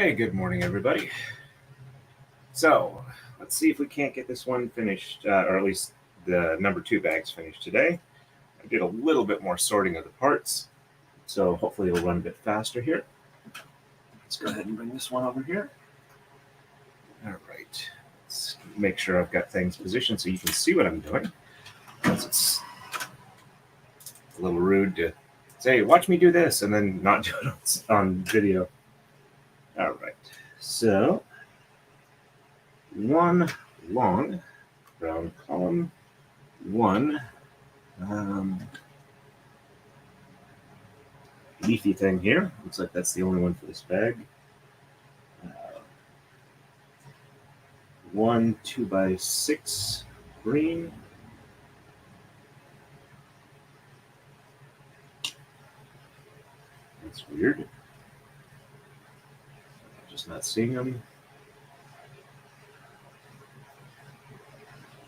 Hey, good morning, everybody. So, let's see if we can't get this one finished, or at least the number 2 bags finished today. I did a little bit more sorting of the parts, so hopefully it'll run a bit faster here. Let's go ahead and bring this one over here. All right. Let's make sure I've got things positioned so you can see what I'm doing. Because it's a little rude to say, watch me do this, and then not do it on video. All right. So, one long round column, one leafy thing here. Looks like that's the only one for this bag. One 2x6 green. That's weird. I'm just not seeing them.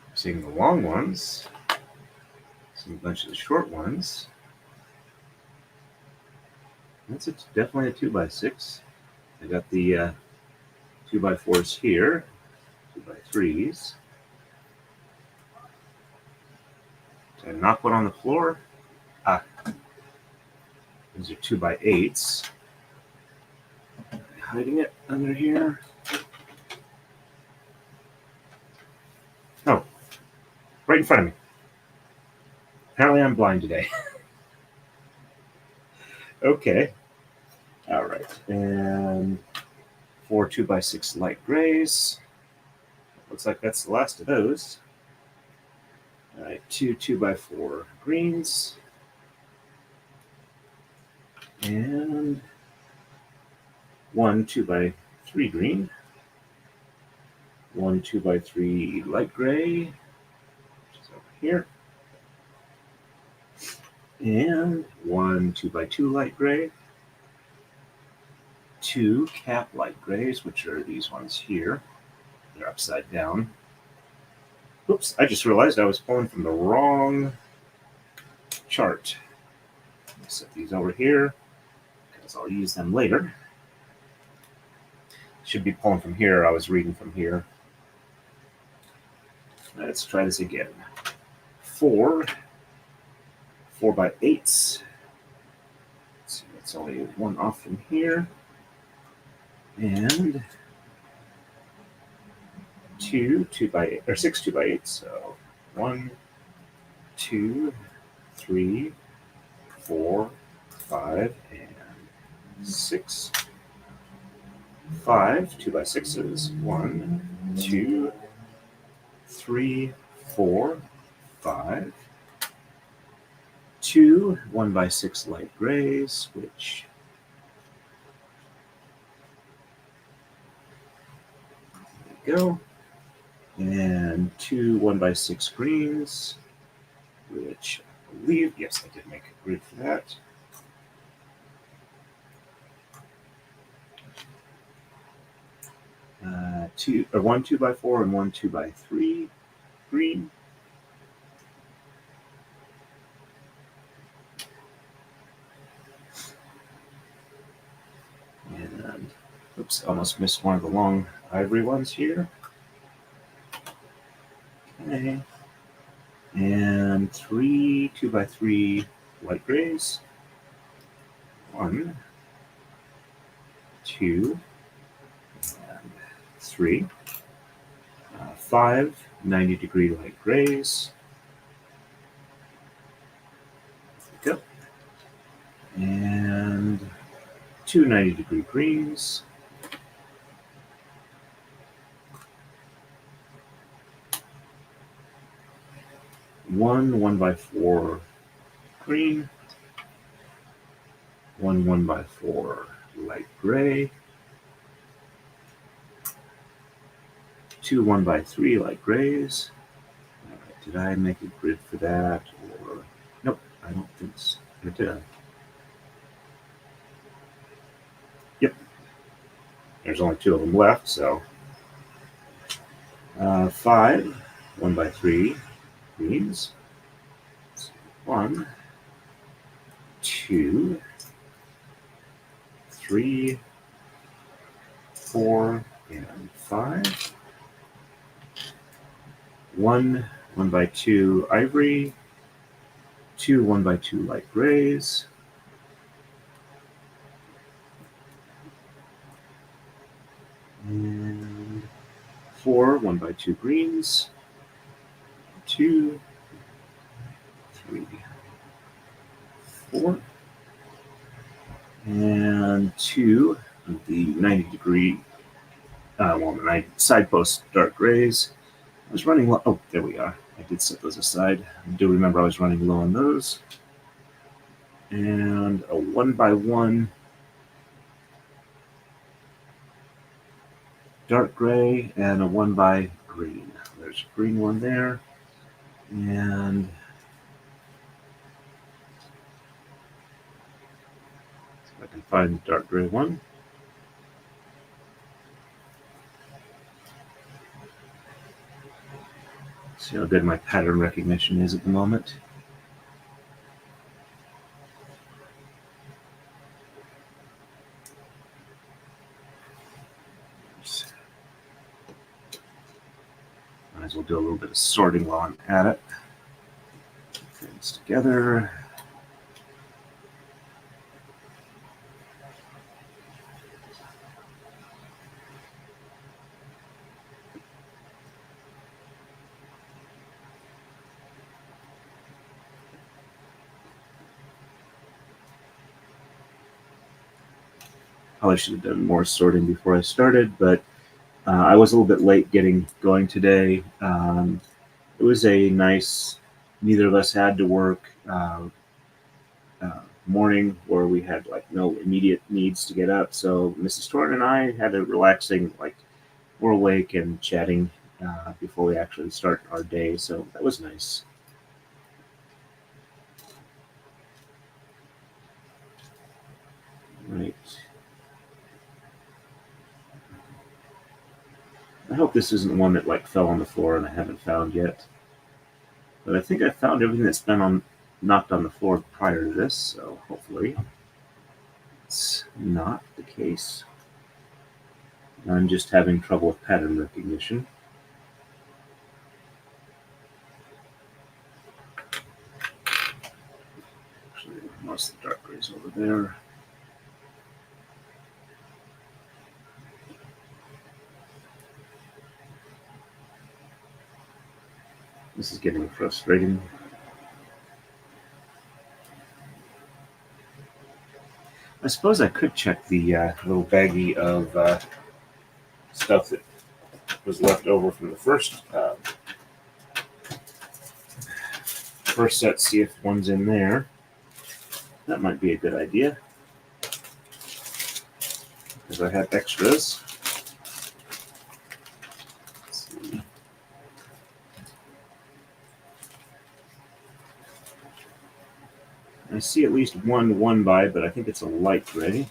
I'm seeing the long ones. Seeing a bunch of the short ones. That's definitely a 2x6. I got the 2x4s here, 2x3s. Did I knock one on the floor? Ah, these are 2x8s. Hiding it under here. Oh, right in front of me. Apparently I'm blind today. Okay. All right. And 4 2x6 light grays. Looks like that's the last of those. All right. 2 2x4 greens. And 1 2x3 green. 1 2x3 light gray, which is over here. And 1 2x2 light gray. 2 cap light grays, which are these ones here. They're upside down. Oops, I just realized I was pulling from the wrong chart. Set these over here because I'll use them later. Should be pulling from here. I was reading from here. Let's try this again. 4 4x8s. Let's see, that's only one off from here. And 2 2x8 or 6 2x8. So 1, 2, 3, 4, 5, and 6. 5 2x6s. 1, 2, 3, 4, 5. 2 1x6 light grays, which there we go. And 2 1x6 greens, which I believe, yes, I did make a grid for that. One 2x4 and 1 2x3 green. And oops, almost missed one of the long ivory ones here. Okay. And 3 2x3 light grays. 1, 2, and 3. 5 90-degree light grays. There we go. And 2 90-degree greens. One 1x4 green. 1 1x4 light gray. 2 1x3 light grays. All right, did I make a grid for that? Or nope, I don't think so. Or did I? Yep. There's only 2 of them left, so 5 1x3 greens. 1, 2, 3, 4, and 5. 1 by 2 ivory, 2 1 by 2 light grays, and 4 1 by 2 greens, 2, 3, 4, and 2 of the 90-degree, side post dark grays. I was running low. Oh, there we are. I did set those aside. I do remember I was running low on those. And a 1 by 1 dark gray and a 1 by green. There's a green one there. And see if I can find the dark gray one. See how good my pattern recognition is at the moment. Might as well do a little bit of sorting while I'm at it. Put things together. Probably should have done more sorting before I started, but I was a little bit late getting going today. It was a nice, neither of us had to work morning where we had like no immediate needs to get up. So Mrs. Torn and I had a relaxing, like we're awake and chatting before we actually start our day. So that was nice. Right. I hope this isn't one that like fell on the floor and I haven't found yet. But I think I found everything that's been knocked on the floor prior to this, so hopefully it's not the case. I'm just having trouble with pattern recognition. Actually, most of the dark grays over there. This is getting frustrating. I suppose I could check the little baggie of stuff that was left over from the first set, see if one's in there. That might be a good idea, because I have extras. Let's see. I see at least one 1 by, but I think it's a light gray.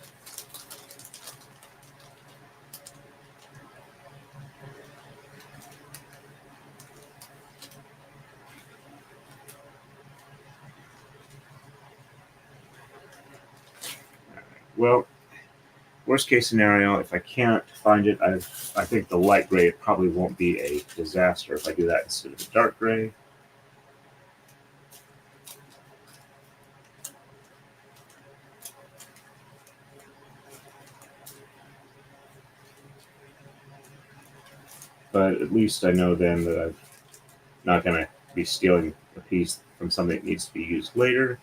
Well, worst case scenario, if I can't find it, I think the light gray, it probably won't be a disaster if I do that instead of the dark gray. But at least I know then that I'm not going to be stealing a piece from something that needs to be used later.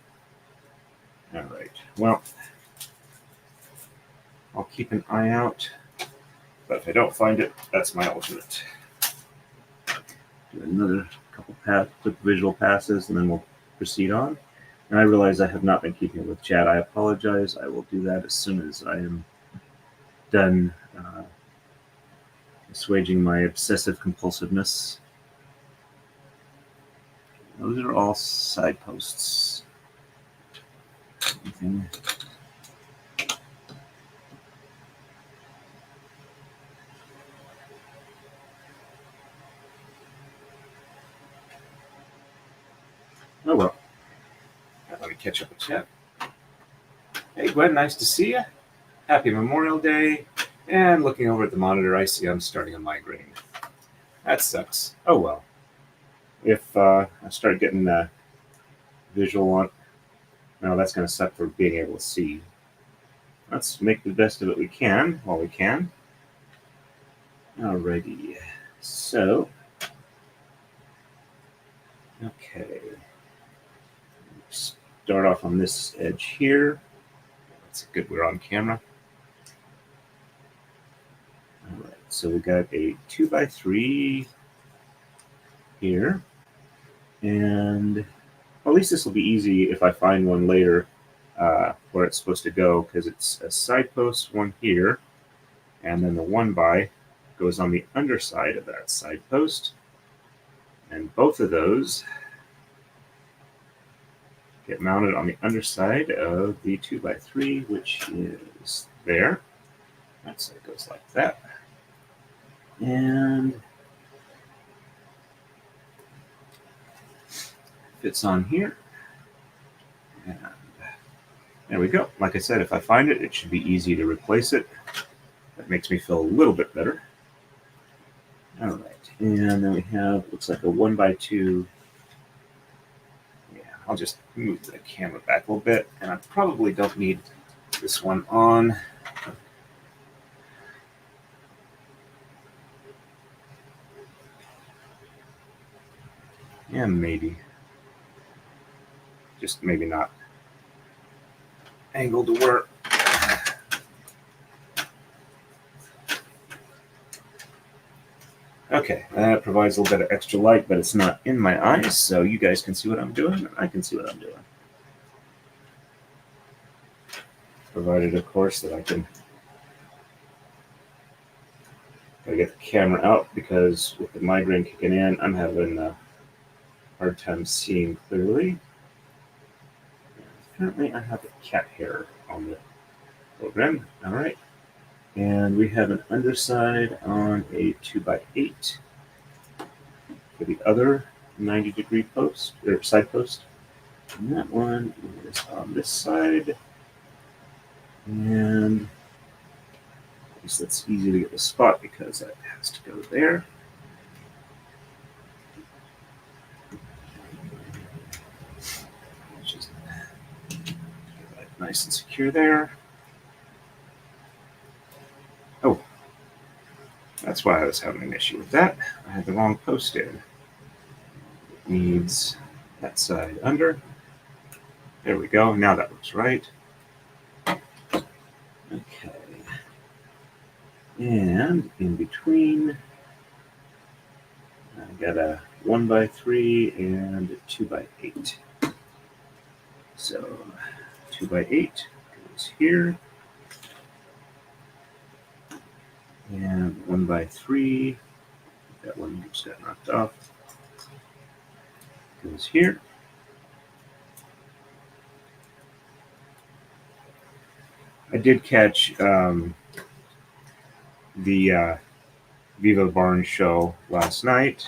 All right, well, I'll keep an eye out, but if I don't find it, that's my alternate. Do another couple quick visual passes, and then we'll proceed on. And I realize I have not been keeping with chat. I apologize. I will do that as soon as I am done assuaging my obsessive compulsiveness. Those are all side posts. Anything. Oh well. Let me catch up with chat. Hey Gwen, nice to see you. Happy Memorial Day. And looking over at the monitor, I see I'm starting a migraine. That sucks. Oh well. If I start getting visual on, no, that's going to suck for being able to see. Let's make the best of it we can while we can. Alrighty. So, okay. Start off on this edge here. That's good. We're on camera. All right. So we got a 2x3 here, and well, at least this will be easy if I find one later where it's supposed to go, because it's a side post one here, and then the 1x goes on the underside of that side post, and both of those get mounted on the underside of the 2x3, which is there. So it goes like that, and fits on here. And there we go. Like I said, if I find it, it should be easy to replace it. That makes me feel a little bit better. All right, and then we have, looks like a 1x2. Yeah, I'll just move the camera back a little bit, and I probably don't need this one on. Yeah, maybe. Just maybe not angled to work. Okay, that provides a little bit of extra light, but it's not in my eyes, so you guys can see what I'm doing, and I can see what I'm doing. Provided, of course, that I can get the camera out, because with the migraine kicking in, I'm having a hard time seeing clearly. Apparently, I have a cat hair on the program. All right. And we have an underside on a 2x8 for the other 90-degree post, or side post. And that one is on this side. And at least that's easy to get the spot, because that has to go there. Just get that nice and secure there. Oh, that's why I was having an issue with that. I had the wrong post in. It needs that side under. There we go. Now that looks right. Okay. And in between, I got a 1x3 and a 2x8. So 2x8 goes here. And 1x3, that one just got knocked off, goes here. I did catch the Viva Barnes show last night,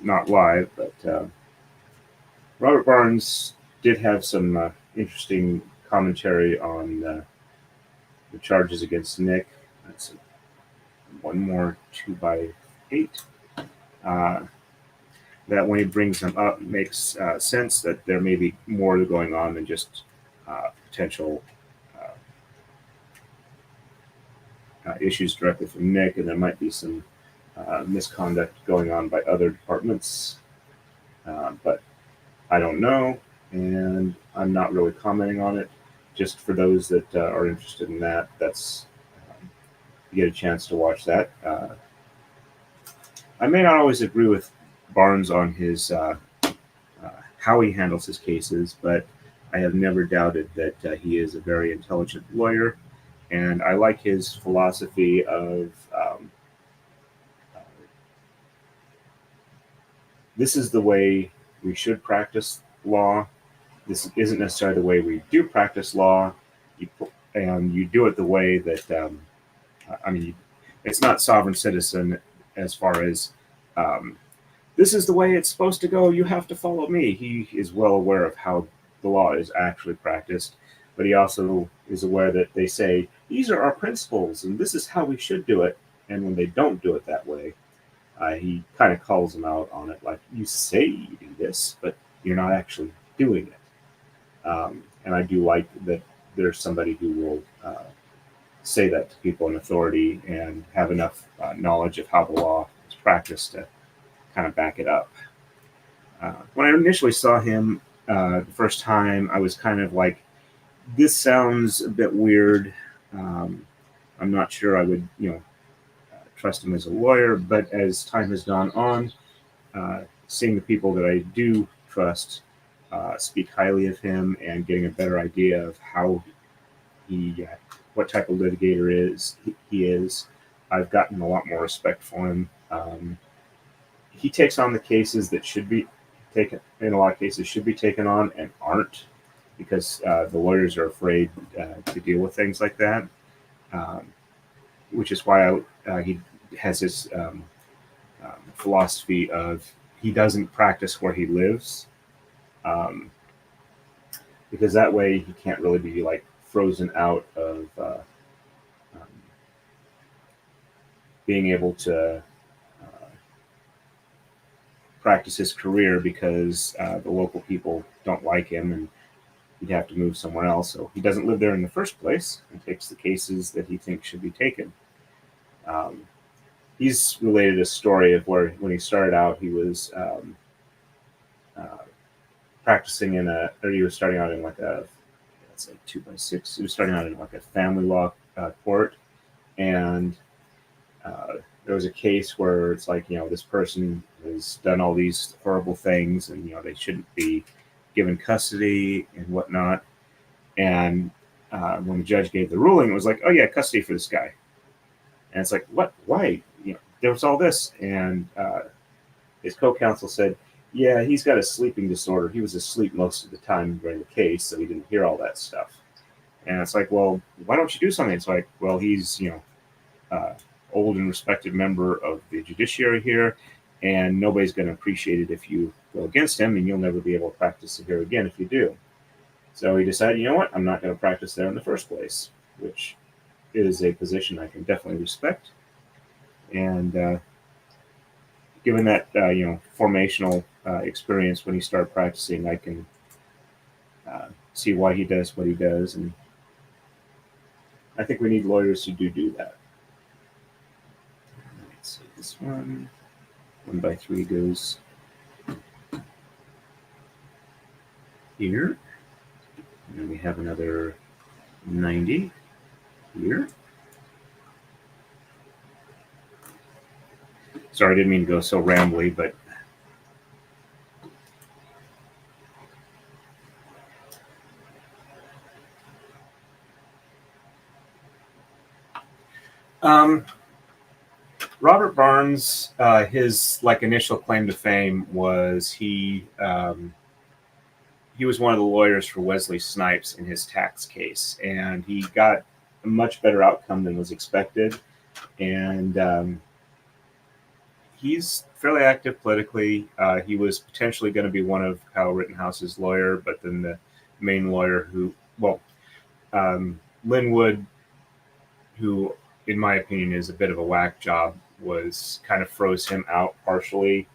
not live, but Robert Barnes did have some interesting commentary on the charges against Nick. That's one more 2x8. That when he brings them up, makes sense that there may be more going on than just potential issues directly from Nick, and there might be some misconduct going on by other departments. But I don't know, and I'm not really commenting on it. Just for those that are interested in that, that's you get a chance to watch that. I may not always agree with Barnes on his how he handles his cases, but I have never doubted that he is a very intelligent lawyer, and I like his philosophy of this is the way we should practice law. This isn't necessarily the way we do practice law, and you do it the way that I mean, it's not sovereign citizen as far as this is the way it's supposed to go. You have to follow me. He is well aware of how the law is actually practiced. but he also is aware that they say, these are our principles and this is how we should do it. And when they don't do it that way, he kind of calls them out on it, like, you say you do this, but you're not actually doing it. And I do like that there's somebody who will say that to people in authority and have enough knowledge of how the law is practiced to kind of back it up. When I initially saw him the first time, I was kind of like, this sounds a bit weird. I'm not sure I would, trust him as a lawyer, but as time has gone on, seeing the people that I do trust speak highly of him and getting a better idea of how what type of litigator he is, I've gotten a lot more respect for him. He takes on the cases that should be taken, in a lot of cases, should be taken on and aren't, because the lawyers are afraid to deal with things like that, which is why he has his philosophy of he doesn't practice where he lives, because that way he can't really be like frozen out of being able to practice his career, because the local people don't like him and he'd have to move somewhere else. So he doesn't live there in the first place and takes the cases that he thinks should be taken. He's related a story of where when he started out, he was practicing he was starting out in like let's say 2x6. He was starting out in like a family law court, and there was a case where it's like, this person has done all these horrible things, and they shouldn't be given custody and whatnot. And when the judge gave the ruling, it was like, oh yeah, custody for this guy. And it's like, what? Why? There was all this, and his co-counsel said, yeah, he's got a sleeping disorder. He was asleep most of the time during the case, so he didn't hear all that stuff. And it's like, well, why don't you do something? It's like, well, he's old and respected member of the judiciary here, and nobody's going to appreciate it if you go against him, and you'll never be able to practice here again if you do. So he decided, you know what, I'm not going to practice there in the first place, which is a position I can definitely respect. And given that formational experience when he started practicing, I can see why he does what he does, and I think we need lawyers who do that. Let's see, this 1x3 goes here, and then we have another 90 here. Sorry, I didn't mean to go so rambly, but Robert Barnes, his initial claim to fame was he was one of the lawyers for Wesley Snipes in his tax case, and he got a much better outcome than was expected. And he's fairly active politically. He was potentially going to be one of Kyle Rittenhouse's lawyer, but then the main lawyer Linwood, who in my opinion is a bit of a whack job, was kind of froze him out partially.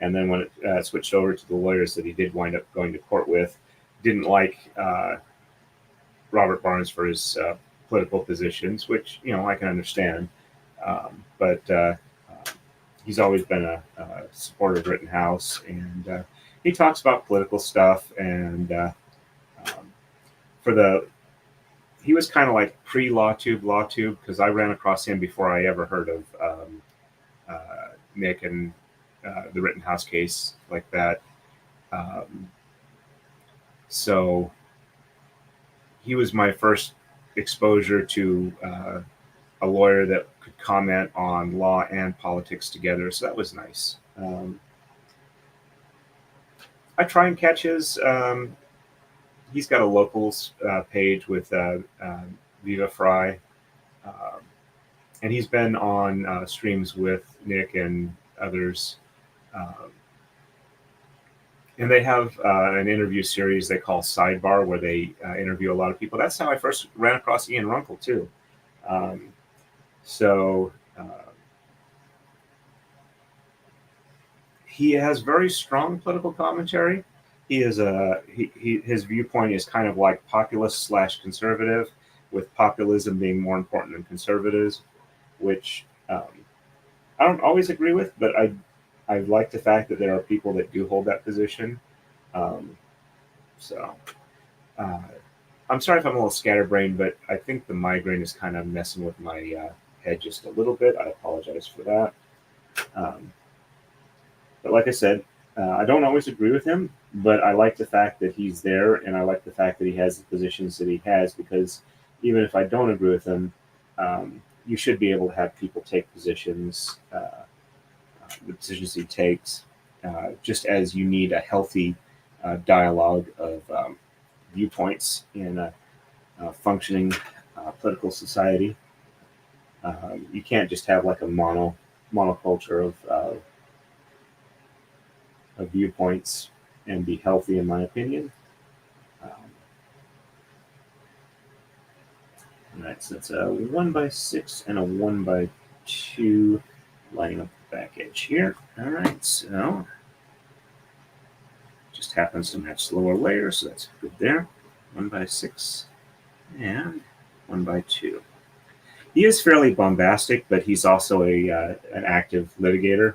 And then when it switched over to the lawyers that he did wind up going to court with, didn't like Robert Barnes for his political positions, which, I can understand. But he's always been a supporter of Rittenhouse, and he talks about political stuff. And he was kind of like pre-LawTube, because I ran across him before I ever heard of Nick and the Rittenhouse case like that. So he was my first exposure to a lawyer that could comment on law and politics together. So that was nice. I try and catch his. He's got a locals page with Viva Fry. And he's been on streams with Nick and others. And they have an interview series they call Sidebar, where they interview a lot of people. That's how I first ran across Ian Runkle too. Um, so he has very strong political commentary. He is his viewpoint is kind of like populist / conservative, with populism being more important than conservatives, which I don't always agree with, but I like the fact that there are people that do hold that position. Um, so uh, I'm sorry if I'm a little scatterbrained, but I think the migraine is kind of messing with my head just a little bit. I apologize for that. Um, but like I said, I don't always agree with him, but I like the fact that he's there, and I like the fact that he has the positions that he has, because even if I don't agree with him, you should be able to have people take positions, the positions he takes, just as you need a healthy dialogue of viewpoints in a functioning political society. You can't just have like a monoculture of viewpoints and be healthy, in my opinion. Um, all right, so it's a 1x6 and a 1x2 lining up the back edge here. All right, so just happens to match the lower layer, so that's good there. 1x6 and 1x2. He is fairly bombastic, but he's also an active litigator.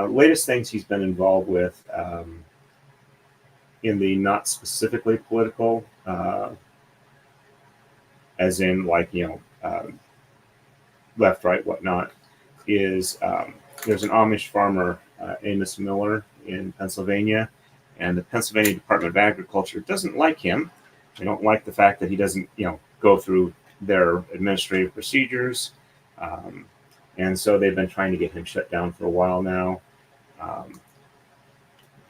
Latest things he's been involved with in the not specifically political, as in like left, right, whatnot, is there's an Amish farmer, Amos Miller, in Pennsylvania, and the Pennsylvania Department of Agriculture doesn't like him. They don't like the fact that he doesn't, go through their administrative procedures, um, and so they've been trying to get him shut down for a while now. Um,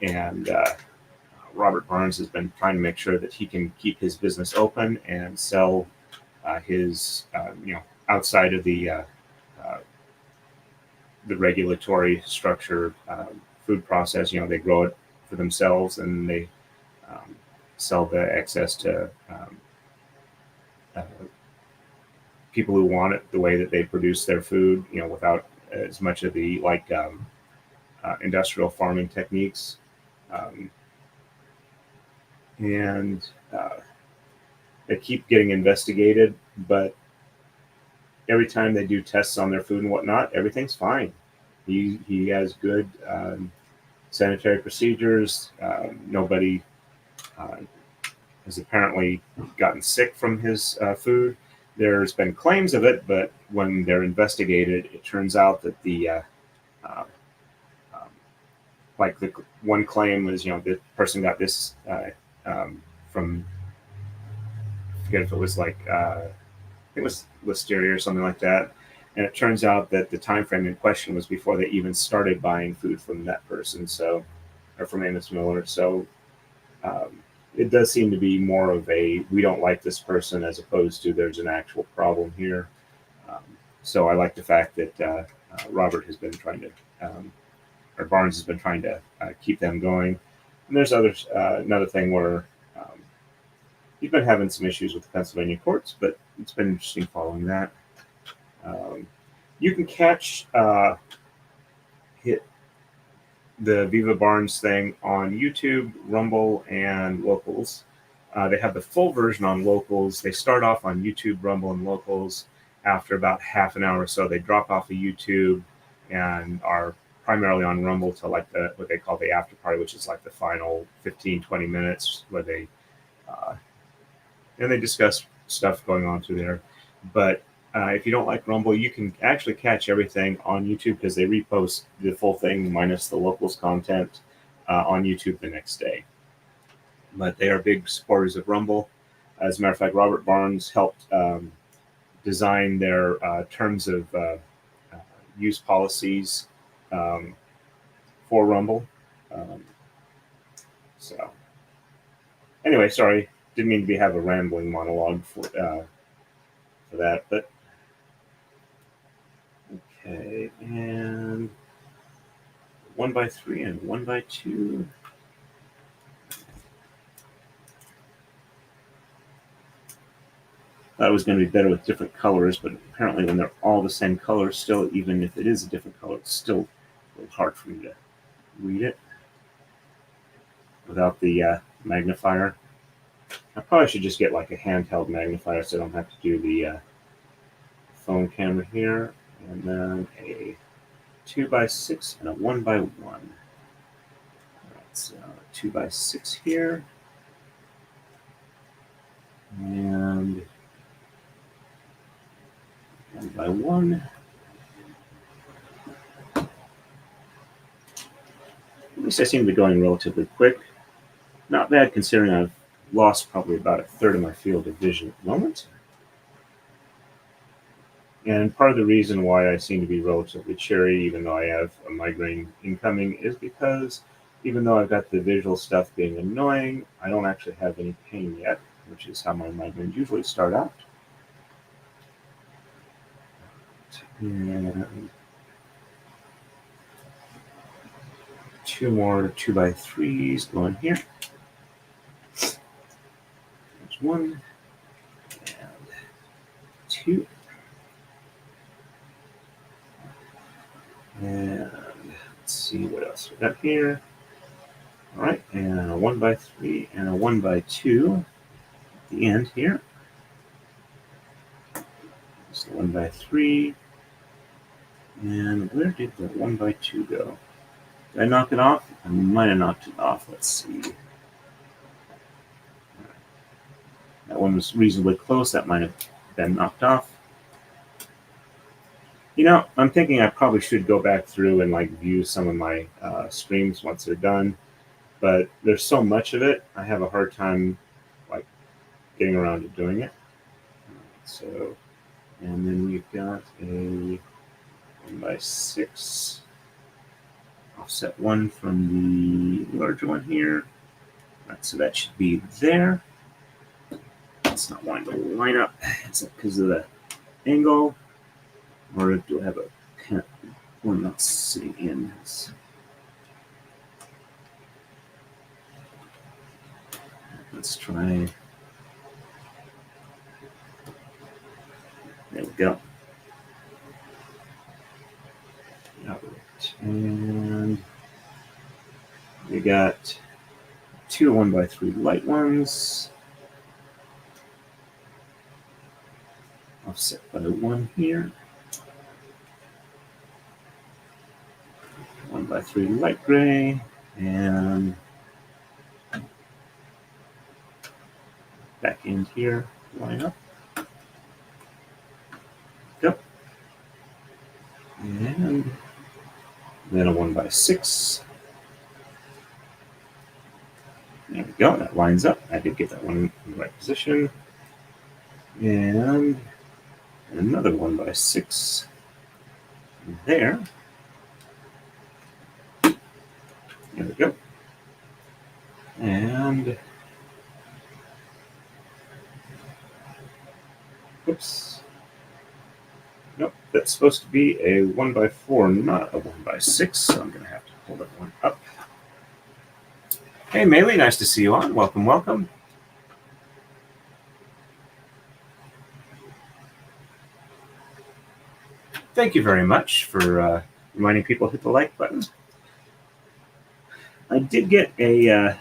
and Robert Barnes has been trying to make sure that he can keep his business open and sell his, outside of uh, the regulatory structure food process. They grow it for themselves, and they um, sell the excess to uh, people who want it the way that they produce their food, without as much of the industrial farming techniques. Um, and they keep getting investigated, but every time they do tests on their food and whatnot, everything's fine. He has good sanitary procedures. Nobody has apparently gotten sick from his food. There's been claims of it, but when they're investigated, it turns out that uh, um, like the one claim was, the person got this from, I forget if it was like it was Listeria or something like that. And it turns out that the time frame in question was before they even started buying food from that person, so, or from Amos Miller. So um, it does seem to be more of a we don't like this person, as opposed to there's an actual problem here. Um, so I like the fact that Robert has been trying to, or Barnes has been trying to keep them going. And there's another thing where he's been having some issues with the Pennsylvania courts, but it's been interesting following that. Um, you can catch hit the Viva Barnes thing on YouTube, Rumble, and Locals. They have the full version on Locals. They start off on YouTube, Rumble, and Locals. After about half an hour or so, they drop off of YouTube and are primarily on Rumble till like what they call the after party, which is like the final 15-20 minutes where they and they discuss stuff going on through there. But if you don't like Rumble, you can actually catch everything on YouTube, because they repost the full thing minus the Locals content on YouTube the next day. But they are big supporters of Rumble. As a matter of fact, Robert Barnes helped design their terms of use policies um, for Rumble. Um, so, anyway, sorry, didn't mean to have a rambling monologue for that, but okay, and 1x3 and 1x2. Thought it was going to be better with different colors, but apparently when they're all the same color, still, even if it is a different color, it's still a little hard for me to read it without the magnifier. I probably should just get like a handheld magnifier so I don't have to do the phone camera here. And then a 2x6 and a 1x1. All right, so 2x6 here. And 1x1. At least I seem to be going relatively quick. Not bad considering I've lost probably about a third of my field of vision at the moment. And part of the reason why I seem to be relatively cheery, even though I have a migraine incoming, is because even though I've got the visual stuff being annoying, I don't actually have any pain yet, which is how my migraines usually start out. And 2 more 2x3s going here. There's 1 and 2. And let's see what else we got here. All right, and a 1x3 and a 1x2 at the end here. So 1x3. And where did the 1x2 go? Did I knock it off? I might have knocked it off. Let's see. That one was reasonably close. That might have been knocked off. You know, I'm thinking I probably should go back through and like view some of my streams once they're done. But there's so much of it, I have a hard time like getting around to doing it. So, and then we've got a 1x6. Offset 1 from the larger one here. Right, so that should be there. It's not wanting to line up. Is it because of the angle? Or do I have a one not sitting in? Let's try. There we go. All right. And we got 2 1x3 light ones. Offset by 1 here. 1x3 light gray. And back end here, line up. Go. And then a 1x6. There we go, that lines up. I did get that one in the right position. And another 1x6 there. There we go. And oops. Nope, that's supposed to be a 1x4, not a 1x6, so I'm going to have to pull that one up. Hey, Maylee, nice to see you on. Welcome, welcome. Thank you very much for reminding people to hit the like button. I did get a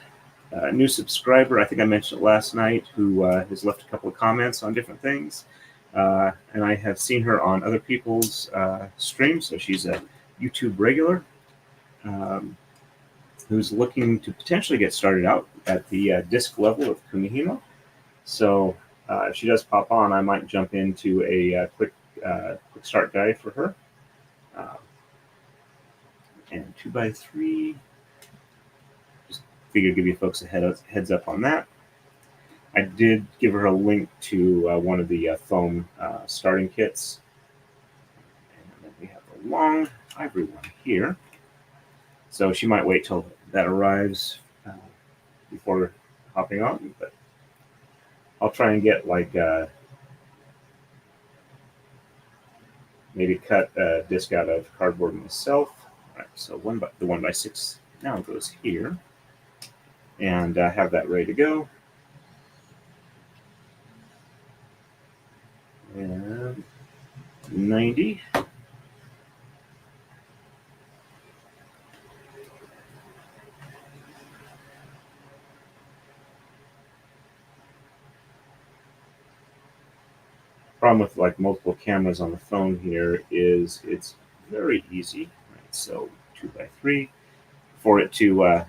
new subscriber, I think I mentioned it last night, who has left a couple of comments on different things. And I have seen her on other people's streams, so she's a YouTube regular who's looking to potentially get started out at the disc level of Kunihimo. So if she does pop on, I might jump into a quick start guide for her. And 2x3. Just figured give you folks a heads up on that. I did give her a link to one of the foam starting kits. And then we have the long ivory one here. So she might wait till that arrives before hopping on. But I'll try and get like maybe cut a disc out of cardboard myself. All right, so the 1x6 now goes here. And have that ready to go. And 90. Problem with like multiple cameras on the phone here is it's very easy, right? So 2x3 for it to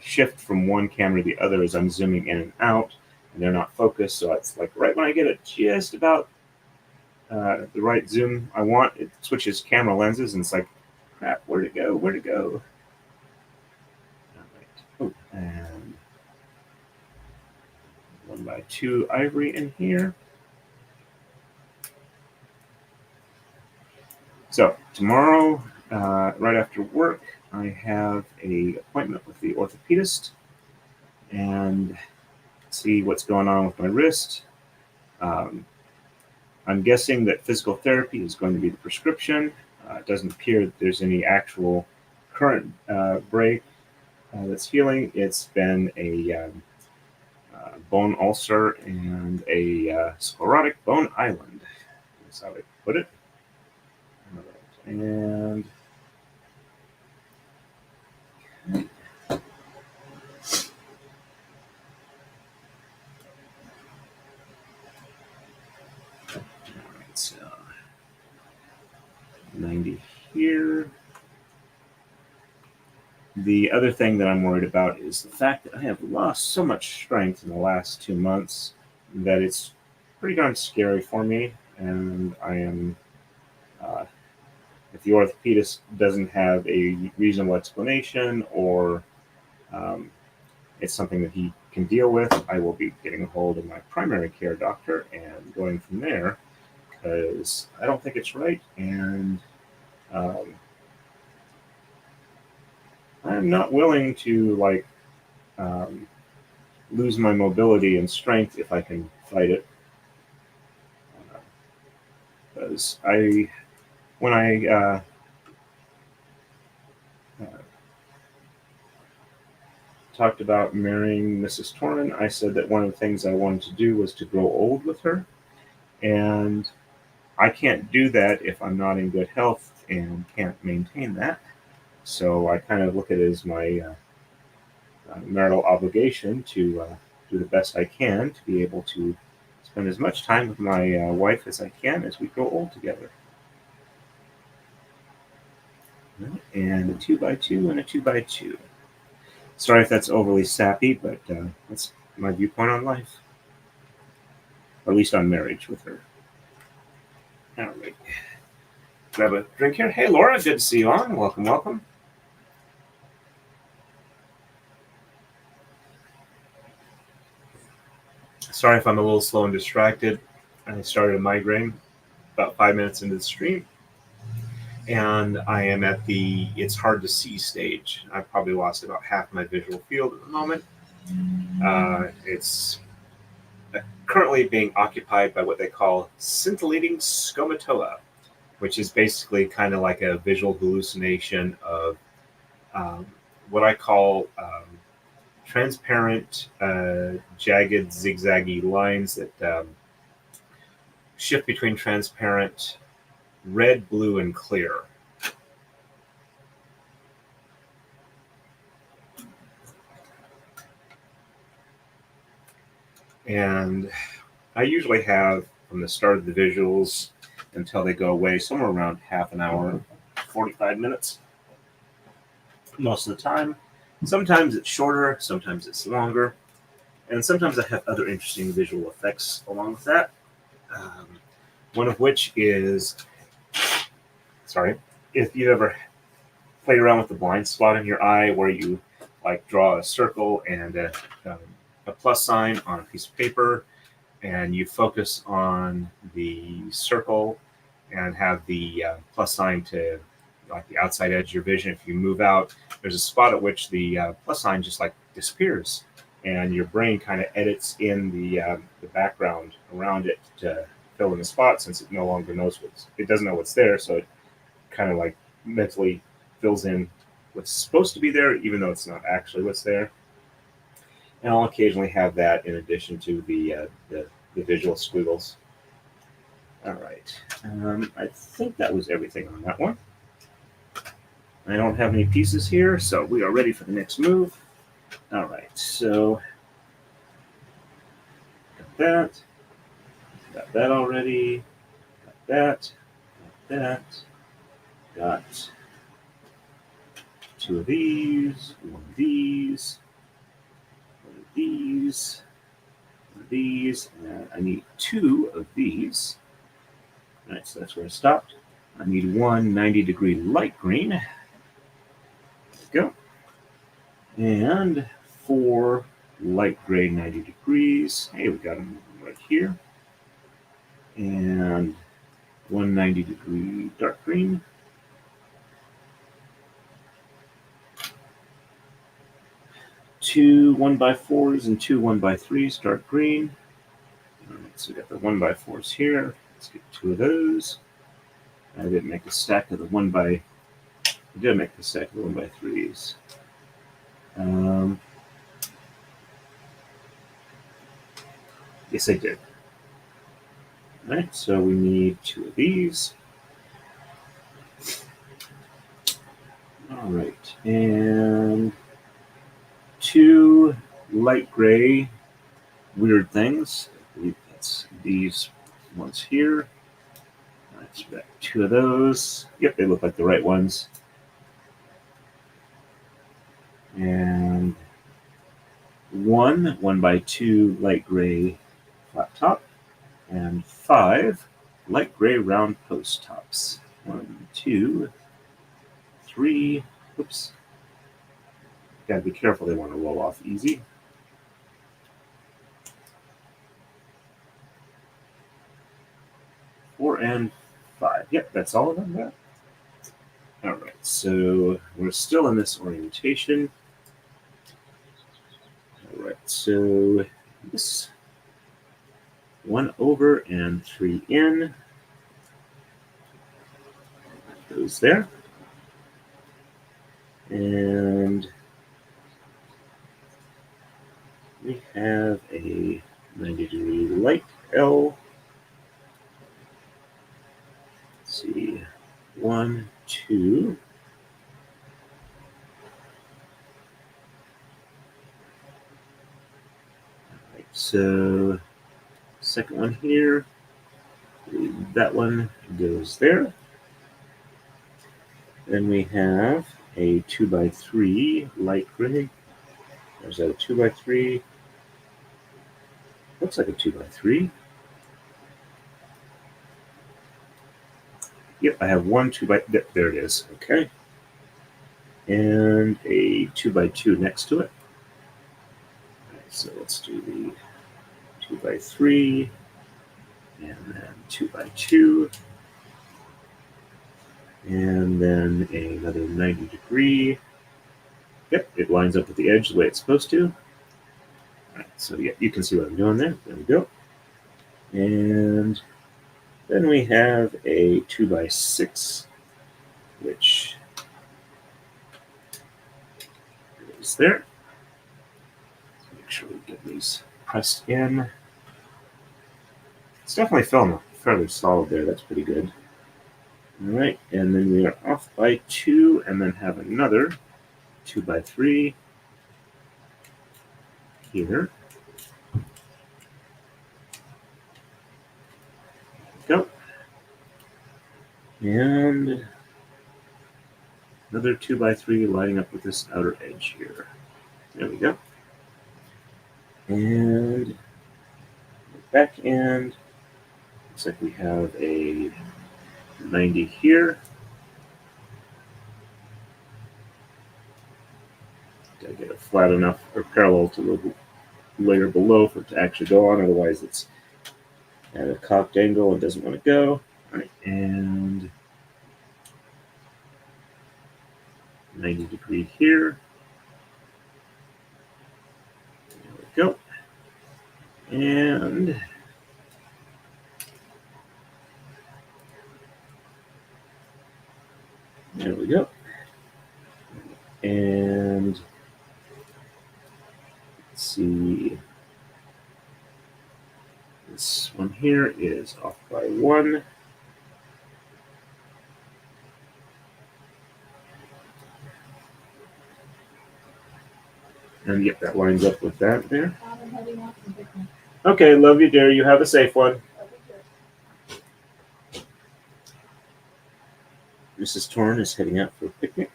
shift from one camera to the other as I'm zooming in and out, and they're not focused. So it's like right when I get it just about the right zoom I want, it switches camera lenses, and it's like, crap, where'd it go? Where'd it go? All right. Oh, and 1x2 ivory in here. So tomorrow, right after work, I have a appointment with the orthopedist and see what's going on with my wrist. I'm guessing that physical therapy is going to be the prescription. It doesn't appear that there's any actual current break that's healing. It's been a bone ulcer and a sclerotic bone island. That's how they put it. All right. And so 90 here. The other thing that I'm worried about is the fact that I have lost so much strength in the last 2 months that it's pretty darn scary for me. And I am, if the orthopedist doesn't have a reasonable explanation or it's something that he can deal with, I will be getting a hold of my primary care doctor and going from there because I don't think it's right. And I'm not willing to lose my mobility and strength if I can fight it. Because when I talked about marrying Mrs. Torrin, I said that one of the things I wanted to do was to grow old with her, and I can't do that if I'm not in good health and can't maintain that. So I kind of look at it as my marital obligation to do the best I can to be able to spend as much time with my wife as I can as we grow old together. And a 2x2 and a 2x2. Sorry if that's overly sappy, but that's my viewpoint on life. Or at least on marriage with her. All right. Grab a drink here. Hey, Laura, good to see you on. Welcome, welcome. Sorry if I'm a little slow and distracted. I started a migraine about 5 minutes into the stream. And I am at the it's hard to see stage. I've probably lost about half my visual field at the moment. It's currently being occupied by what they call scintillating stomata, which is basically kind of like a visual hallucination of what I call transparent, jagged, zigzaggy lines that shift between transparent, red, blue, and clear. And I usually have, from the start of the visuals until they go away, somewhere around half an hour, 45 minutes most of the time. Sometimes it's shorter, sometimes it's longer, and sometimes I have other interesting visual effects along with that. One of which is, if you ever played around with the blind spot in your eye where you like draw a circle and a plus sign on a piece of paper, and you focus on the circle and have the plus sign to like the outside edge of your vision. If you move out, there's a spot at which the plus sign just like disappears, and your brain kind of edits in the background around it to fill in the spot, since it no longer knows it doesn't know what's there, so it kind of like mentally fills in what's supposed to be there, even though it's not actually what's there. And I'll occasionally have that in addition to the visual squiggles. All right. I think that was everything on that one. I don't have any pieces here, so we are ready for the next move. All right, so got that already, got that, got two of these, one of these, one of these, one of these, and I need two of these. All right, so that's where I stopped. I need one 90-degree light green. There we go. And four light gray 90 degrees. Hey, we got them right here. And 190-degree dark green. Two 1x4s and two 1x3s dark green. All right, so we got the 1x4s here. Let's get two of those. I didn't make a stack of the I did make the stack of the 1x3s. Yes, I did. All right, so we need two of these. All right, and two light gray weird things. I believe that's these ones here. Let's back two of those. Yep, they look like the right ones. And one 1x2 light gray flat top, and five light gray round post tops. 1, 2, 3. Oops. Gotta be careful, they want to roll off easy. Four and five. Yep, that's all of them. Yeah. All right, so we're still in this orientation. All right, so this 1 over and 3 in goes there. And we have a 90-degree light L. Let's see, 1, 2. All right, so second one here, that one goes there. Then we have a 2x3 light gray. There's a 2x3. Looks like a 2x3. Yep, I have one 2x. There it is. Okay. And a 2x2 next to it. All right, so let's do the 2x3 and then 2x2. And then another 90-degree. Yep, it lines up with the edge the way it's supposed to. All right, so yeah, you can see what I'm doing there. There we go. And then we have a 2x6, which is there. Make sure we get these pressed in. It's definitely feeling fairly solid there. That's pretty good. All right, and then we are off by 2, and then have another 2x3 here. Go. And another 2x3 lining up with this outer edge here. There we go. And back end. Looks like we have a 90 here. Gotta get it flat enough or parallel to the layer below for it to actually go on, otherwise it's at a cocked angle and doesn't want to go. All right, and 90-degree here. There we go. And there we go. And let's see. This one here is off by 1. And yep, that lines up with that there. Okay, love you, dear. You have a safe one. Mrs. Torn is heading out for a picnic.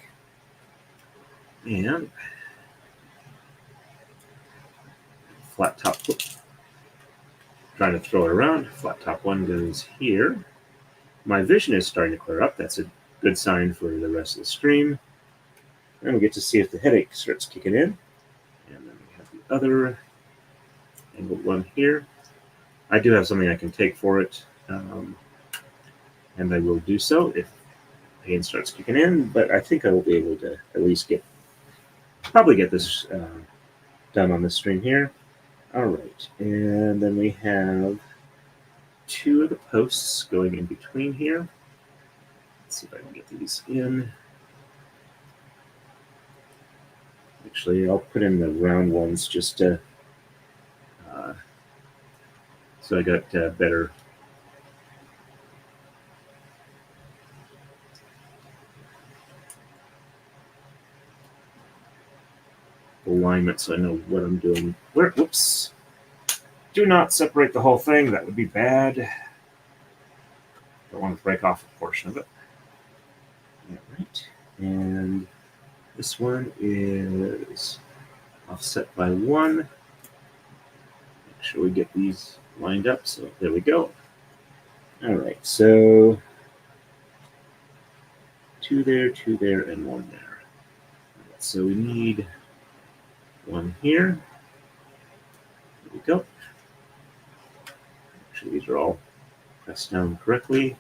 And flat top, trying to throw it around. Flat top 1 goes here. My vision is starting to clear up. That's a good sign for the rest of the stream. And we get to see if the headache starts kicking in. And then we have the other angled one here. I do have something I can take for it, and I will do so if pain starts kicking in, but I think I will be able to at least probably get this done on this stream here. All right, and then we have 2 of the posts going in between here. Let's see if I can get these in. Actually, I'll put in the round ones just to so I got better alignment, so I know what I'm doing. Whoops! Do not separate the whole thing. That would be bad. Don't want to break off a portion of it. All right, and this one is offset by 1. Make sure we get these lined up. So there we go. All right, so 2 there, 2 there, and 1 there. Right, so we need 1 here. There we go. Make sure these are all pressed down correctly.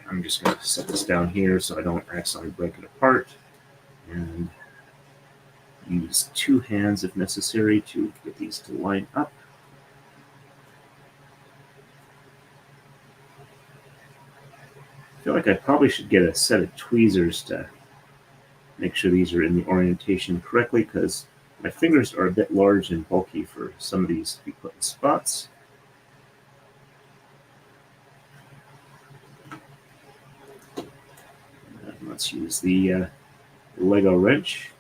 I'm just going to set this down here so I don't accidentally break it apart. And use 2 hands if necessary to get these to line up. I feel like I probably should get a set of tweezers to make sure these are in the orientation correctly, because my fingers are a bit large and bulky for some of these to be put in spots. And let's use the Lego wrench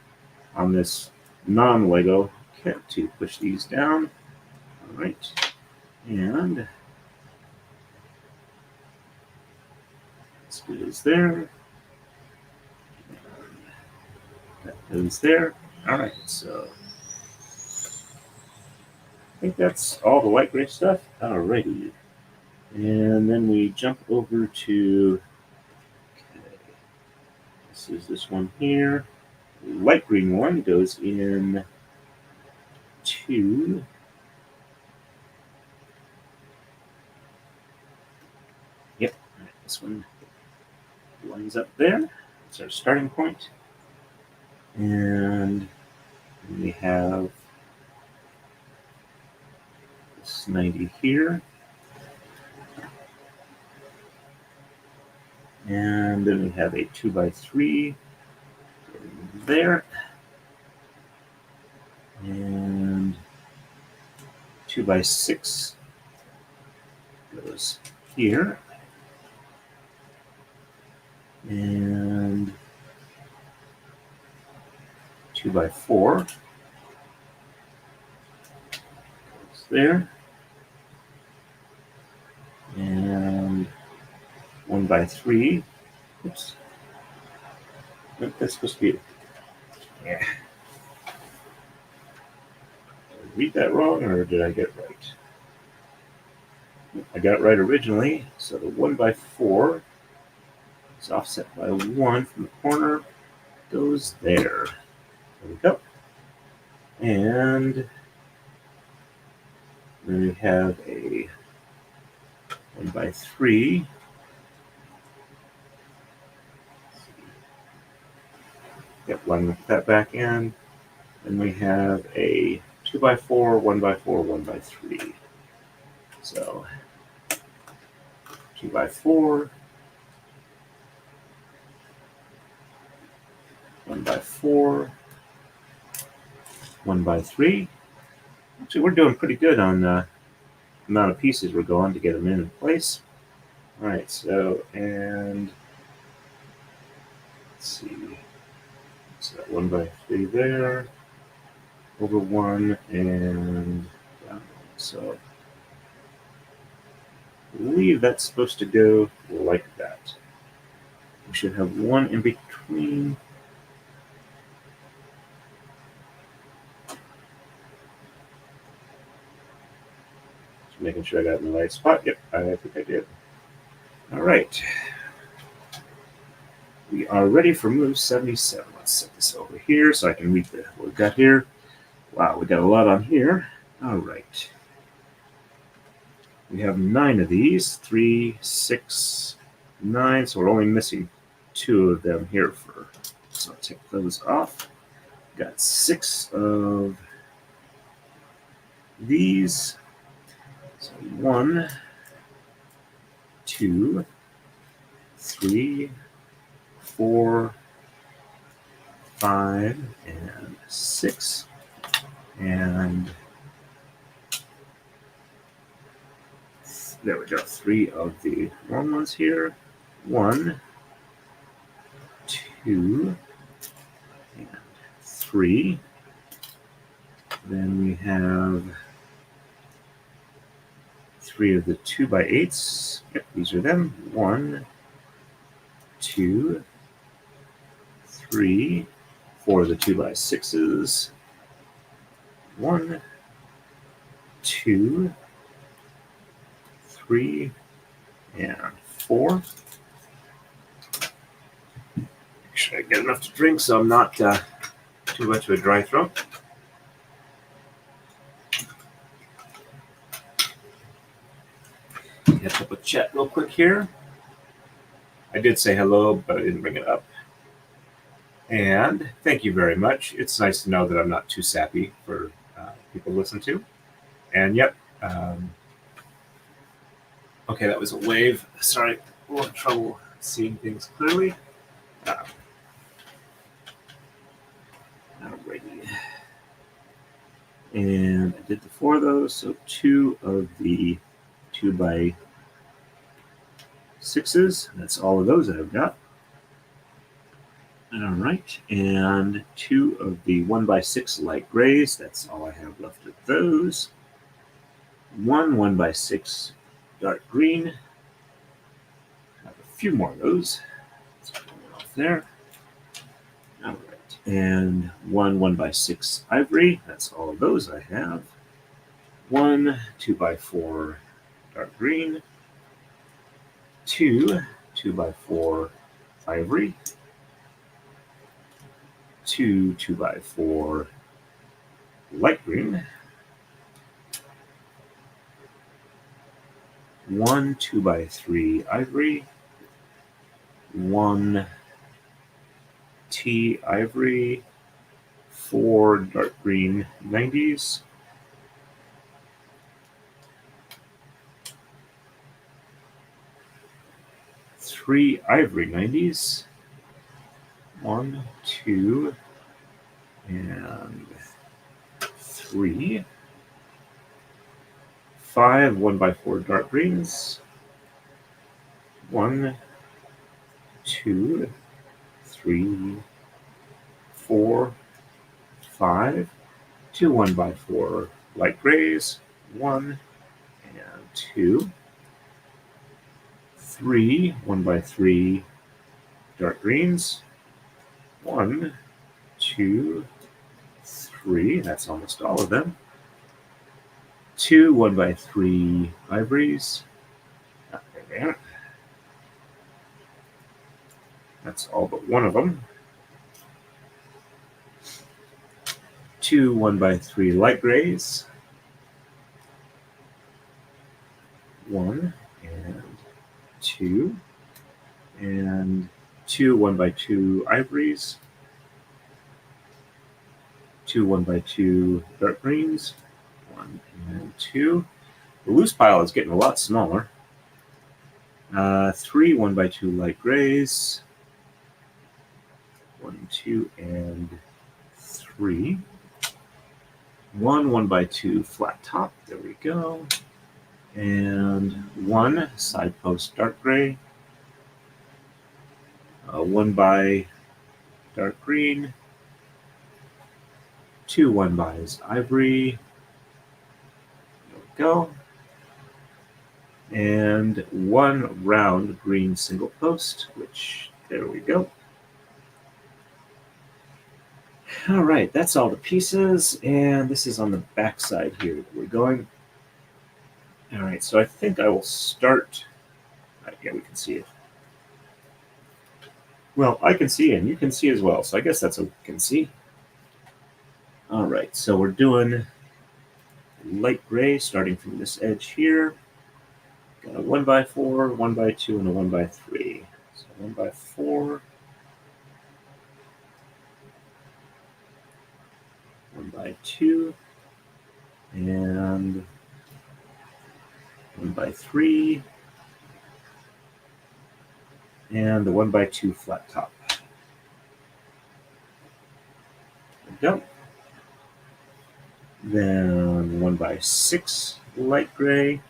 on this non-Lego kit to push these down. All right, and this goes there. That goes there. All right, so I think that's all the light gray stuff. Alrighty, and then we jump over to. Okay, this is this one here. The light green one goes in 2. Yep, all right, this one lines up there. That's our starting point. And we have this 90 here. And then we have a 2x3 there. And 2x6 goes here. And 2x4 goes there. And 1x3. Oops. Nope, that's supposed to be. Yeah. Did I read that wrong, or did I get it right? I got it right originally. So the 1x4 is offset by 1 from the corner. Goes there. There we go. And then we have a 1x3. Yep, line that back in. Then we have a 2x4, 1x4, 1x3. So 2x4, 1x4, 1x3. Actually, we're doing pretty good on amount of pieces we're going to get them in place. All right, so, and let's see. So that 1 by 3 there, over 1, and down. So I believe that's supposed to go like that. We should have one in between. Just making sure I got it in the right spot. Yep, I think I did. All right. We are ready for move 77. Let's set this over here so I can read what we've got here. Wow, we got a lot on here. All right. We have 9 of these, 3, 6, 9. So we're only missing 2 of them here. So I'll take those off. Got 6 of these. So 1, 2, 3, 4, 5, and 6. And there we go. 3 of the long ones here. 1, 2, and 3. Then we have 3 of the 2 by 8s. Yep, these are them. 1, 2, 3. 4 of the 2 by 6s. 1, 2, 3, and 4. Make sure I get enough to drink so I'm not too much of a dry throat. Catch up with chat real quick here. I did say hello, but I didn't bring it up. And thank you very much. It's nice to know that I'm not too sappy for people to listen to. And yep. Okay, that was a wave. Sorry, a little trouble seeing things clearly. Alrighty. And I did the 4 of those, so 2 of the 2 by 6s. That's all of those that I've got. All right, and 2 of the 1 by 6 light grays. That's all I have left of those. 1 by 6 dark green. I have a few more of those. Let's put them off there. All right, and 1 by 6 ivory. That's all of those I have. 1 2 by 4 dark green. 2 by 4 ivory. 2 by 4 light green. 1 2 by 3 ivory. 1 tea ivory. 4 dark green 90s. 3 ivory 90s. 1, 2, and 3. 5 1 by 4 dark greens. 1, 2, 3, 4, 5. 2 1 by 4 light grays. 1 and 2. 3 1 by 3 dark greens. 1, 2, 3. That's almost all of them. 2 1 by 3 ivories. That's all but one of them. 2 1 by 3 light grays. 1 and 2. And 2 1 by 2 ivories. 2 1 by 2 dark greens. 1 and 2. The loose pile is getting a lot smaller. 3 1 by 2 light grays. 1, 2, and 3. 1 1 by 2 flat top. There we go. and 1 side post dark gray, 1 by dark green, 2 1-bys ivory, there we go, and 1 round green single post, which, there we go. All right, that's all the pieces, and this is on the back side here that we're going. All right, so I think I will start. Yeah, we can see it. Well, I can see and you can see as well, so I guess that's what we can see. All right, so we're doing light gray starting from this edge here. Got a 1x4, 1x2, and a 1x3. So 1x4, 1x2, and 1x3, and the 1x2 flat top. There we go. Then 1x6 light gray,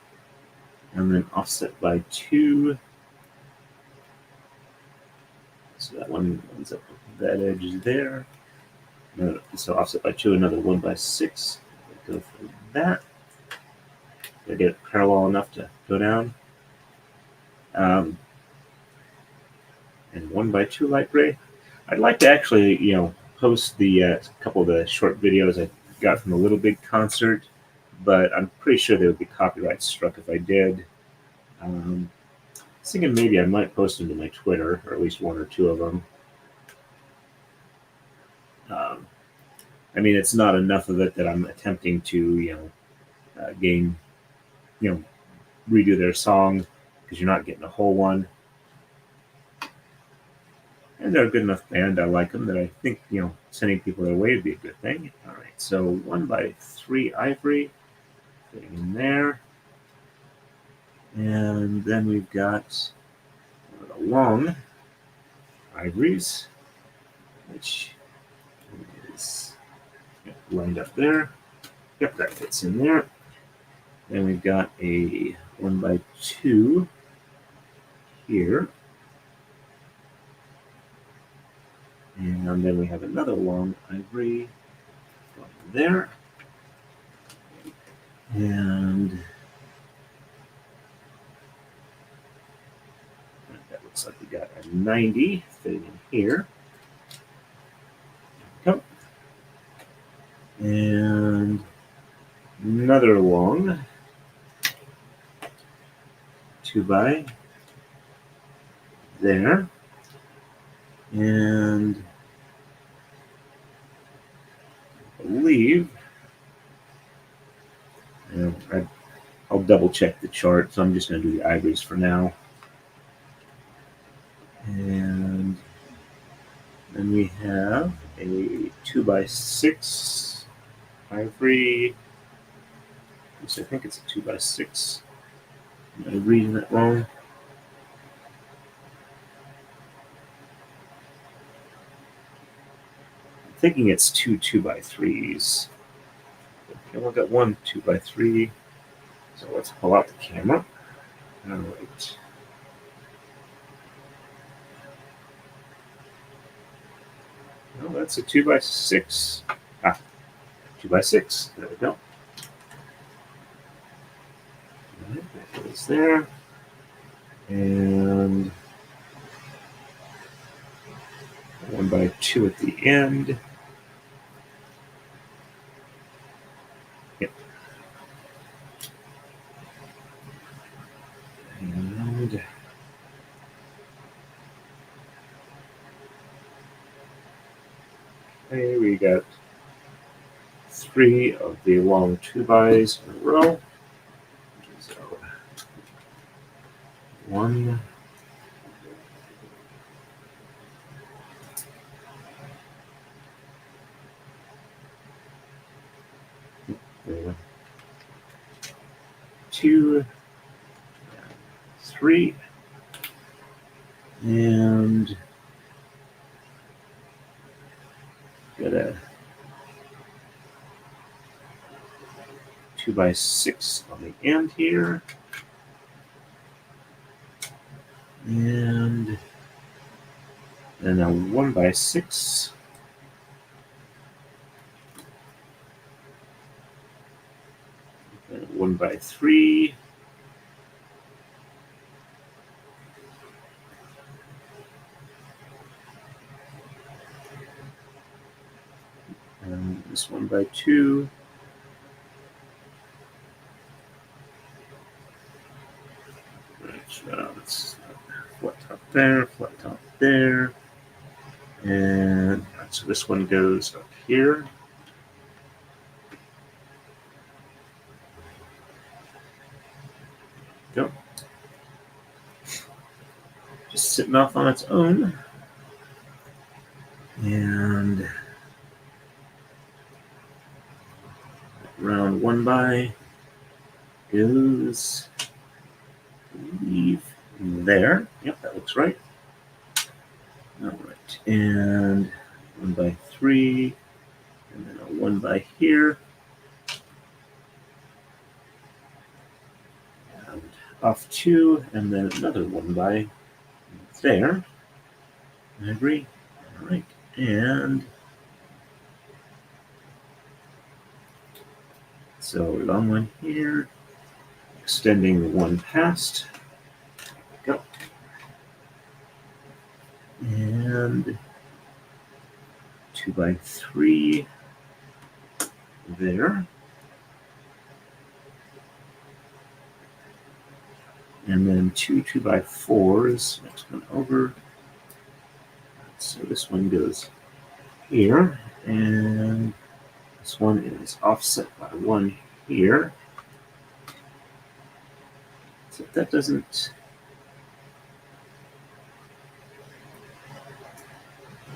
and then offset by 2. So that one ends up with that edge is there. So offset by 2, another 1x6. Go for that. Gotta get it parallel enough to go down. And 1x2 light gray. I'd like to actually, post the couple of the short videos I got from the Little Big concert, but I'm pretty sure they would be copyright struck if I did. I was thinking maybe I might post them to my Twitter, or at least 1 or 2 of them. I mean, it's not enough of it that I'm attempting to, redo their song, because you're not getting a whole one. And they're a good enough band. I like them that I think, sending people their way would be a good thing. All right, so 1x3 ivory, fitting in there. And then we've got the long ivories, which is lined up there. Yep, that fits in there. Then we've got a 1x2 here. And then we have another long ivory there. And that looks like we got a 90 fitting in here. There we go. And another long 2x there. And I believe, I'll double check the chart, so I'm just going to do the ivories for now. And then we have a 2x6 ivory. I think it's a 2x6. Am I reading that wrong? I'm thinking it's 2 2x3s. Okay, we've got 1 2x3. So let's pull out the camera. All right. Well, that's a 2x6. 2x6. There we go. All right, that goes there. And 1x2 at the end. Yep. And okay, we got 3 of the long 2x's in a row. So 1, 2, 3, and got a 2x6 on the end here. And then a 1x6. And 1x3. And this 1x2. Let's flat top there, flat top there. And so this one goes up here. Go. Just sitting off on its own. And round 1x goes, I believe, there. Yep, that looks right. All right, and 1x3, and then a 1x here. And off 2, and then another 1x there. I agree. All right, and so long one here, extending the one past. Go. And 2x3 there. And then two 2x4s, next one over. So this one goes here, and this one is offset by 1 here. So that doesn't.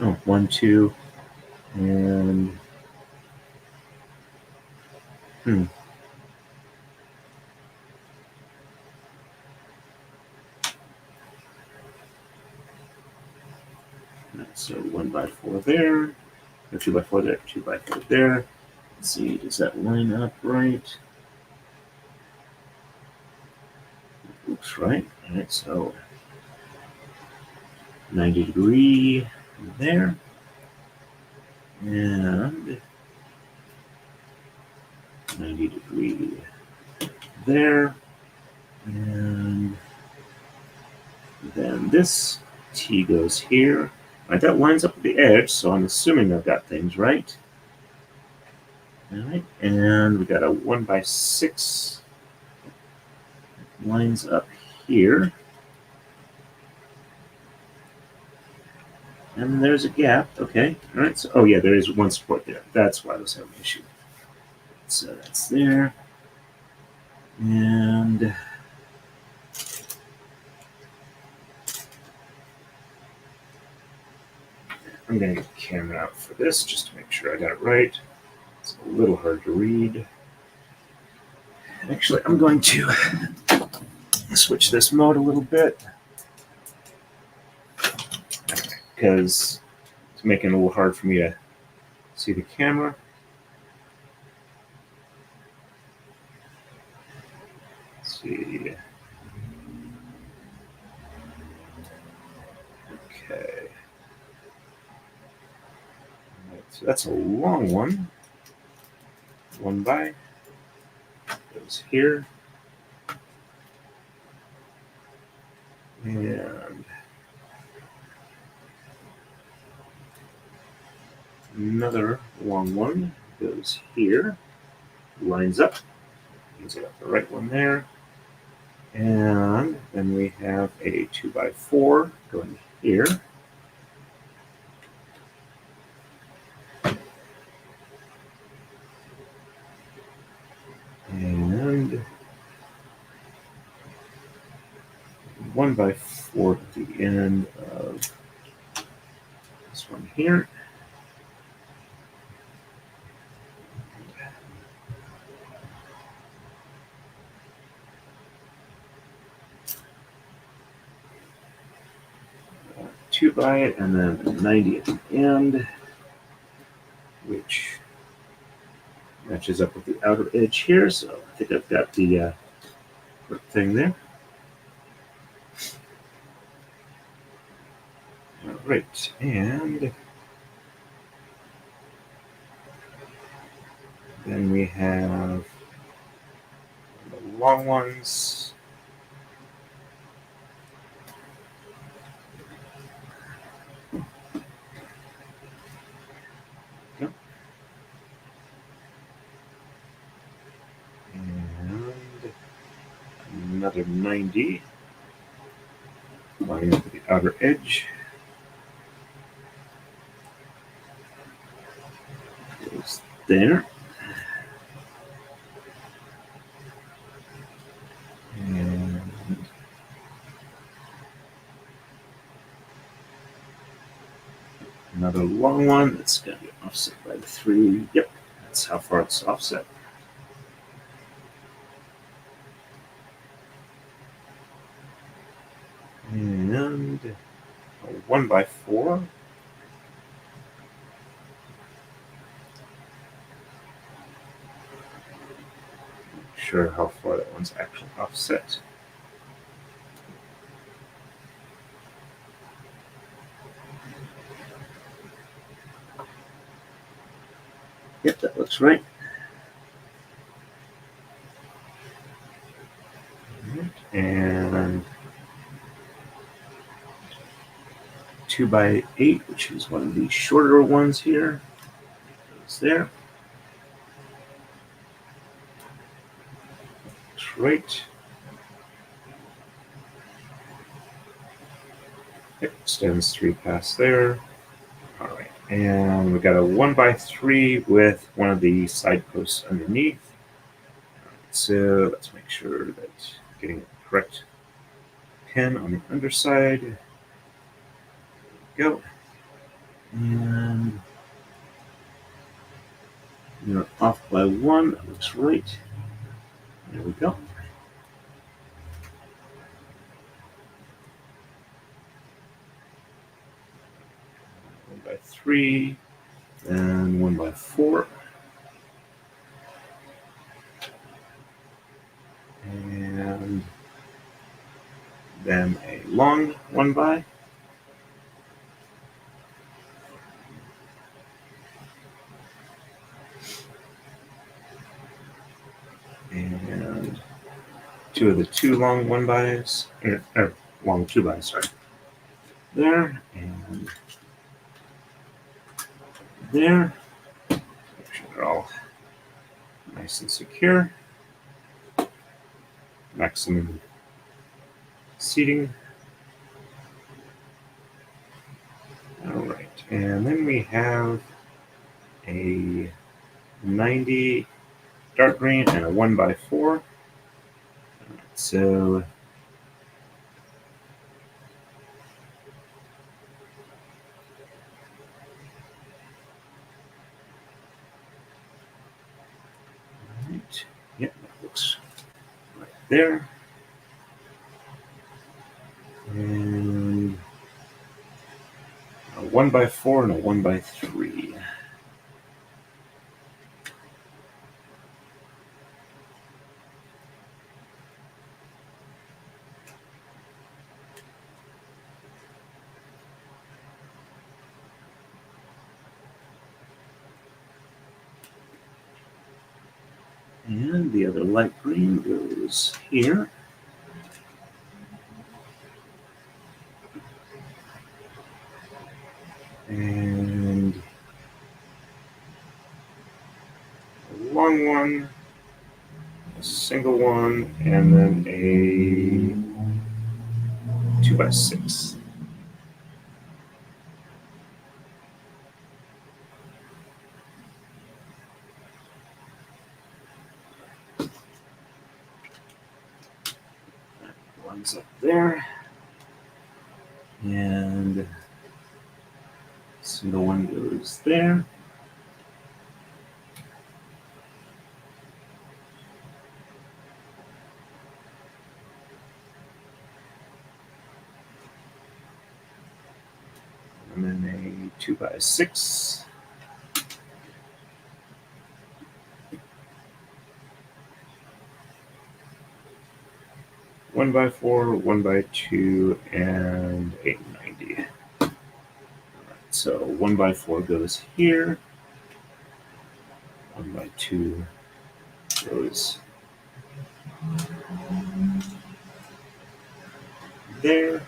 Oh, 1, 2, and So 1x4 there, or 2x4 there, 2x4 there. Let's see, does that line up right? Looks right. All right, so 90 degree there, and 90 degree there, and then this T goes here. All right, that lines up with the edge, so I'm assuming I've got things right. All right, and we got a 1x6 lines up here. And there's a gap. Okay. All right. So, oh yeah, there is one support there. That's why I was having an issue. So that's there. And I'm going to get the camera out for this just to make sure I got it right. It's a little hard to read. Actually, I'm going to switch this mode a little bit because it's making it a little hard for me to see the camera. Let's see. Okay. Right, so that's a long one. 1x goes here. And another long one goes here, lines up, means I got the right one there. And then we have a 2x4 going here. And 1x4 at the end of this one here. Two by it, and then 90 at the end, which matches up with the outer edge here, so I think I've got the correct thing there. All right, and then we have the long ones. Yep. And another 90. Lining up with the outer edge. Goes there. And another long one that's going to be offset by the 3. Yep, that's how far it's offset. And a 1x4. Not sure how far that one's actually offset. Yep, that looks right. And 2x8, which is one of the shorter ones here. Goes there. That's right. Yep, extends 3 past there. All right, and we got a 1x3 with one of the side posts underneath. All right, so let's make sure that getting the correct pin on the underside. There we go. And you're off by 1. That looks right. There we go. One by 3, and 1x4. And then a long 1x. And 2 of the 2 long 1x's, or long 2x's, sorry. There, and there. Make sure they're all nice and secure. Maximum seating. All right, and then we have a 90 dark green and a 1x4. So right. Yep, that looks right there. And a 1x4 and a 1x3. And the other light green goes here. And a long one, a single one, and then a 2x6. One's up there. And single one goes there. And then a 2x6. 1x4, 1x2, and 890. All right, so 1x4 goes here. 1x2 goes there.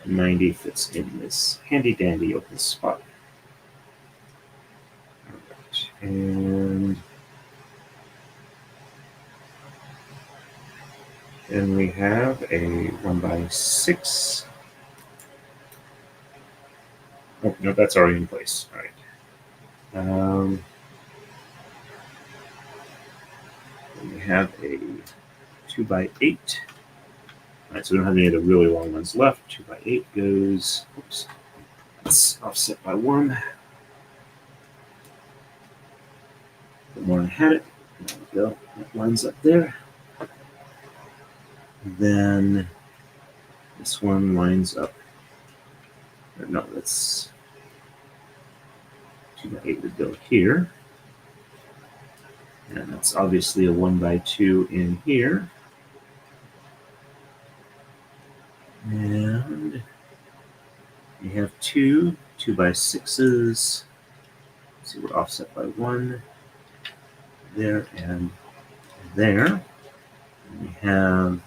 90 fits in this handy dandy open spot. All right, and then we have a 1x6. Oh, no, that's already in place. All right. Then we have a 2x8. All right, so we don't have any of the really long ones left. 2x8 goes, oops, that's offset by 1. The more I had it, there we go. That lines up there. Then this one lines up. No, that's 2x8 would go here. And that's obviously a 1x2 in here. And we have 2x6s. Let's see, we're offset by 1 there and there. And we have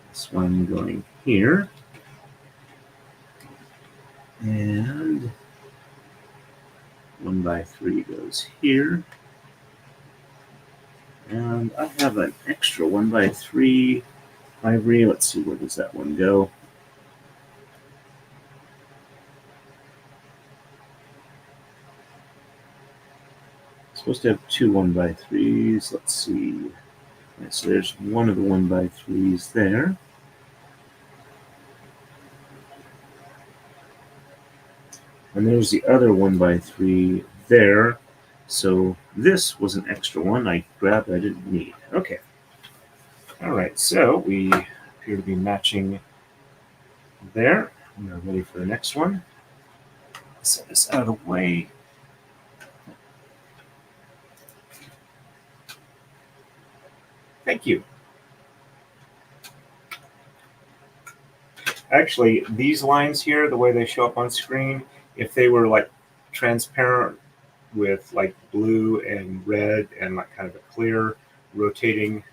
this one going here. And 1x3 goes here. And I have an extra 1x3 ivory. Let's see, where does that one go? Supposed to have 2 1x3s. Let's see. Right, so there's one of the 1x3s there. And there's the other 1x3 there. So this was an extra one I grabbed I didn't need. Okay. All right, so we appear to be matching there. We're ready for the next one. Set this out of the way. Thank you. Actually, these lines here, the way they show up on screen, if they were like transparent with like blue and red and like kind of a clear rotating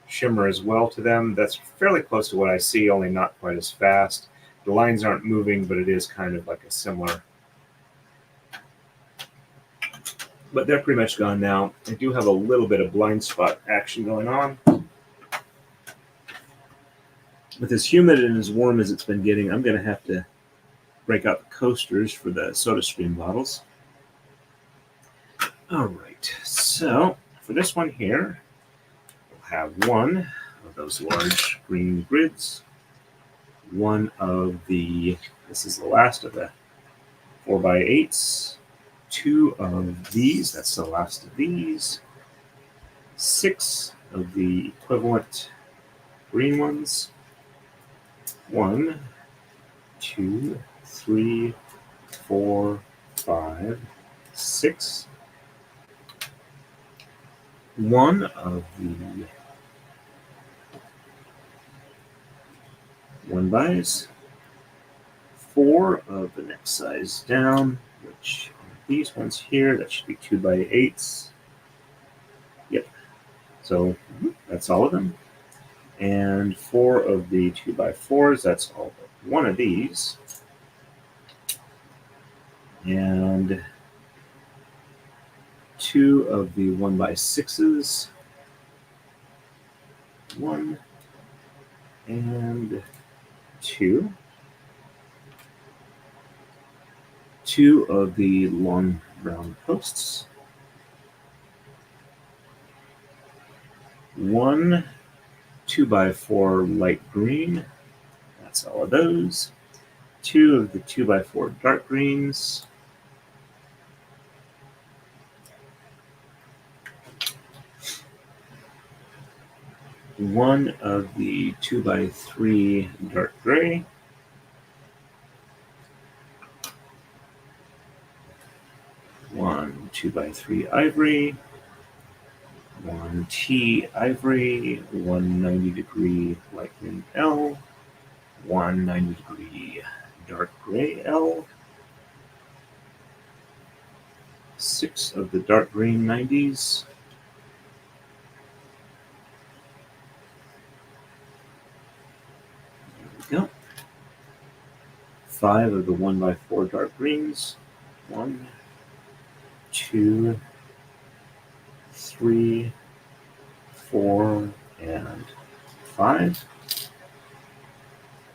shimmer as well to them, that's fairly close to what I see, only not quite as fast. The lines aren't moving, but it is kind of like a similar. But they're pretty much gone now. I do have a little bit of blind spot action going on. With as humid and as warm as it's been getting, I'm going to have to break out the coasters for the SodaStream bottles. All right, so for this one here, we'll have one of those large green grids, one of the, this is the last of the 4x8s, 2 of these, that's the last of these, 6 of the equivalent green ones, 1, 2, 3, 4, 5, 6. 1 of the 1x's, 4 of the next size down, which are these ones here, that should be 2x8s. Yep. So that's all of them. And 4 of the 2x4s, that's all but 1 of these. And 2 of the 1x6s. 1 and 2. 2 of the long brown posts. 1 2x4 light green. That's all of those. 2 of the 2x4 dark greens. 1 of the 2x3 dark gray. 1 2x3 ivory. one T ivory, one 90-degree light green L, one 90-degree dark gray L, 6 of the dark green 90s, there we go, 5 of the 1x4 dark greens, 1, 2, 3, 4, and 5.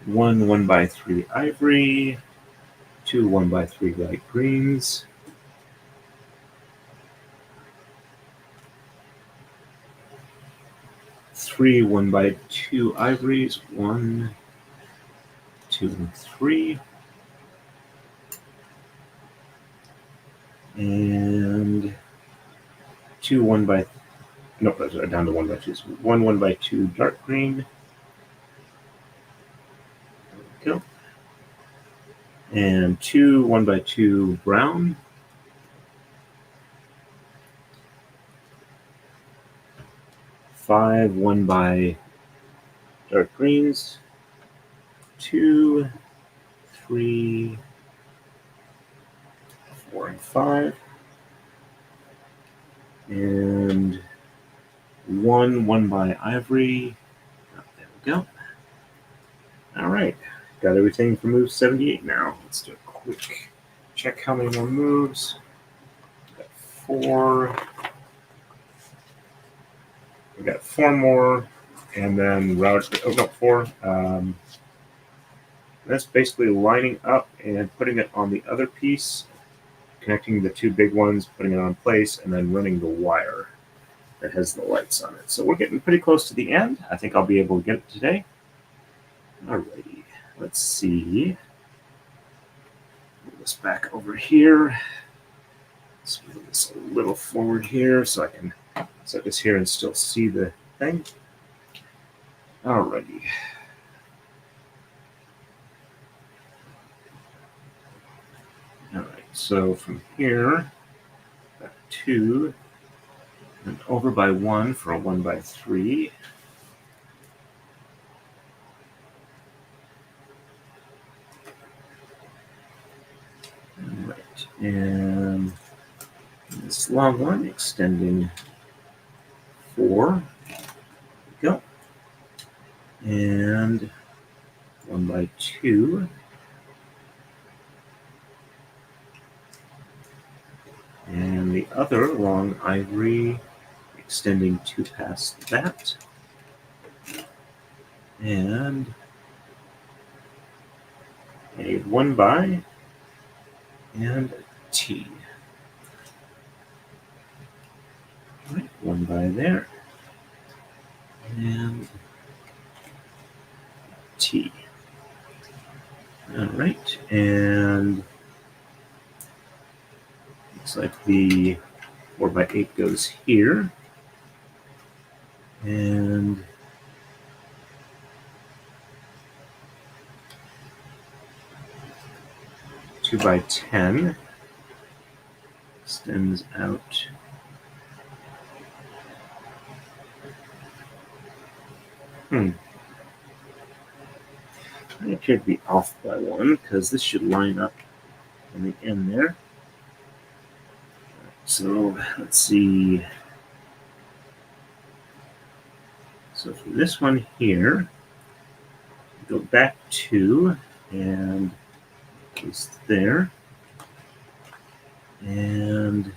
1 1x3 ivory, 2 1x3 light greens, 3 1x2 ivories, 1, 2, and 3, and 2 1x, nope, those are down to 1x2s. 1 1x2 dark green. There we go. And 2 1x2 brown. 5 1 by dark greens. 2, 3, 4, and 5. And 1 1 by ivory. Oh, there we go. All right, got everything for move 78 now. Let's do a quick check how many more moves. Got 4. We got 4 more, and then route. Oh no, 4. That's basically lining up and putting it on the other piece, connecting the 2 big ones, putting it on place, and then running the wire that has the lights on it. So we're getting pretty close to the end. I think I'll be able to get it today. Alrighty, let's see. Move this back over here. Let's move this a little forward here so I can set this here and still see the thing. Alrighty. Alright, so from here, back 2, and over by 1 for a 1x3. Alright, and this long one extending 4. There we go. And 1x2. And the other long ivory extending 2 past that. And a 1 by and a T. Right, 1 by there. And T. All right, and looks like the 4x8 goes here. And two by 10 extends out. I appear to be off by 1 because this should line up in the end there. So let's see. So for this one here, go back 2 and place there. And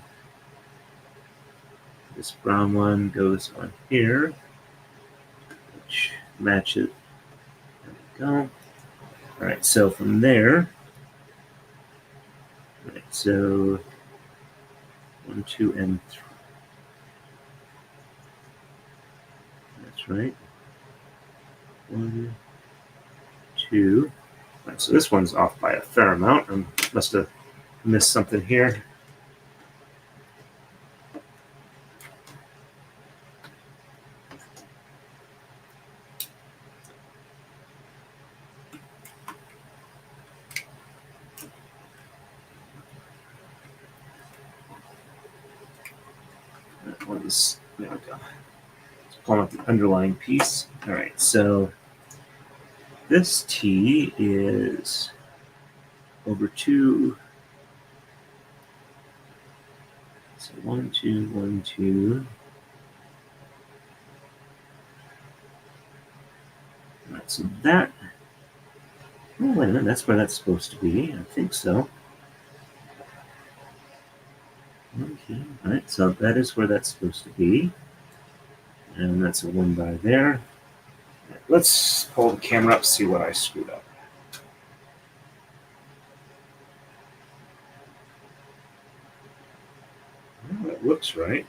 this brown one goes on here, which matches. There we go. All right, so from there, right, so 1, 2, and 3. That's right. 1, 2. Right, so this one's off by a fair amount. I must have missed something here. That one's There we go. Let's pull out the underlying piece. All right, so this T is over 2. So 1, 2, 1, 2. All right, so that. Oh, wait a minute, that's where that's supposed to be. I think so. Okay, all right, so that is where that's supposed to be. And that's a 1 by there. Let's pull the camera up, see what I screwed up. Well, that looks right.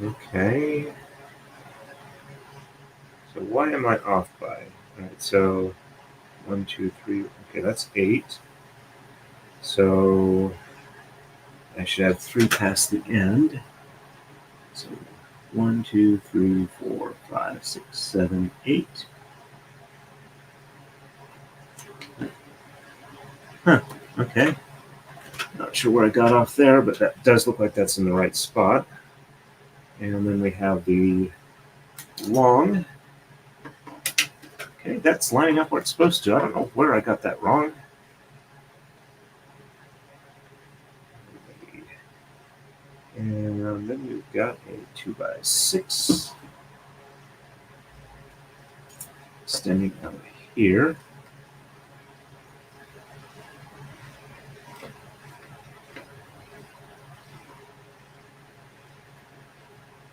Okay. So why am I off by? All right, so 1, 2, 3. Okay, that's 8. So I should have 3 past the end. So 1, 2, 3, 4, 5, 6, 7, 8. Huh. Okay. Not sure where I got off there, but that does look like that's in the right spot. And then we have the long. Okay, that's lining up where it's supposed to. I don't know where I got that wrong. And then we've got a 2 by 6 extending out here.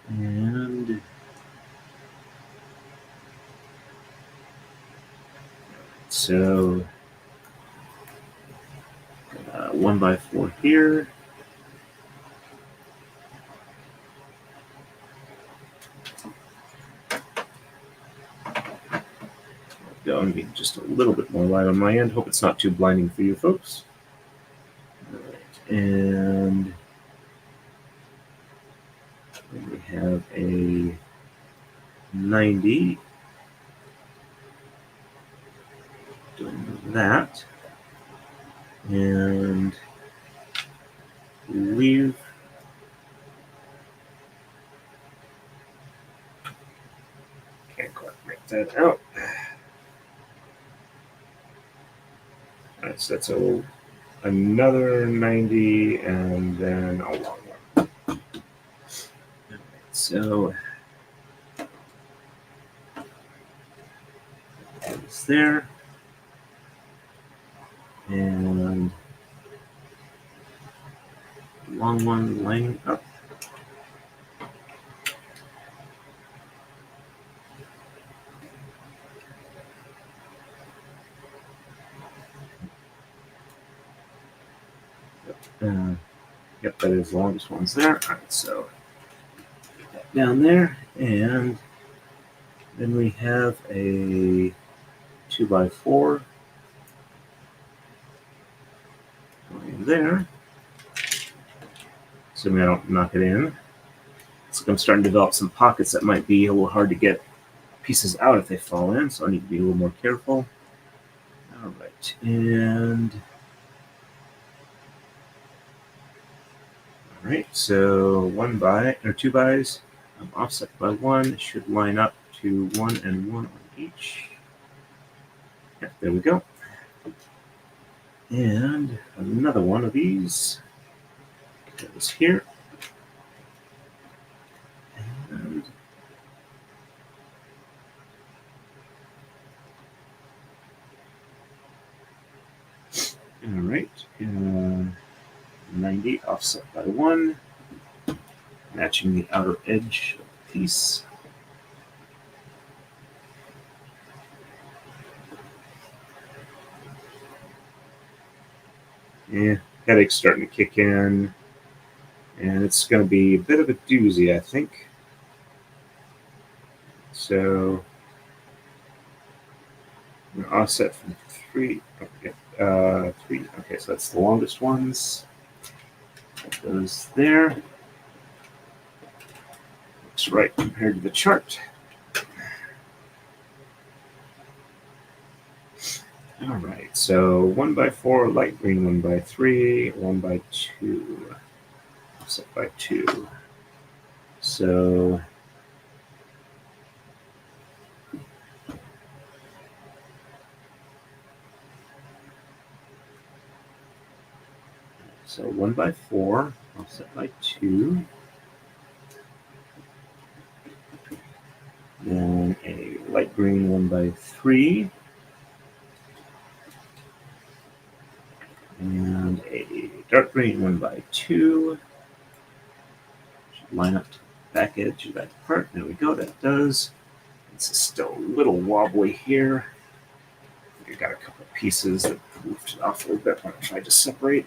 And so 1 by 4 here. Going to be just a little bit more light on my end. Hope it's not too blinding for you folks. All right, and then we have a 90 doing that, and leave. Can't quite make that out. All right, so that's another 90 and then a long one. All right, so it's there. And long one lining up. Yep, that is the longest ones there. All right, so get that down there, and then we have a 2 by 4 going there. Assuming I don't knock it in. So I'm starting to develop some pockets that might be a little hard to get pieces out if they fall in, so I need to be a little more careful. All right, and all right, so 1 by or 2 bys, offset by 1 should line up to 1 and 1 on each. Yeah, there we go. And another one of these goes here. And all right, 90 offset by 1, matching the outer edge of the piece. Yeah, headache's starting to kick in, and it's going to be a bit of a doozy, I think. So, I'm going to offset from 3. Okay, 3. Okay, so that's the longest ones. That goes there. Looks right compared to the chart. All right, so 1 by 4, light green 1 by 3, 1 by 2, offset by 2. So So 1 by 4, offset by 2. Then a light green 1 by 3. And a dark green 1 by 2. Should line up to the back edge of that part. There we go, that does. This is still a little wobbly here. I've got a couple of pieces that moved off a little bit when I tried to separate.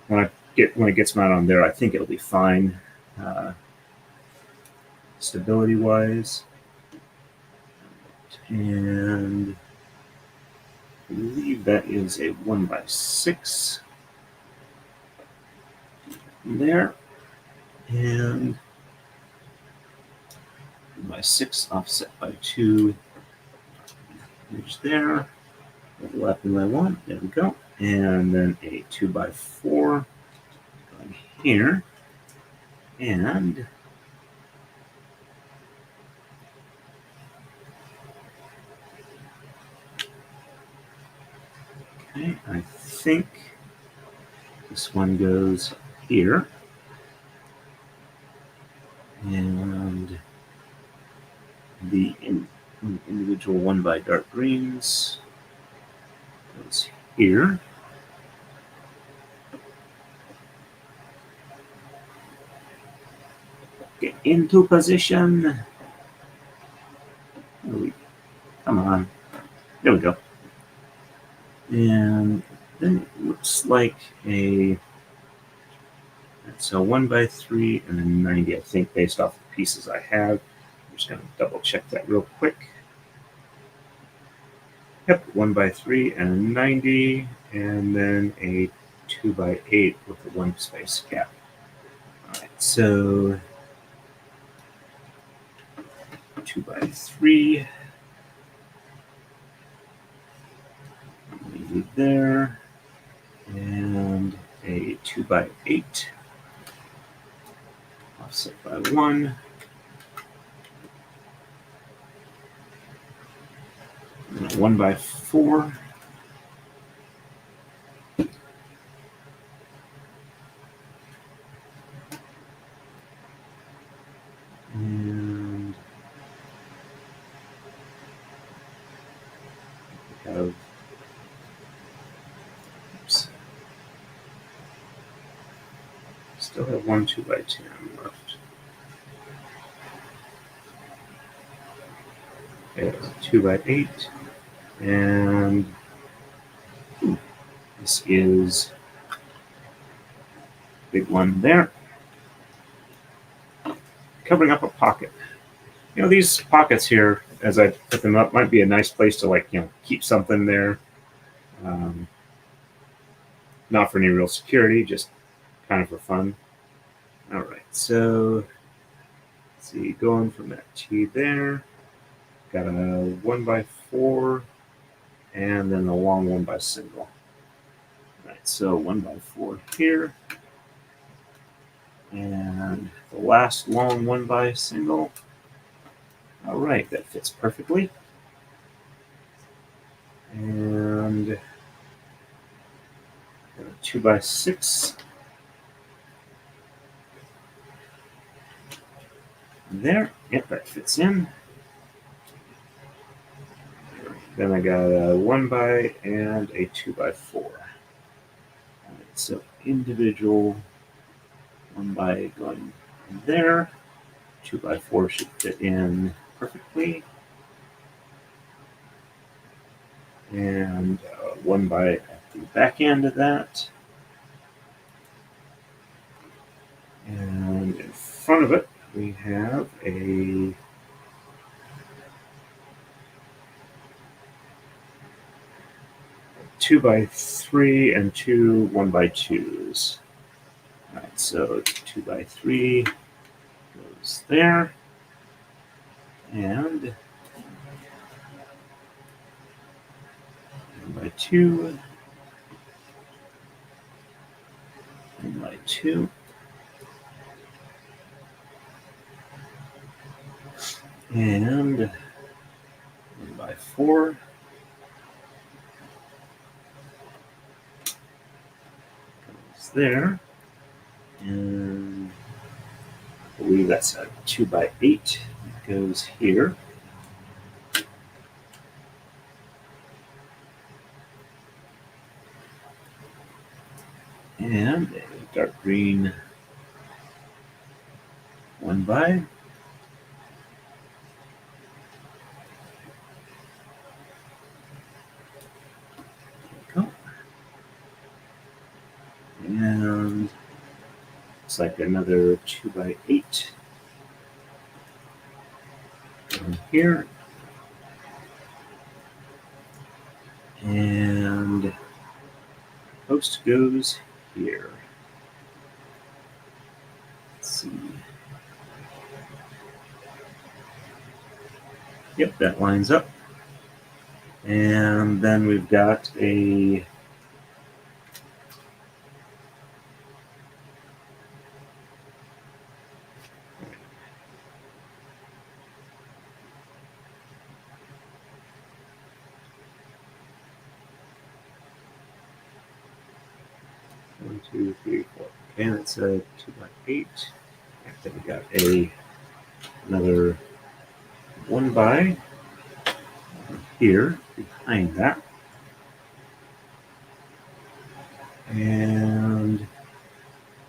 When it gets mounted on there, I think it'll be fine, stability wise. And I believe that is a 1 by 6 there, and 1 by 6 offset by 2 image there, overlapping by 1, there we go, and then a 2 by 4 going here, and okay, I think this one goes here, and the individual 1 by dark greens goes here. Get into position. Come on. There we go. And then it looks like so 1 by 3 and then 90, I think, based off the pieces I have. I'm just going to double check that real quick. Yep, 1 by 3 and 90, and then a 2 by 8 with a 1 space gap. All right, so 2 by 3. Leave it there, and a 2 by 8. Offset by 1. And a 1 by 4. And we have, oops, still have 1 2 by 10 left. Okay, 2 by 8. And this is big one there, covering up a pocket. These pockets here, as I put them up, might be a nice place to keep something there. Not for any real security, just kind of for fun. All right, so let's see, going from that T there, got a 1 by 4, and then a long 1 by single. All right, so 1 by 4 here, and the last long 1 by single. All right, that fits perfectly. And a 2 by 6 there. Yep, that fits in. Then I got a 1 by and a 2 by 4. All right, so individual 1 by going there. 2 by 4 should fit in perfectly. And 1 by at the back end of that. And in front of it, we have a 2 by 3 and 2 1 by 2s. All right, so 2 by 3 goes there. And 1 by 2, 1 by 2, and 1 by 4. Goes there, and I believe that's a 2 by 8. It goes here. And a dark green 1 by. There we go. And looks like another 2 by 8 down here. And post goes here. Let's see. Yep, that lines up. And then we've got a one, two, three, four. Okay, that's a 2 by 8. Then we got another 1 by here behind that. And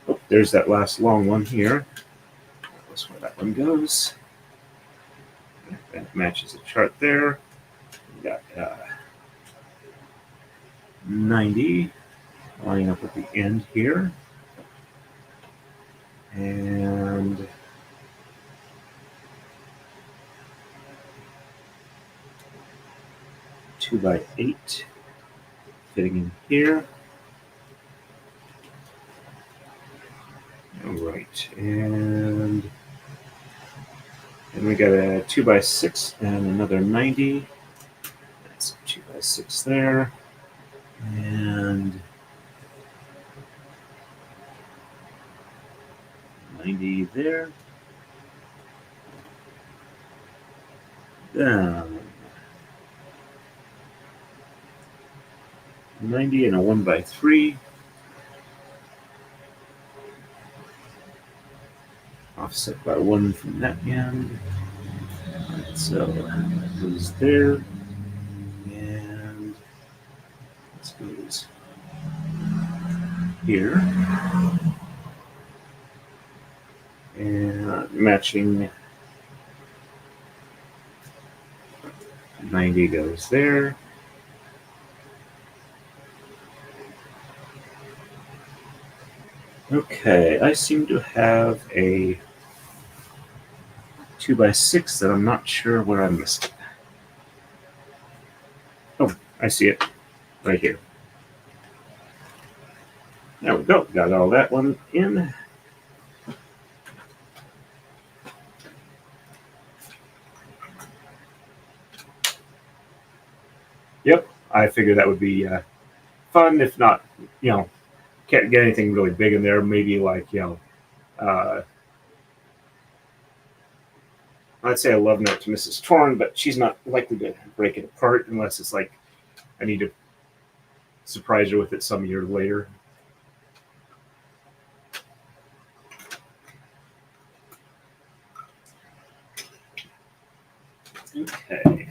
oh, there's that last long one here. That's where that one goes. That matches the chart there. We got 90 lining up at the end here. And two by 8 fitting in here. All right, and we got a 2 by 6 and another 90. That's a 2 by 6 there, and 90 there. Then 90 and a 1 by 3. Offset by 1 from that end. Right, so that goes there. And this goes here. And matching 90 goes there. Okay, I seem to have a 2 by 6 that I'm not sure where I missed it. Oh, I see it right here. There we go. Got all that one in. Yep, I figured that would be fun. If not, can't get anything really big in there. Maybe like, I'd say a love note to Mrs. Torn, but she's not likely to break it apart unless it's like I need to surprise her with it some year later. Okay.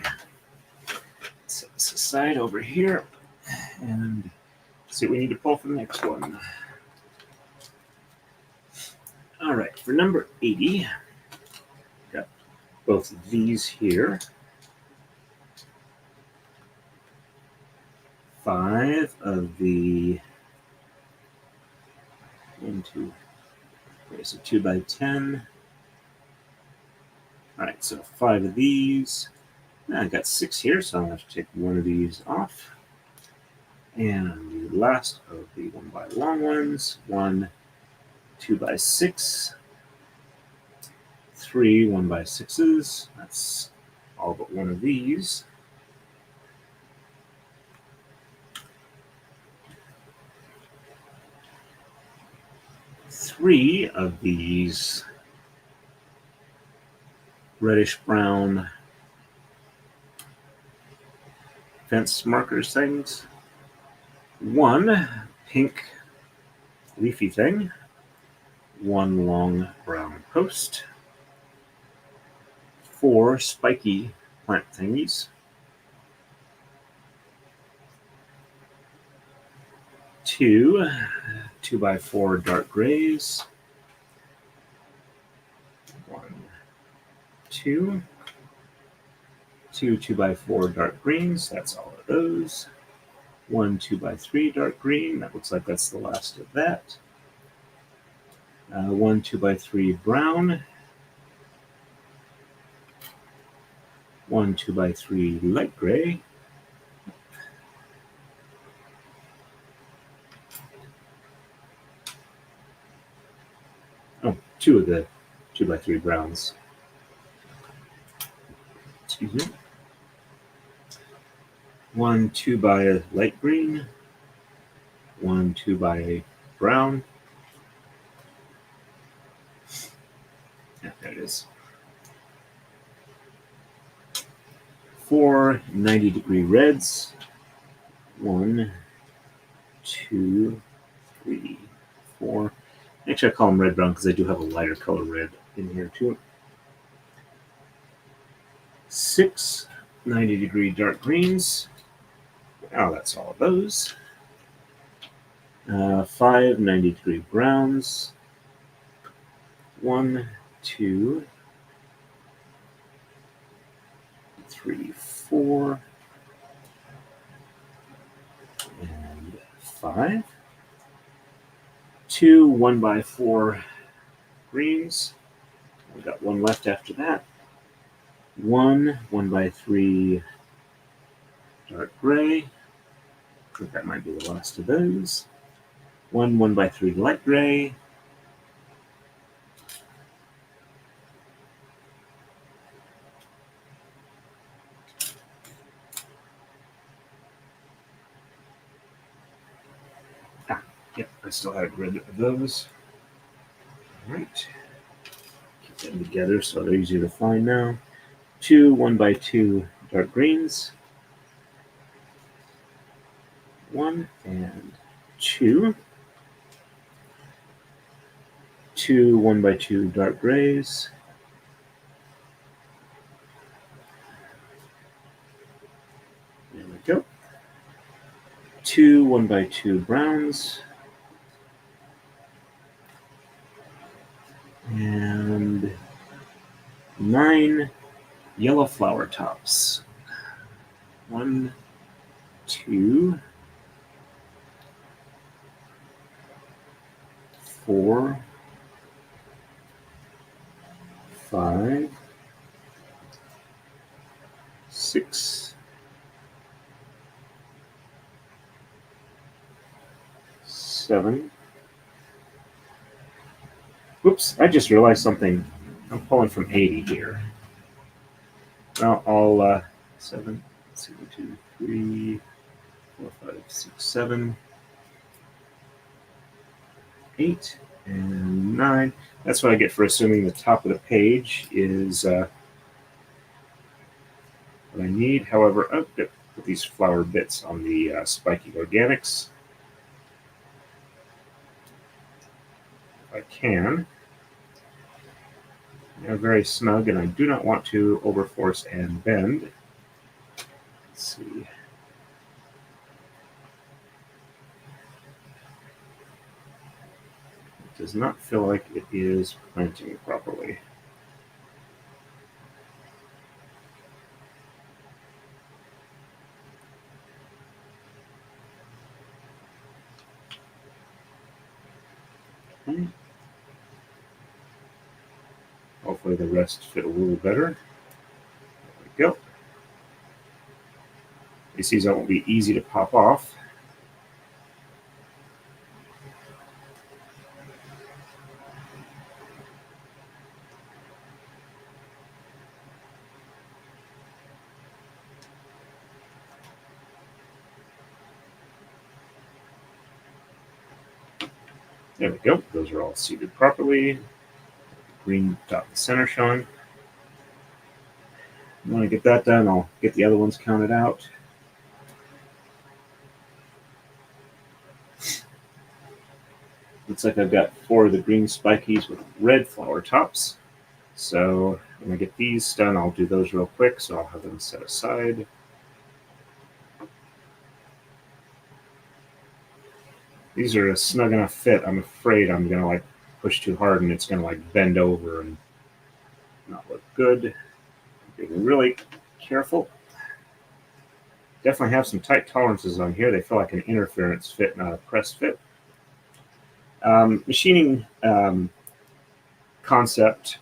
Set this aside over here and see what we need to pull for the next one. All right, for number 80, got both of these here. 5 of the 1, 2, there's a 2 by 10. All right, so 5 of these. Now I got 6 here, so I'll have to take one of these off. And the last of the 1 by long ones, 1 2 by 6, 3 1 by 6s. That's all but one of these. 3 of these reddish brown fence markers things. 1 pink leafy thing. 1 long brown post. 4 spiky plant thingies. 2 2x4 dark grays. 1, 2. 2 2x4 dark greens. That's all of those. 1 2x3 dark green. That looks like that's the last of that. 1 2x3 brown. 1 2x3 light gray. 2 of the 2x3 browns. Excuse me. 1 2 by light green. 1 2 by brown. Yeah, there it is. 4 90-degree reds. 1 2 3 4. Actually, I call them red brown because I do have a lighter color red in here too. 6 90-degree dark greens. Oh, that's all of those. 5 90-degree browns. 1 2 3 4 and 5. 2 1x4 greens. We got 1 left after that. 1 1x3 dark gray. I think that might be the last of those. 1 1x3 light gray. Yep, I still had rid of those. All right. Keep them together so they're easier to find now. 2 1x2 dark greens. 1 and 2. 2 1x2 dark grays. There we go. 2 1x2 browns. And 9 yellow flower tops. 1 2 4 5 6 7. Whoops, I just realized something. I'm pulling from 80 here. Well, I'll 7, 2, 3, 4, 5, 6, 7, 8, and 9. That's what I get for assuming the top of the page is what I need. However, I'll put these flower bits on the spiky organics. If I can. They're very snug, and I do not want to overforce and bend. Let's see. It does not feel like it is planting properly. Okay. Hopefully the rest fit a little better. There we go. These won't be easy to pop off. There we go. Those are all seated properly. Green dot in the center showing. When I get that done, I'll get the other ones counted out. Looks like I've got 4 of the green spikies with red flower tops. So when I get these done, I'll do those real quick. So I'll have them set aside. These are a snug enough fit. I'm afraid I'm gonna like push too hard and it's gonna like bend over and not look good. Being really careful. Definitely have some tight tolerances on here. They feel like an interference fit, not a press fit. Machining concept.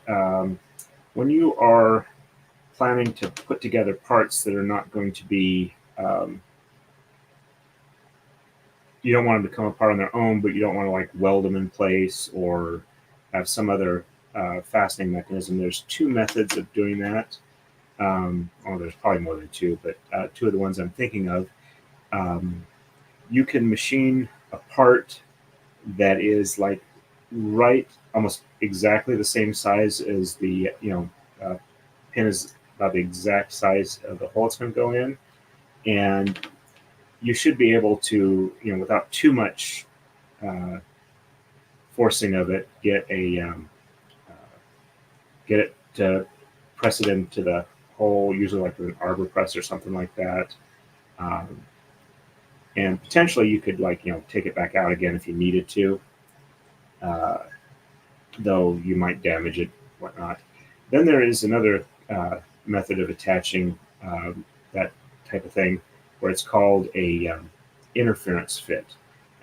When you are planning to put together parts that are not going to be, you don't want them to come apart on their own, but you don't want to like weld them in place or have some other fastening mechanism. There's 2 methods of doing that. Well, there's probably more than 2, but 2 of the ones I'm thinking of. You can machine a part that is like right, almost exactly the same size as the pin is about the exact size of the hole it's going to go in, and you should be able to, without too much forcing of it, get it to press it into the hole, usually like with an arbor press or something like that. And potentially you could take it back out again if you needed to, though you might damage it, whatnot. Then there is another method of attaching that type of thing where it's called a interference fit.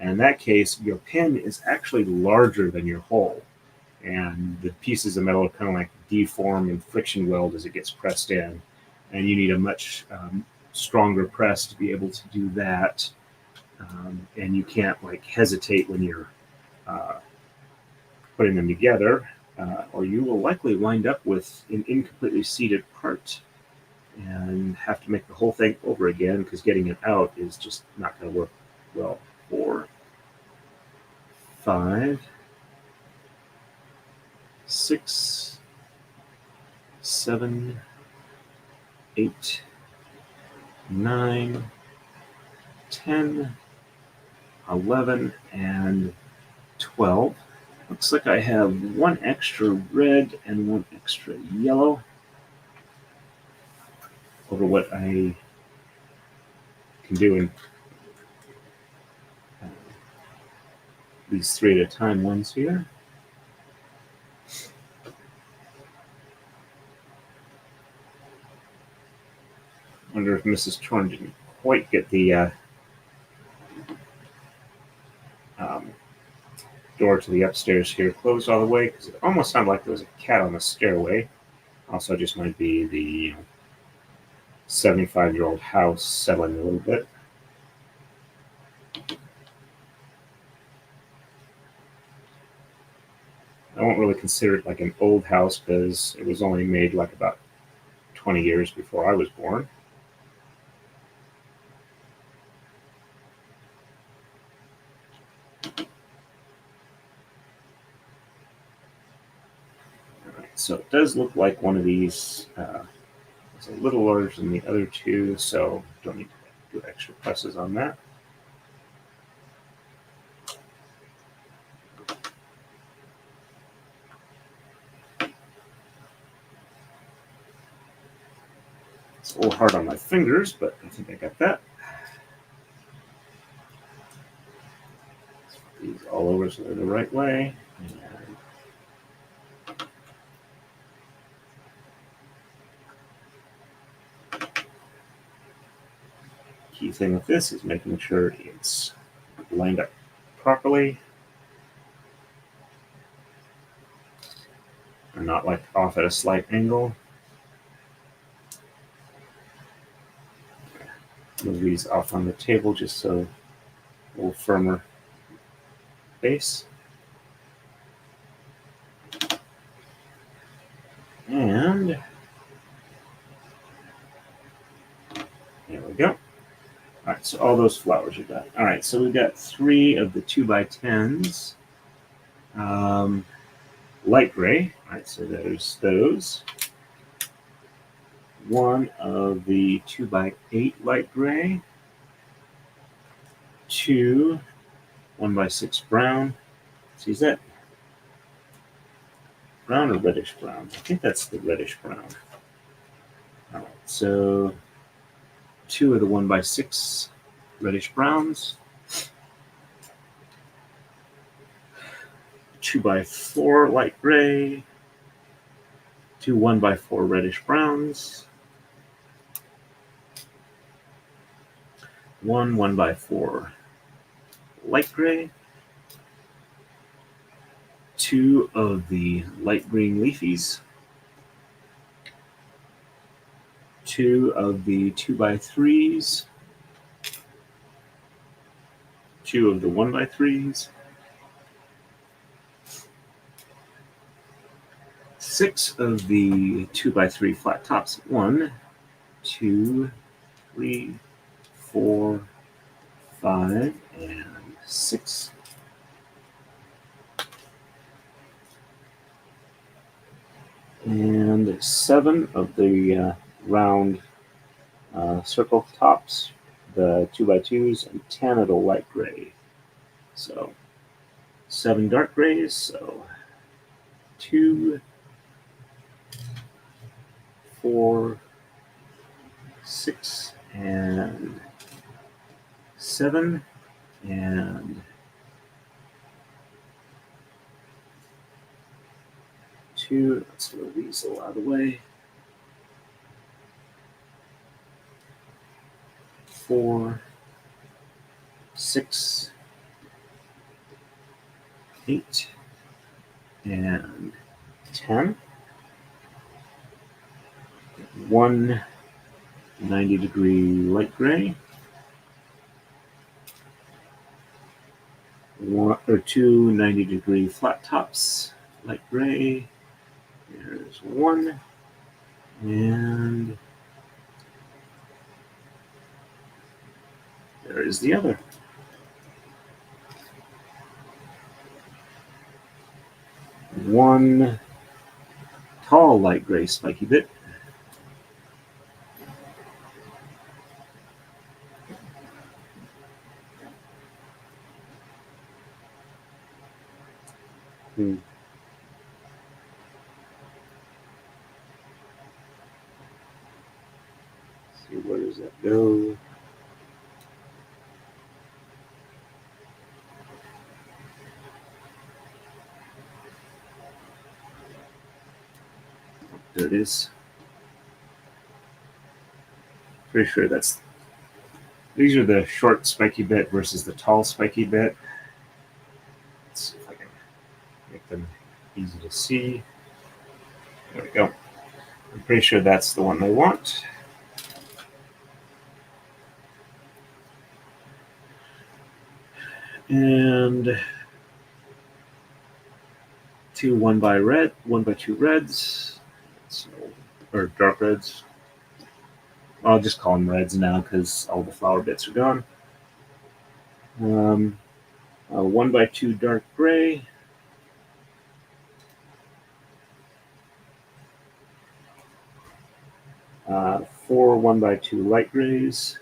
And in that case, your pin is actually larger than your hole, and the pieces of metal kind of like deform and friction weld as it gets pressed in, and you need a much stronger press to be able to do that. And you can't like hesitate when you're putting them together, or you will likely wind up with an incompletely seated part and have to make the whole thing over again because getting it out is just not going to work well. 4, 5, 6, 7, 8, 9, 10, 11, and 12. Looks like I have 1 extra red and 1 extra yellow over what I can do in these 3 at a time ones here. Wonder if Mrs. Torn didn't quite get the door to the upstairs here closed all the way, because it almost sounded like there was a cat on the stairway. Also, just might be the 75-year-old house settling a little bit. I won't really consider it like an old house because it was only made like about 20 years before I was born. So it does look like one of these is a little larger than the other 2, so don't need to do extra presses on that. It's a little hard on my fingers, but I think I got that. Put these all over so they're the right way. And key thing with this is making sure it's lined up properly and not like off at a slight angle. Move these off on the table just so a little firmer base. And there we go. All right, so all those flowers are done. All right, so we've got 3 of the 2x10s. Light gray. All right, so there's those. One of the 2x8 light gray. Two 1x6 brown. See, is that brown or reddish brown? I think that's the reddish brown. All right, so two of the 1x6 reddish browns. 2x4 light gray. Two 1x4 reddish browns. One 1x4 light gray. Two of the light green leafies. Two of the 2x3s. Two of the 1x3s. Six of the 2x3 flat tops. 1, 2, 3, 4, 5, and 6. And 7 of the round circle tops, the 2x2s, and 10 of the light gray. So 7 dark grays. So 2, 4, 6, and 7, and 2. Let's throw these a out of the way. 4, 6, 8, and 10. One 90-degree light gray. Two 90-degree flat tops, light gray. There's one. And there is the other. One tall light gray spiky bit. See, where does that go? There it is. Pretty sure these are the short spiky bit versus the tall spiky bit. Let's see if I can make them easy to see. There we go. I'm pretty sure that's the one they want. And 2 1x2 reds, or dark reds. I'll just call them reds now because all the flower bits are gone. 1x2 dark gray. 4 1x2 light grays.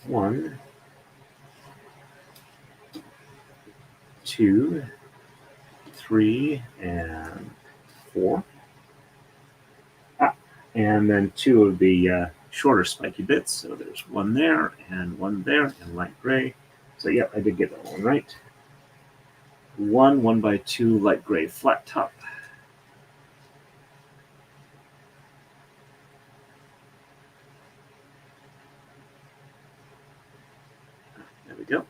1, 2, 3, and 4. And then 2 of the shorter spiky bits. So there's one there, and light gray. So yeah, I did get that one right. 1 1x2 light gray flat top. There we go.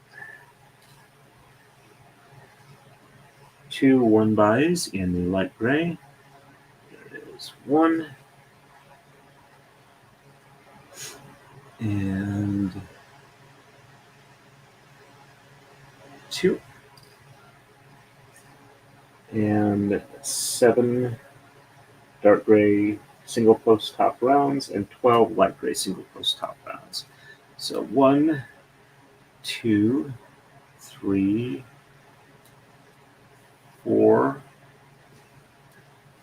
2 1x's in the light gray. There is 1. And 2. And 7 dark gray single post top rounds and 12 light gray single post top rounds. So 1, 2, 3, 4,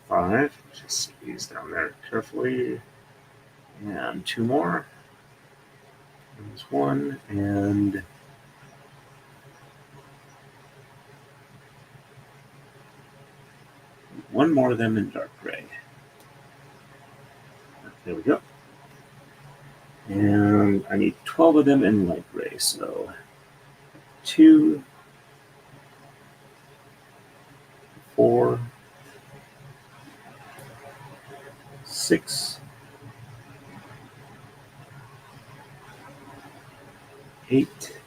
5. Just squeeze down there carefully. And 2 more. There's 1 and one more of them in dark gray. There we go. And I need 12 of them in light gray. So 2, 4, 6, 8,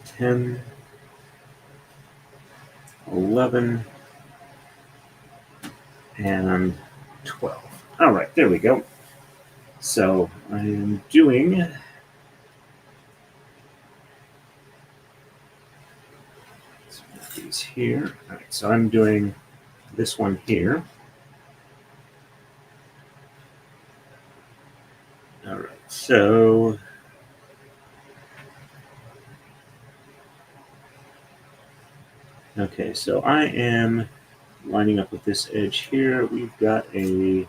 10, 11, and 12. All right, there we go. So I am doing these here. All right, so I'm doing this one here. All right, so okay, so I am lining up with this edge here. We've got a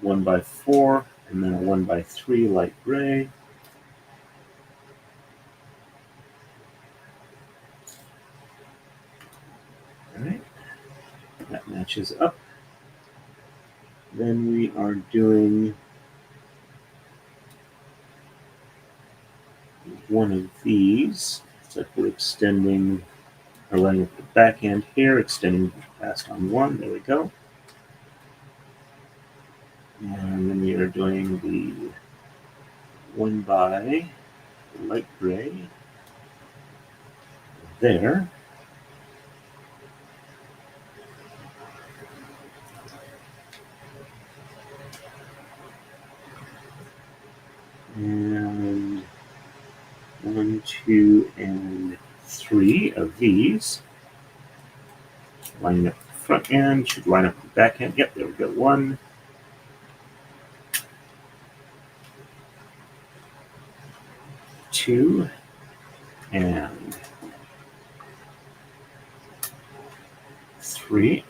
1x4 and then a 1x3 light gray. All right, that matches up. Then we are doing one of these. It's like we're extending, or lining up the back end here, extending past on 1. There we go. And then we are doing the 1x light gray there. And 1, 2, and 3 of these. Lining up the front end, should line up the back end. Yep, there we go. 1, 2, and 3.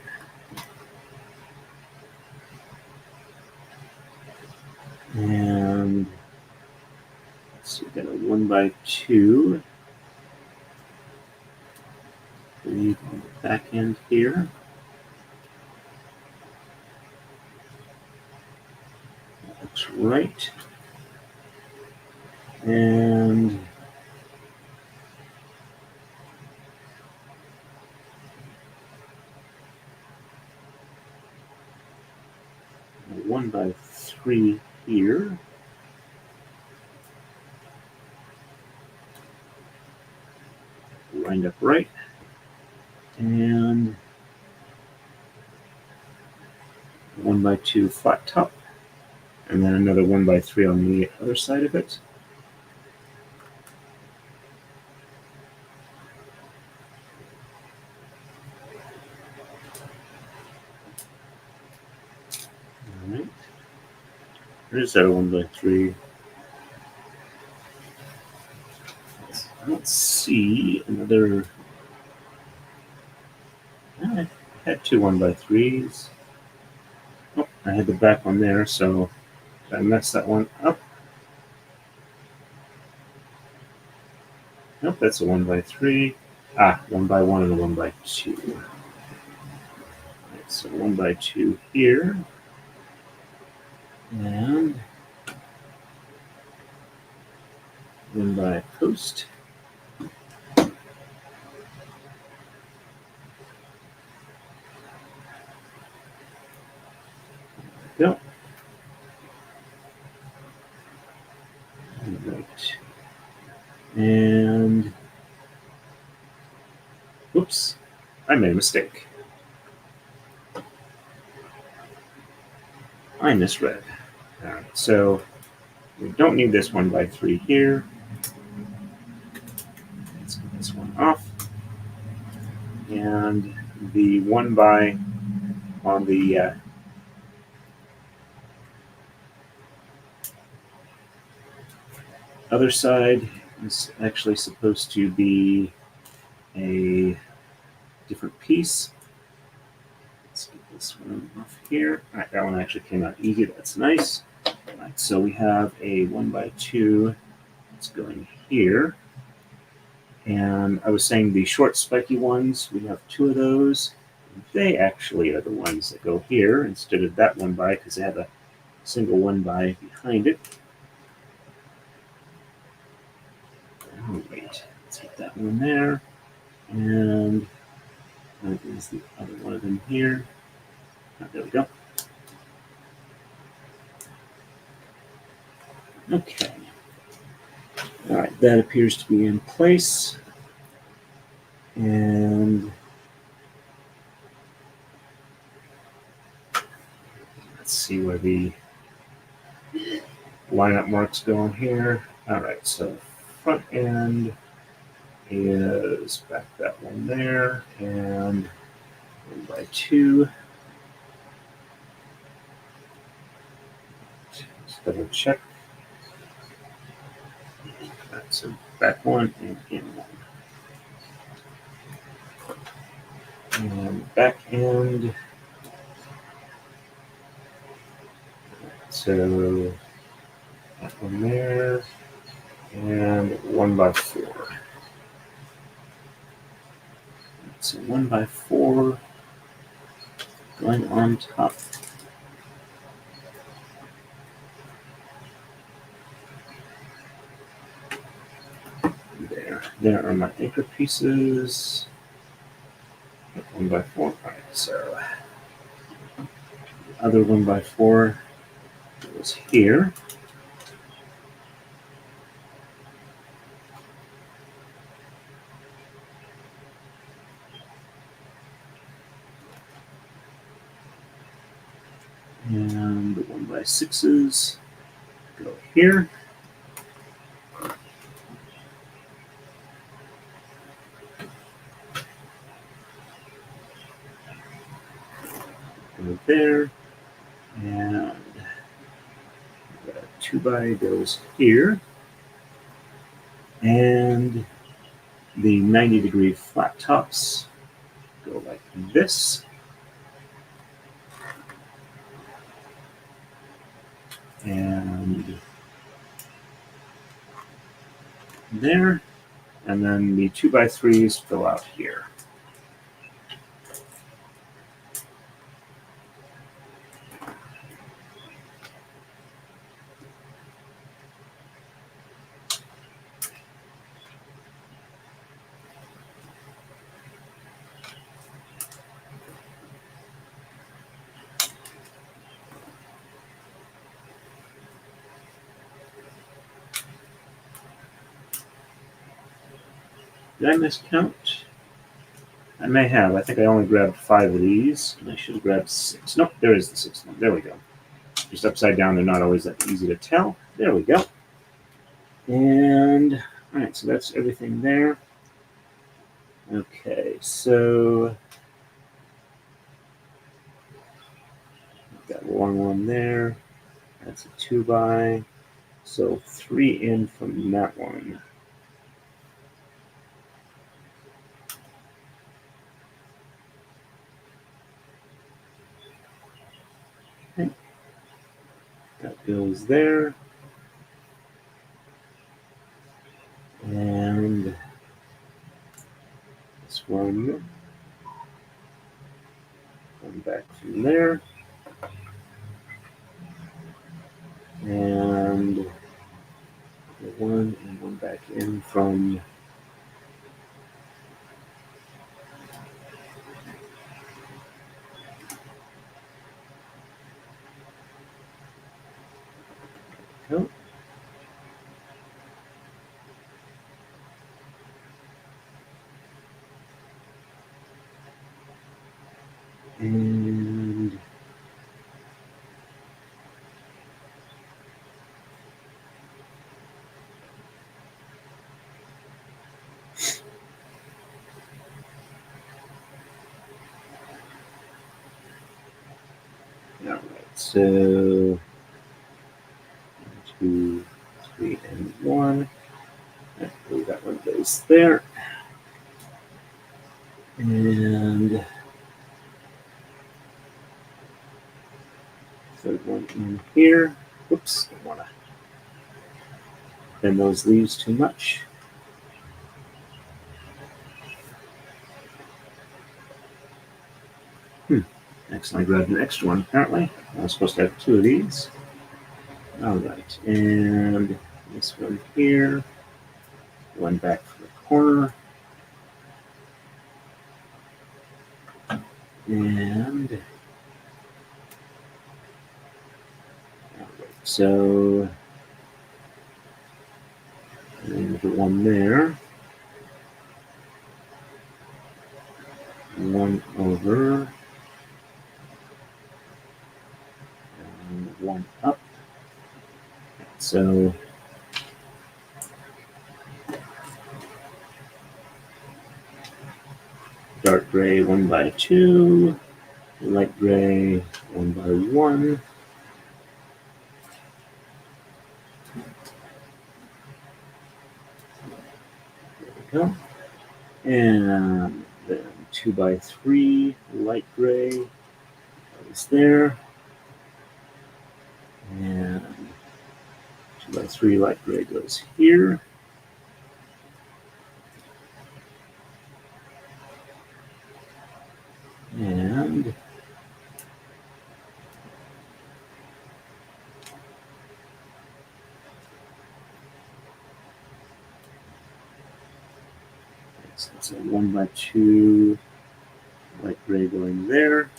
And let's see, got a 1x2. Leave on the back end here. That looks right. And a 1x3 here. Lined up right. And 1x2 flat top. And then another 1x3 on the other side of it. All right. There's our 1x3. I don't see another. I had 2 1x3s. Oh, I had the back one there, so I messed that one up. Nope, that's a 1x3. 1x1 and a 1x2. Right, so 1x2 here. And 1x post. Go. Right. And oops, I made a mistake. I misread. All right, so we don't need this 1x3 here. Let's get this one off. And the 1x on the other side is actually supposed to be a different piece. Let's get this one off here. All right, that one actually came out easy. That's nice. All right, so we have a 1x2 that's going here. And I was saying the short spiky ones, we have 2 of those. They actually are the ones that go here instead of that 1x because they have a single 1x behind it. Oh, wait, let's get that one there. And that is the other one of them here. Oh, there we go. Okay. All right, that appears to be in place. And let's see where the lineup marks go on here. All right, so front end is back that one there, and 1x2. Let's double check. That's a back one and in one. And back end. So that one there, and 1x4. So 1x4 going on top. There are my anchor pieces. 1x4. All right, so the other 1x4 goes here. And the 1x6s go here. Go there. And the 2x goes here. And the 90-degree flat tops go like this. And there. And then the 2x3s fill out here. Did I miscount? I may have. I think I only grabbed 5 of these, and I should have grabbed 6. Nope, there is the 6th one. There we go. Just upside down, they're not always that easy to tell. There we go. And, all right, so that's everything there. Okay, so got a long one there. That's a 2x. So 3 in from that one. Okay. That goes there. And this one back from there. And the 1 and 1 back in from oh. And all right, so 2, 3, and 1. I believe that one goes there. And third one in here. Oops, don't want to bend those leaves too much. Accidentally grabbed an extra one, apparently. I was supposed to have two of these. All right, and this one here. One back from the corner. And all right, so and the one there. One over. And one up. So dark gray 1x2, light gray 1x1. There we go. And then 2x3 light gray goes there. And 2x3 light gray goes here. And so it's a 1x2 light gray going there.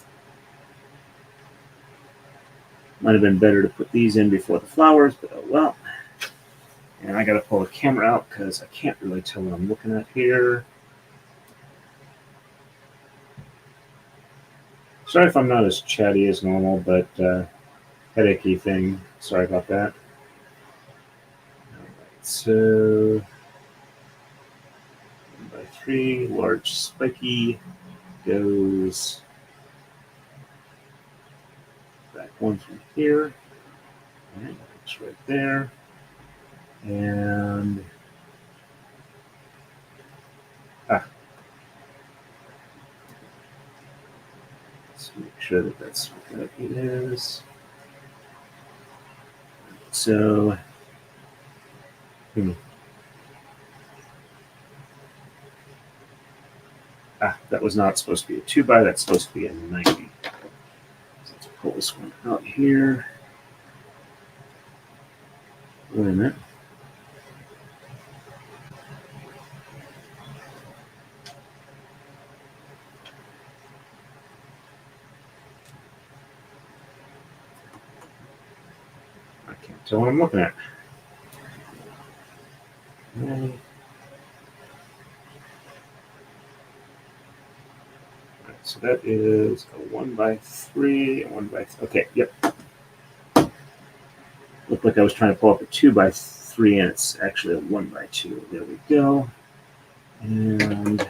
Might have been better to put these in before the flowers, but oh well. And I got to pull the camera out because I can't really tell what I'm looking at here. Sorry if I'm not as chatty as normal, but headachy thing. Sorry about that. All right, so 1x3, large spiky goes back one from here. All right, it's right there. And let's make sure that that's what it is. So, that was not supposed to be a 2x, that's supposed to be a 90. So let's pull this one out here. Wait a minute. I can't tell what I'm looking at. Okay. So that is a 1x3, a 1x. Okay, yep. Looked like I was trying to pull up a 2x3, and it's actually a 1x2. There we go. And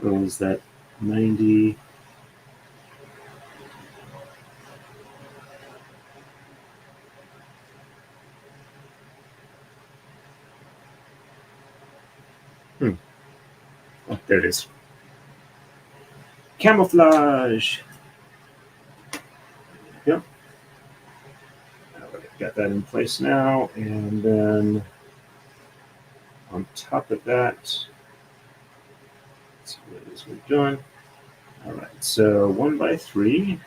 what was that? 90. Oh, there it is. Camouflage. Yep. Got that in place now, and then on top of that, let's see what it is we're doing. All right, so 1x3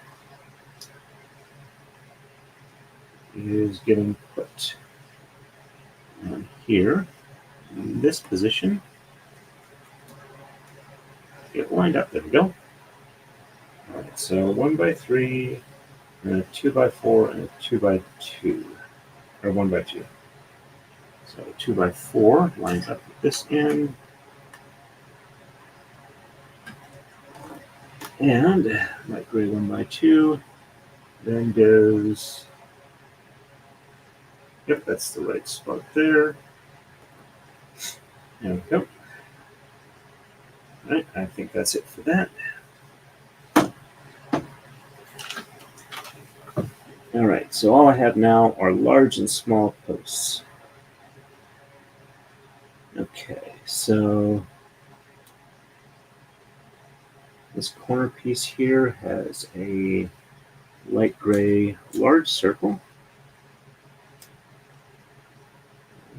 is getting put on here in this position. Get lined up. There we go. All right, so 1x3, and a 2x4, and a 2x2, or 1x2. So 2x4 lines up with this end. And light gray 1x2 then goes. Yep, that's the right spot there. There we go. All right, I think that's it for that. All right, so all I have now are large and small posts. Okay, so this corner piece here has a light gray large circle.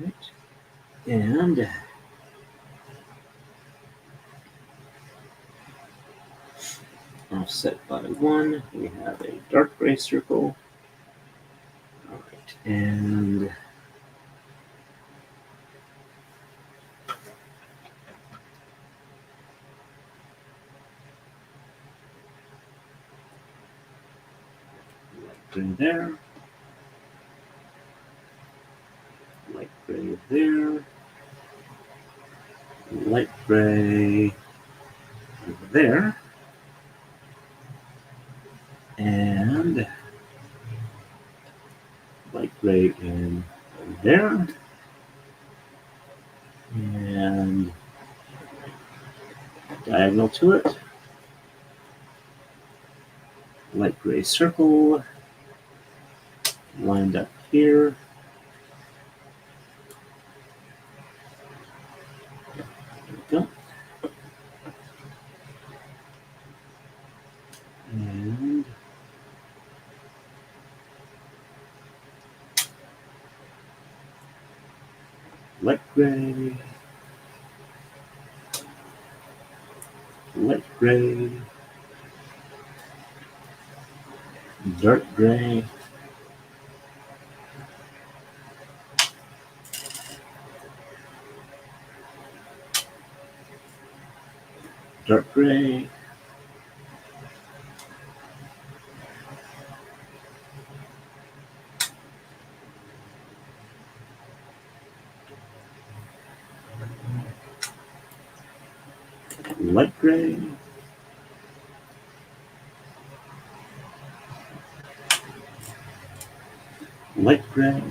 All right. And offset by 1, we have a dark gray circle. All right, and light gray there, light gray there, light gray there, and light gray in there, and diagonal to it, light gray circle lined up here. There we go. And light gray, light gray, dark gray, dark gray, light gray, light gray,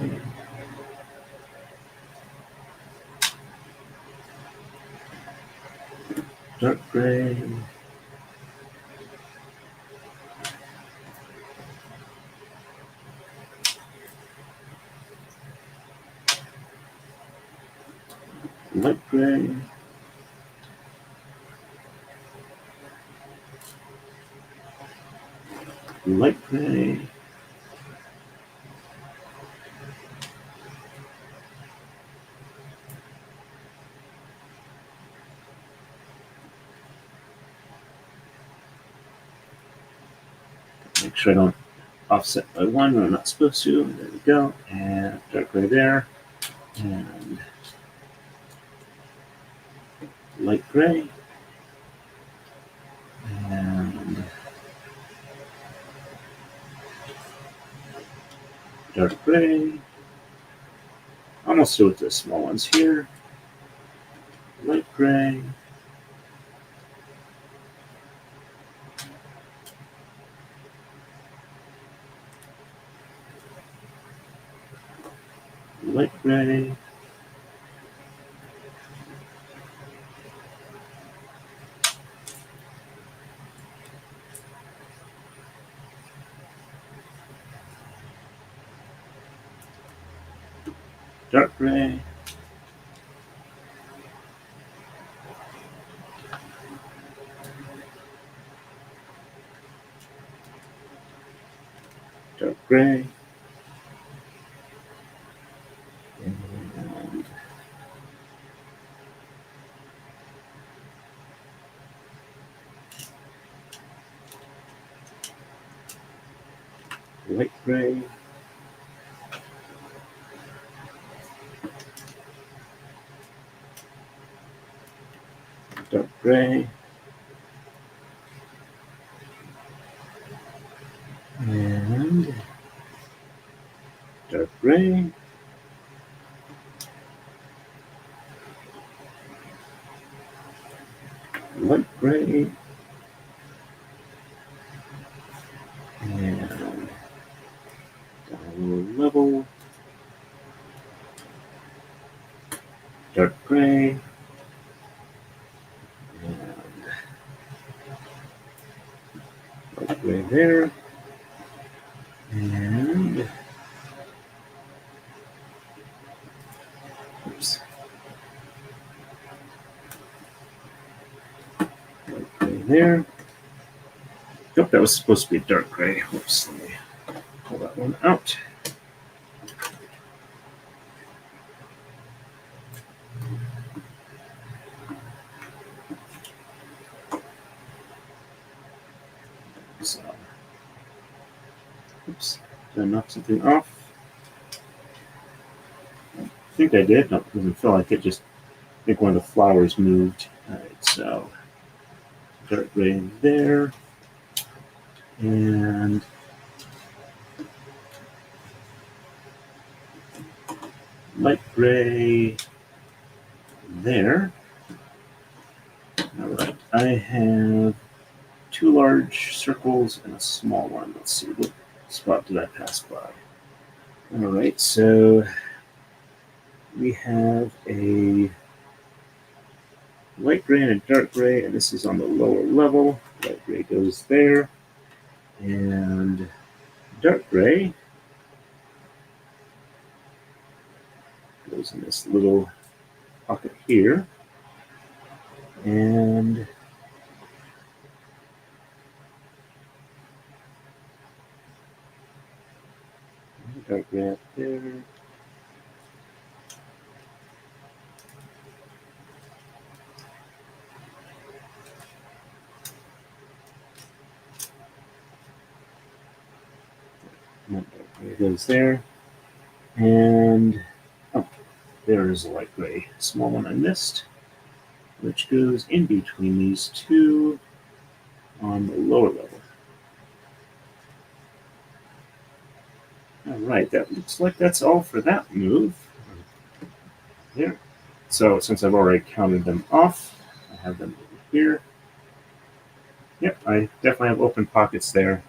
dark gray, light gray, light gray, make sure I don't offset by 1 when I'm not supposed to. There we go. And dark gray there. And light gray. And dark gray. Almost do it with the small ones here. Light gray. Light gray. Dark gray. Dark gray. And light gray. Dark gray. And dark gray. Light gray. And down a little level. Dark gray. And light gray there. And Oops. Light gray there. Nope, that was supposed to be dark gray. Whoops, let me pull that one out. So, oops, did I knock something off? I think I did. No, it doesn't feel like it. Just I think one of the flowers moved. All right, so dark gray in there, and light gray there. All right, I have 2 large circles and a small one. Let's see, what spot did I pass by? All right, so we have a light gray and a dark gray, and this is on the lower level. Light gray goes there, and dark gray goes in this little pocket here, and dark gray up there. Dark gray goes there, and oh, there is a light gray, small one I missed, which goes in between these two on the lower level. All right, that looks like that's all for that move. There. So since I've already counted them off, I have them over here. Yep, I definitely have open pockets there.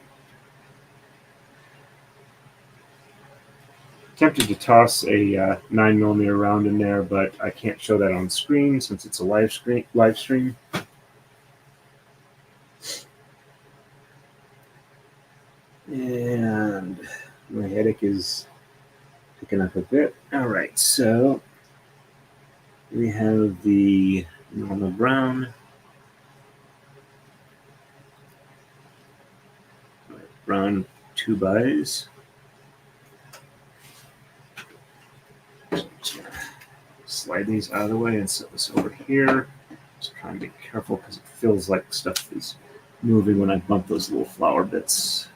Tempted to toss a 9mm round in there, but I can't show that on screen since it's a live stream. And my headache is picking up a bit. All right, so we have the normal brown. Brown 2 buys. Just gonna slide these out of the way and set this over here. Just trying to be careful because it feels like stuff is moving when I bump those little flower bits.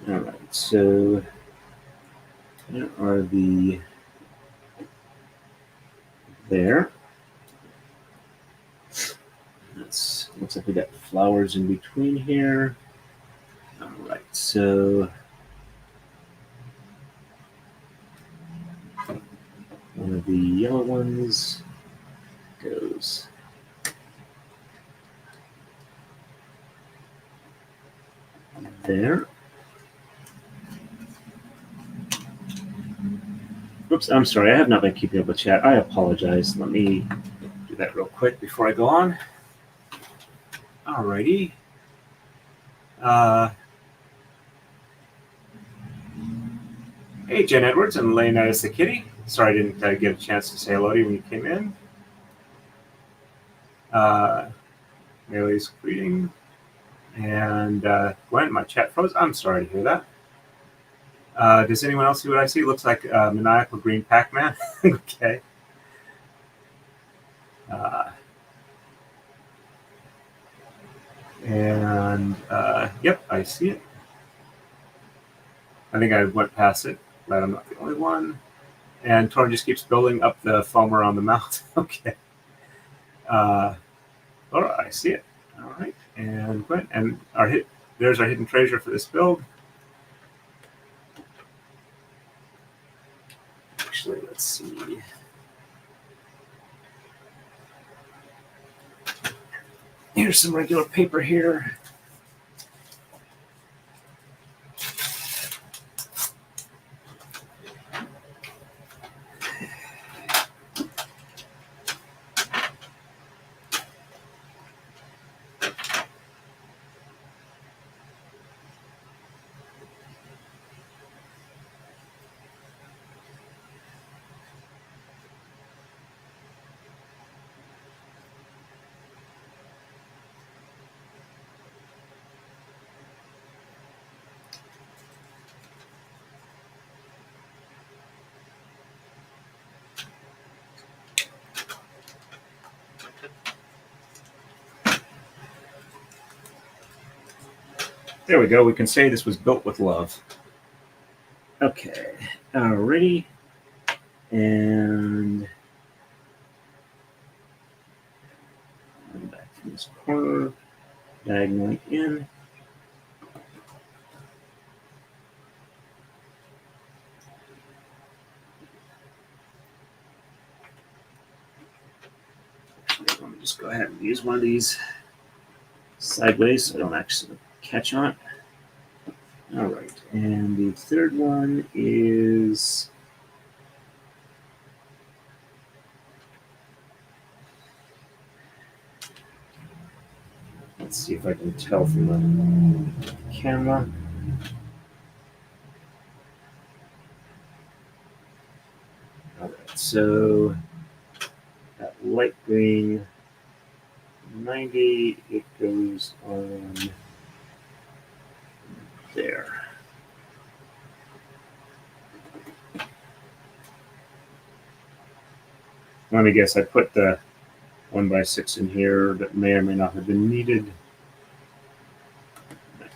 All right, so there are the there. That's looks like we got flowers in between here. All right, so one of the yellow ones goes there. Oops, I'm sorry. I have not been keeping up with chat. I apologize. Let me do that real quick before I go on. Alrighty. Hey, Jen Edwards and Leonidas the Kitty. Sorry I didn't get a chance to say hello to you when you came in. Melee's greeting. And Gwen, my chat froze. I'm sorry to hear that. Does anyone else see what I see? It looks like maniacal green Pac-Man. Okay. Yep, I see it. I think I went past it, but I'm not the only one. And Torn just keeps building up the foam around the mouth. Okay. All right, I see it. All right, and Gwen, and there's our hidden treasure for this build. Actually, let's see. Here's some regular paper here. There we go. We can say this was built with love. Okay, alrighty. And I'm back from this corner, diagonally in. Actually, let me just go ahead and use one of these sideways so I don't actually catch on it. All right, and the third one is let's see if I can tell from the camera. All right, so that light green 90, it goes on there. Let me guess, I put the 1x6 in here that may or may not have been needed.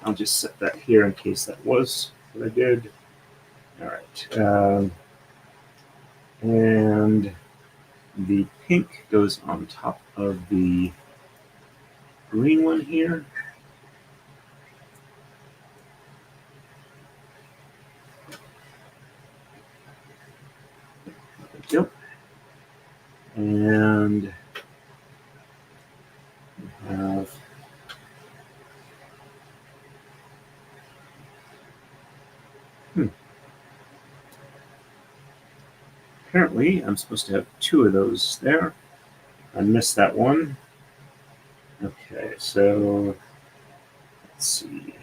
I'll just set that here in case that was what I did. All right. And the pink goes on top of the green one here. Yep. And we have apparently I'm supposed to have two of those there. I missed that one. Okay, so let's see.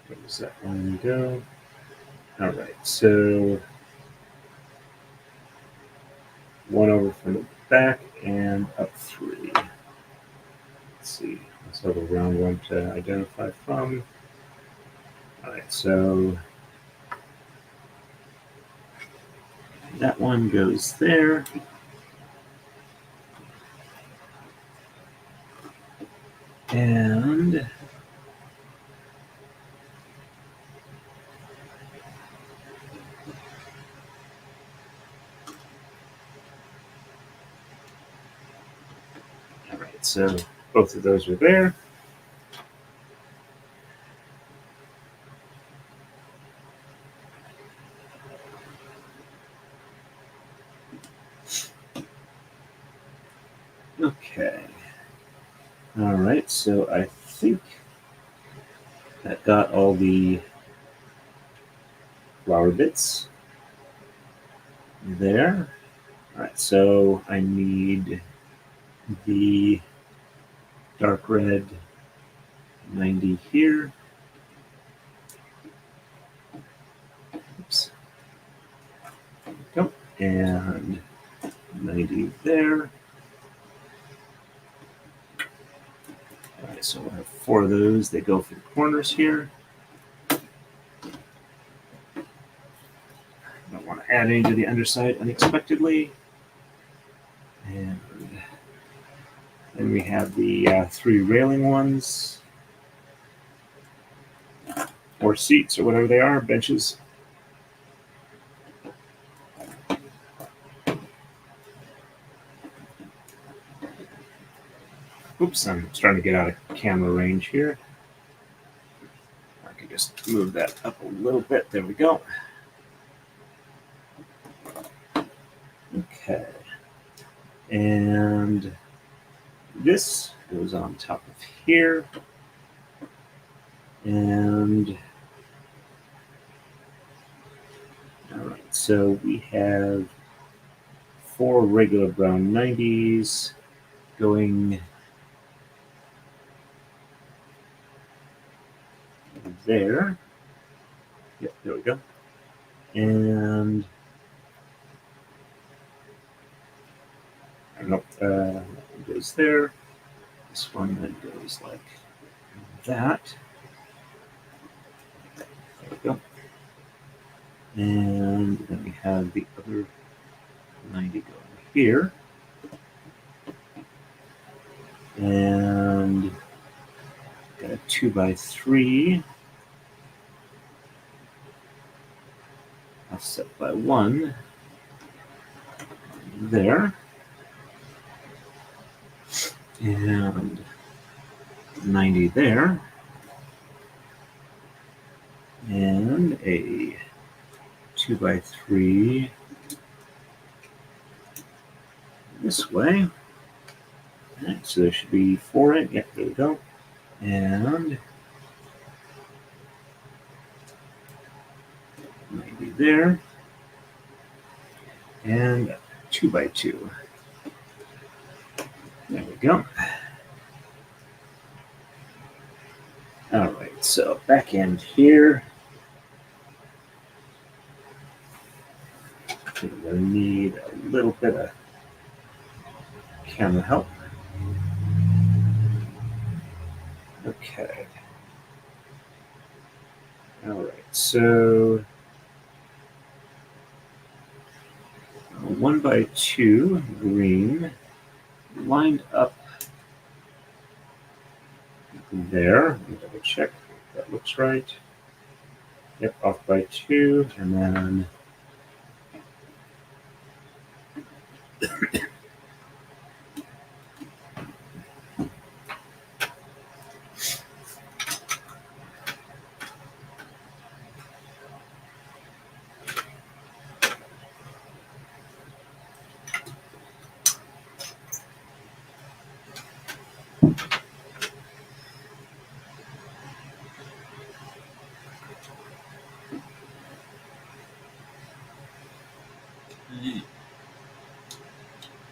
Where does that one go? All right, so one over from the back and up 3. Let's see. Let's have a round one to identify from. All right, so that one goes there. And all right, so both of those are there. Okay. All right, so I think that got all the flower bits there. All right, so I need the dark red 90 here. Oops. There we go. And 90 there. All right, so we'll have 4 of those. They go for the corners here. Don't want to add any to the underside unexpectedly. And then we have the 3 railing ones, or seats, or whatever they are, benches. Oops, I'm starting to get out of camera range here. I can just move that up a little bit. There we go. Okay. And this goes on top of here. And all right, so we have 4 regular brown 90s going there. Yep, there we go. And I don't know, that one goes there. This one then goes like that. There we go. And then we have the other 90 going here. And got a 2x3 offset by 1 there, and 90 there, and a 2x3 this way. All right, so there should be 4 in. Yep, there we go. And 90 there, and 2x2. There we go. All right, so back end here. We're going to need a little bit of camera help. Okay. All right, so 1x2 green lined up there. Let me double check if that looks right. Yep, off by 2, and then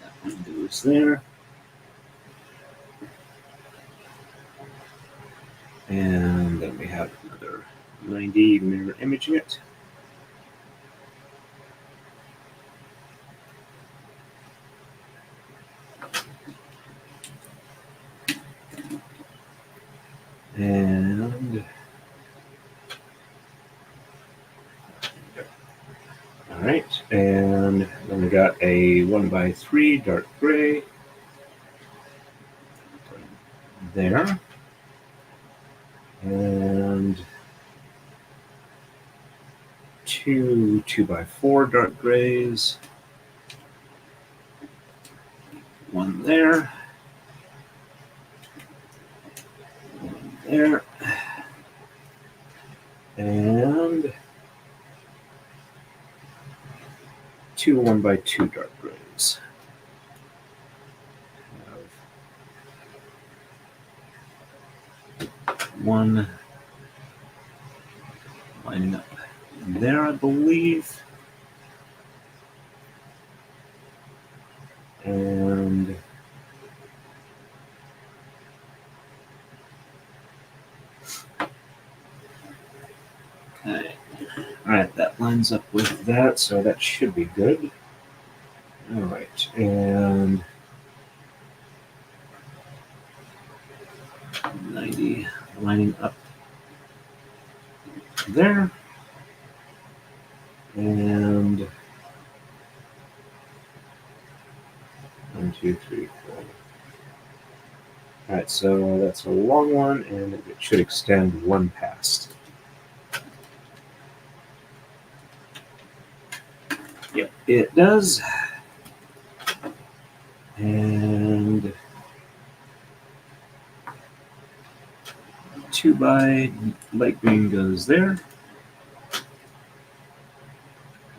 that one goes there. And then we have another 90 mirror imaging it. And all right, and then we got a 1x3 dark gray there, and 2 2x4 dark grays, 1 there, 1 there, and 2 1x2 dark grays. One lining up there, I believe. And okay. All right, that lines up with that, so that should be good. All right, and 90 lining up there, and 1 2 3 4. All right, so that's a long one, and it should extend 1 past. Yep, it does. And 2 by light green goes there.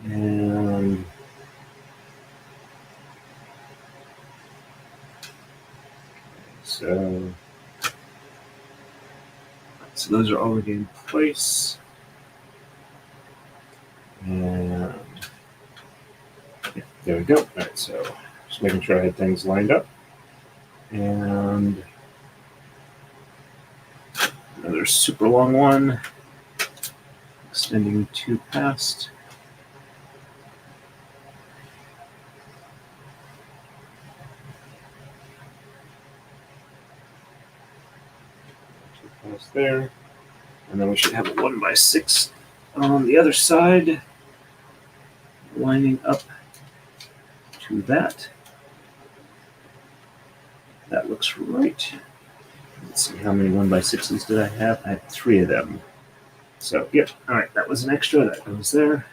And so those are already in place. And yeah, there we go. All right, so just making sure I had things lined up. And another super long one, extending 2 past. There, and then we should have a 1x6 on the other side, lining up to that. That looks right. Let's see, how many 1x6s did I have? I had 3 of them. So, yep, all right, that was an extra. That goes there.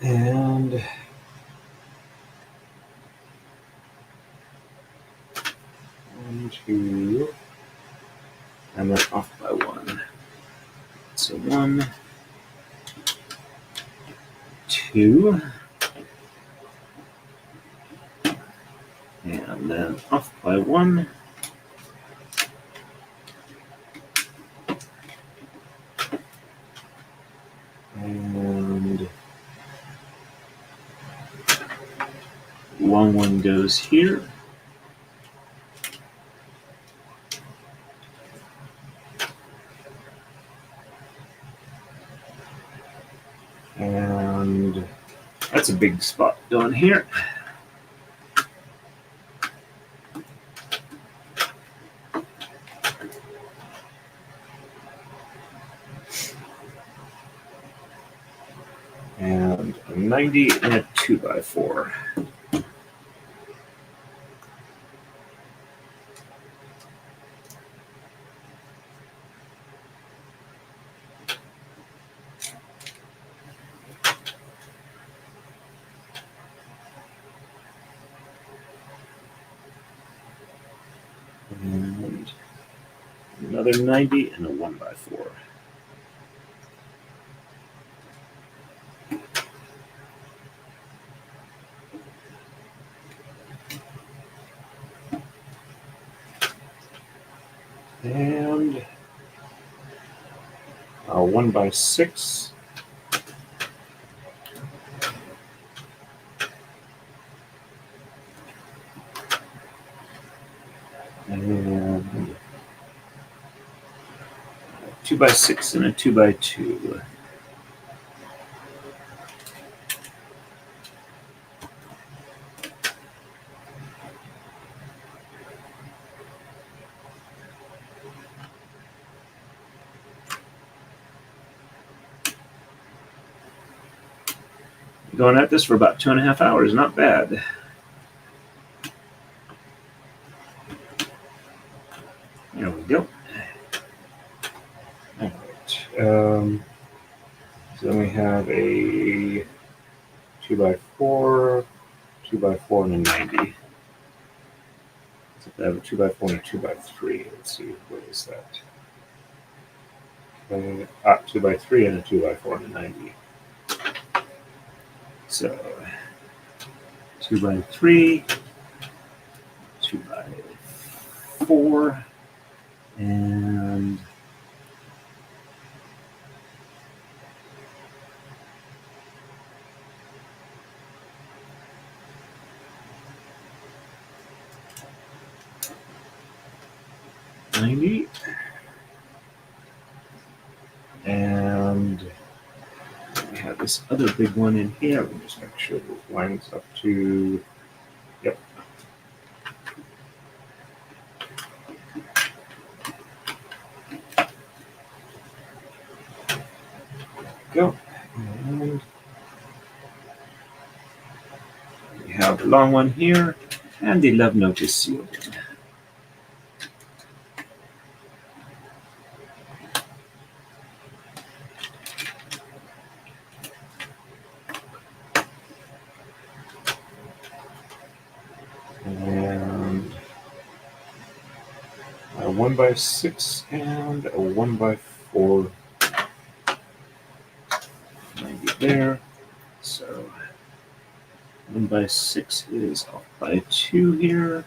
And 1, 2, and then off by 1. So 1, 2, and then off by 1. And long one goes here. And that's a big spot down here. And a 90 and a 2x4. And another 90 and a 1x4. And a 1x6. And a 2x6 and a 2x2. Going at this for about 2.5 hours, not bad. There we go. All right. So then we have a 2x4, 2x4, and a 90. So I have a 2x4 and a 2x3. Let's see, what is that? 2x3 and a 2x4 and a 90. So 2x3, 2x4, and $90. And we have this other big one in here. Let me just make sure it lines up to, yep. Go. And we have the long one here, and the love note is sealed in. And a 1x6 and a 1x4. 90 there. So 1x6 is off by 2 here.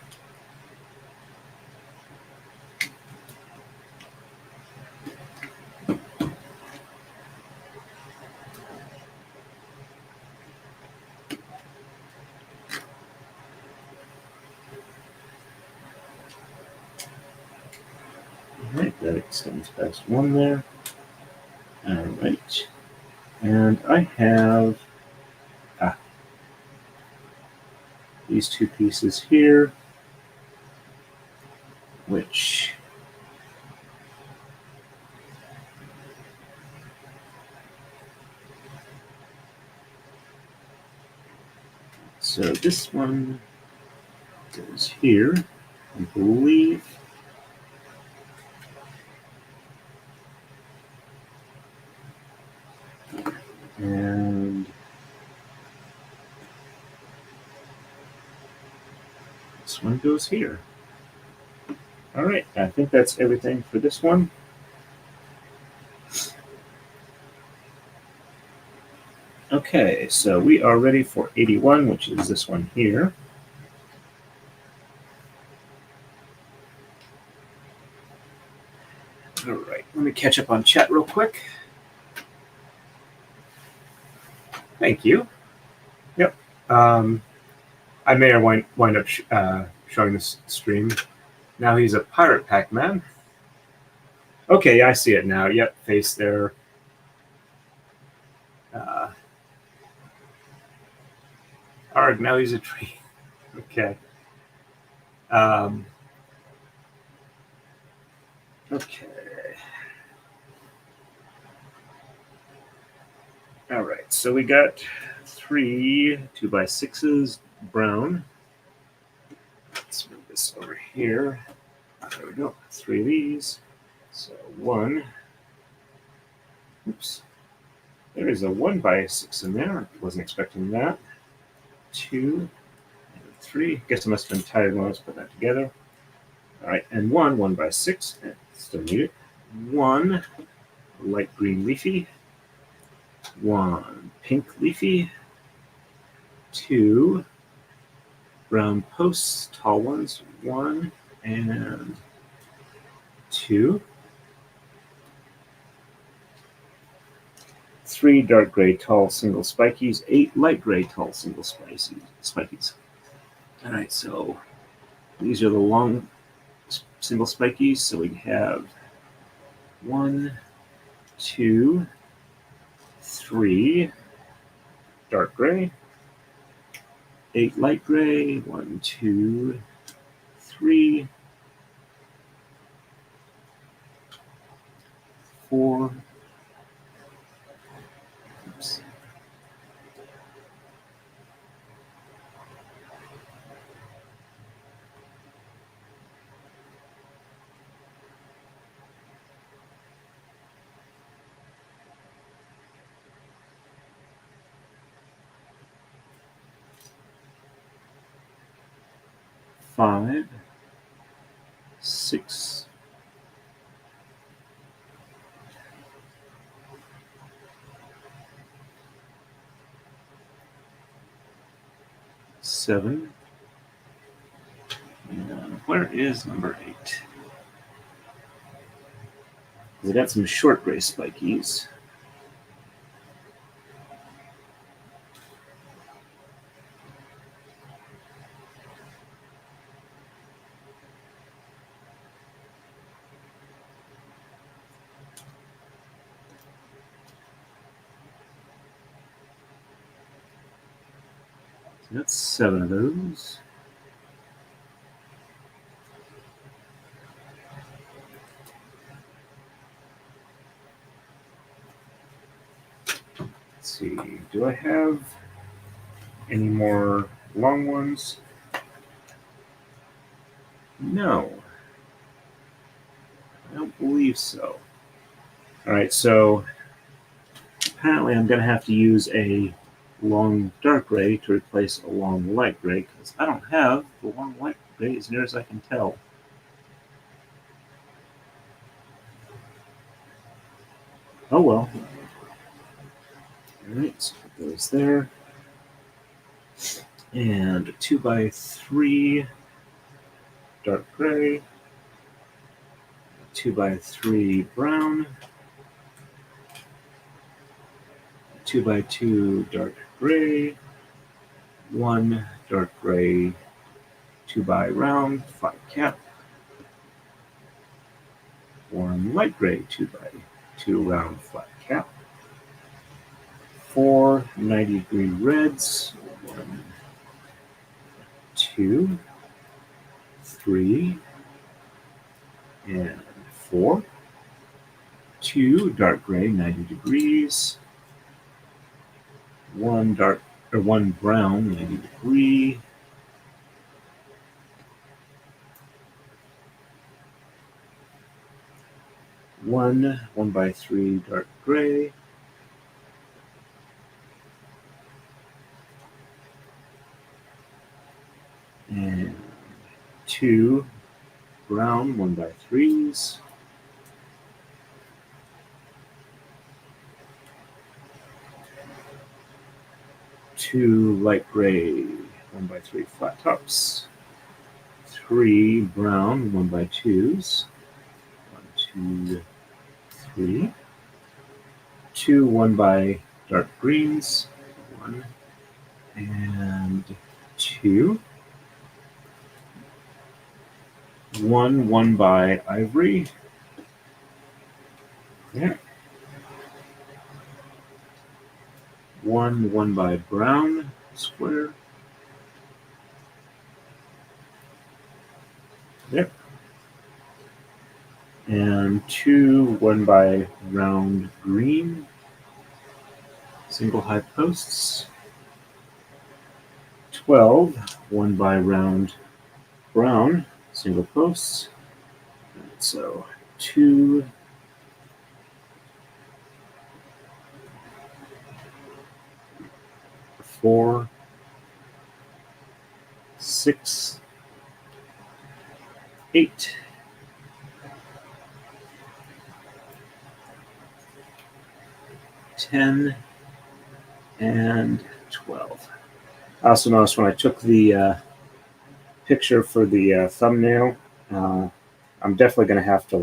All right, that extends past 1 there. All right. And I have these 2 pieces here, which so this one goes here. I believe. And this one goes here. All right, I think that's everything for this one. Okay, so we are ready for 81, which is this one here. All right, let me catch up on chat real quick. Thank you. Yep. I may wind up showing this stream. Now he's a pirate Pac-Man. Okay, I see it now. Yep, face there. Arg, now he's a tree. Okay. Okay. All right, so we got 3 2x6s brown. Let's move this over here. There we go. 3 of these. So 1. Oops. There is a 1x6 in there. Wasn't expecting that. 2 and 3. Guess I must have been tired when I was putting that together. All right, and 1x6. Still need it. 1 light green leafy. 1 pink leafy. 2 brown posts, tall ones. 1 and 2. 3 dark gray tall single spikies. 8 light gray tall single spikies. All right, so these are the long single spikies. So we have 1, 2, 3 dark gray, 8 light gray, 1, 2, 3, 4. Oops. 5, 6, 7. And where is number 8? We got some short gray spikies. So that's 7 of those. Let's see, do I have any more long ones? No, I don't believe so. All right, so apparently I'm going to have to use a long dark gray to replace a long light gray because I don't have the long light gray as near as I can tell. Oh well. All right, so it goes there. And a 2x3 dark gray, 2x3 brown, 2x2 dark gray, 1 dark gray, 2x round, 5 cap, 1 light gray, 2x2 round, flat cap, 4 90-degree reds, 1, 2, 3, and 4, 2 dark gray, 90 degrees, 1 brown, 90 degree, one by three dark gray, and two brown 1x3s, two light gray 1x3 flat tops, three brown 1x2s, 1, 2, 3, two 1 by dark greens, 1 and 2, 1 by ivory, yeah. 1 by brown square. Yep. And two 1 by round green single high posts. 12 1 by round brown single posts. So 2, 4, 6, 8, 10, and 12. I also noticed when I took the picture for the thumbnail, I'm definitely going to have to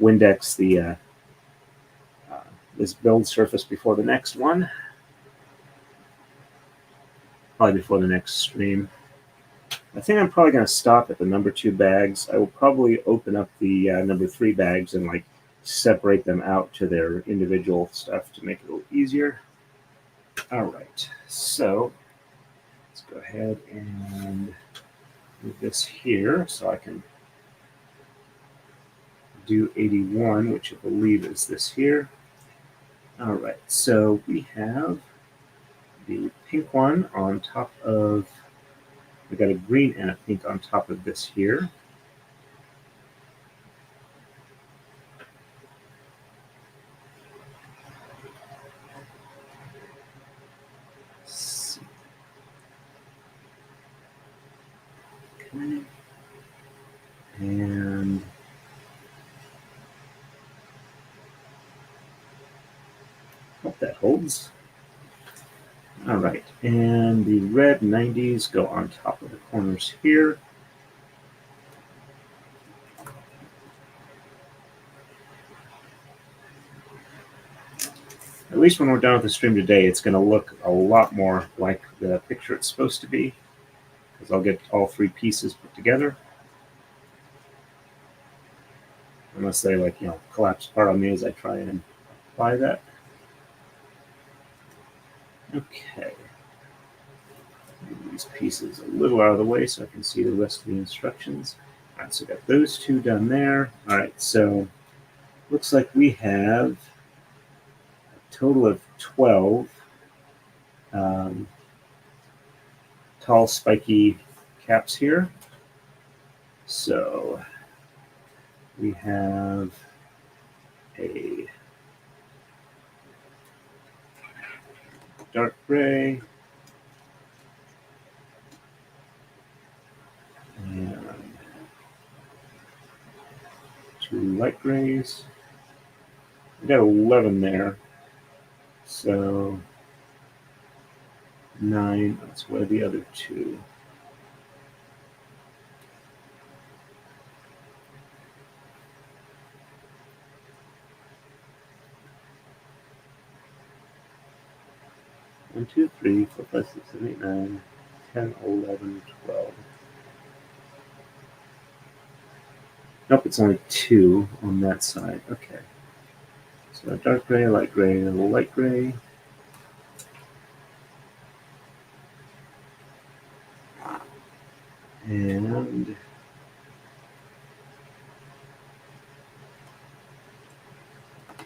Windex the this build surface before the next one, probably before the next stream. I think I'm probably going to stop at the number 2 bags. I will probably open up the number 3 bags and separate them out to their individual stuff to make it a little easier. All right, so let's go ahead and move this here so I can do 81, which I believe is this here. All right, so we have the pink one on top of, we got a green and a pink on top of this here. Okay. And hope that holds. All right, and the red 90s go on top of the corners here. At least when we're done with the stream today, it's going to look a lot more like the picture it's supposed to be, because I'll get all 3 pieces put together. Unless they collapse apart on me as I try and apply that. Okay. Move these pieces a little out of the way so I can see the rest of the instructions. All right, so got those 2 done there. All right, so looks like we have a total of 12 tall spiky caps here. So we have a dark gray and 2 light grays. We got 11 there, so 9. That's where the other 2. One, 2, 3, 4, 5, 6, 7, 8, 9, 10, 11, 12. Nope, it's only 2 on that side. Okay. So dark gray, light gray, and a light gray. And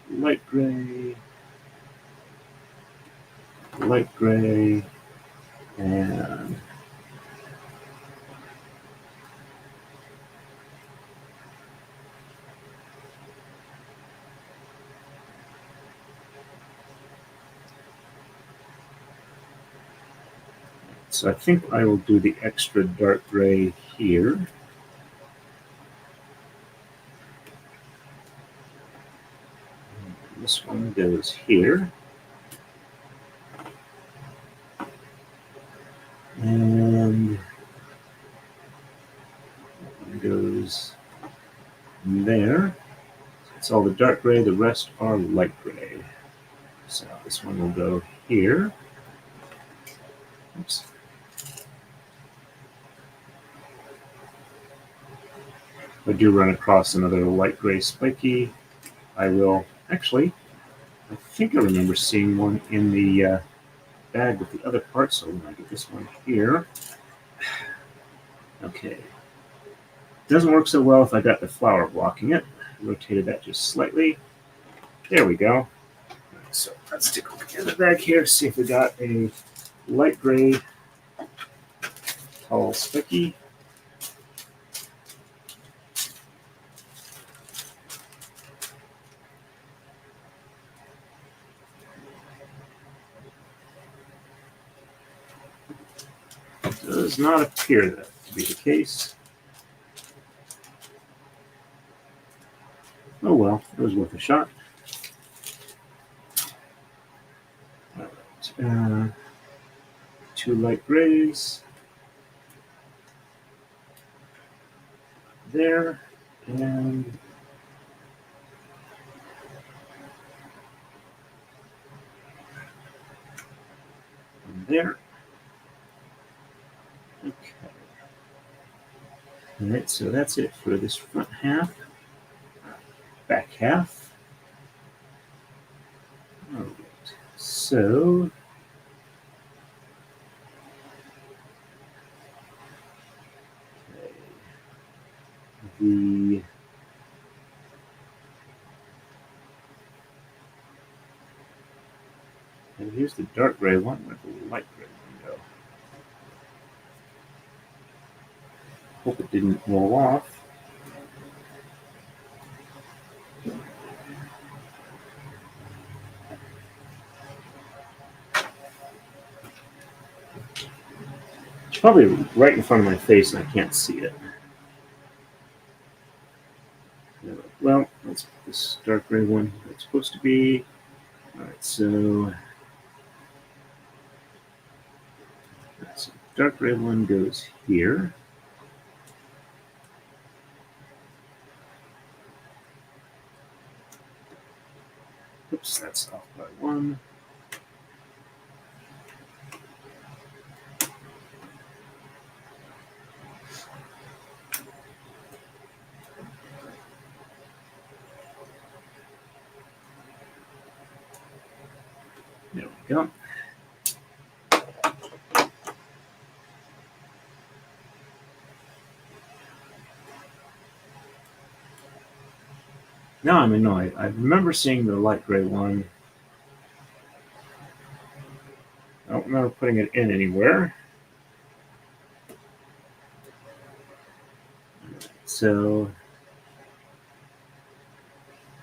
light gray, and So I think I will do the extra dark gray here. This one goes here. And it goes there. It's all the dark gray, the rest are light gray. So this one will go here. Oops. If I do run across another light gray spiky, I will actually, I think I remember seeing one in the bag with the other parts, so I'm going to get this one here. Okay. Doesn't work so well if I got the flower blocking it. Rotated that just slightly. There we go. So let's take a look in the bag here, see if we got a light gray tall spiky. Does not appear that to be the case. Oh well, it was worth a shot. All right. Two light grays. There. And there. Okay. All right, so that's it for this front half. Back half. All right. So and here's the dark gray one. Where'd the light gray one go? Hope it didn't roll off. It's probably right in front of my face and I can't see it. Well, let's put this dark gray one where it's supposed to be. All right, so dark gray one goes here. Oops, that's off by one. There we go. Now I'm annoyed. I remember seeing the light gray one. I don't remember putting it in anywhere. So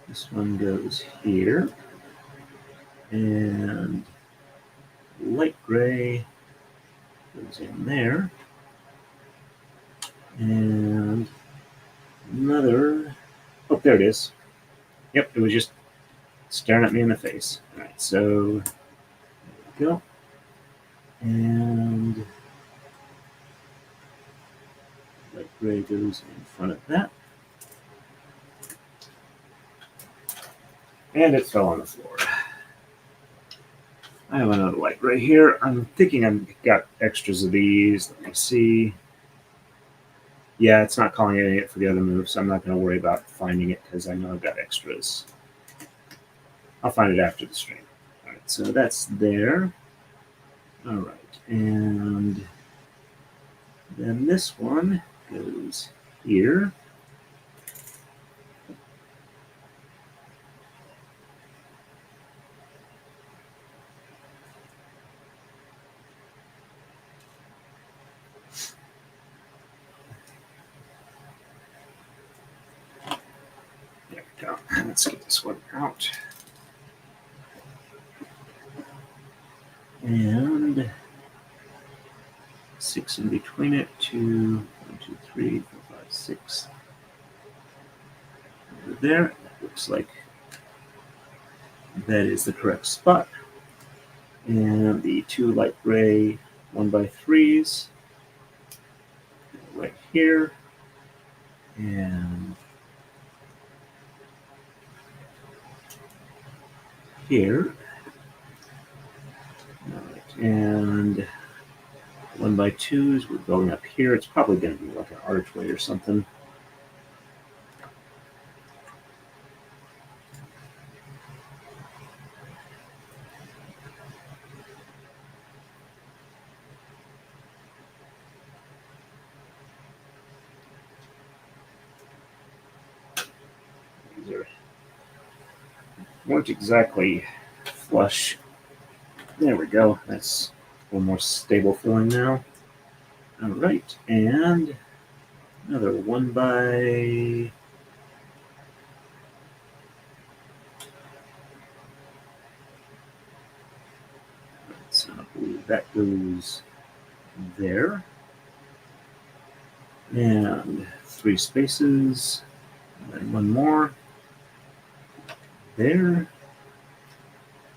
this one goes here. And light gray goes in there. And another. Oh, there it is. Yep, it was just staring at me in the face. All right, so there we go. And light gray goes in front of that. And it fell on the floor. I have another light gray here. I'm thinking I've got extras of these. Let me see. Yeah, it's not calling it for the other move, so I'm not going to worry about finding it because I know I've got extras. I'll find it after the stream. All right, so that's there. All right, and then this one goes here. There we go. Let's get this one out. And 6 in between it. 2, 1, 2, 3, 4, 5, 6. Over there. That looks like that is the correct spot. And the 2 light gray 1x3s right here. And here. All right. And 1x2s, we're going up here. It's probably going to be like an archway or something. These weren't exactly flush. There we go. That's a little more stable feeling now. All right, and another 1x. So I believe that goes there. And 3 spaces. And then 1 more. There.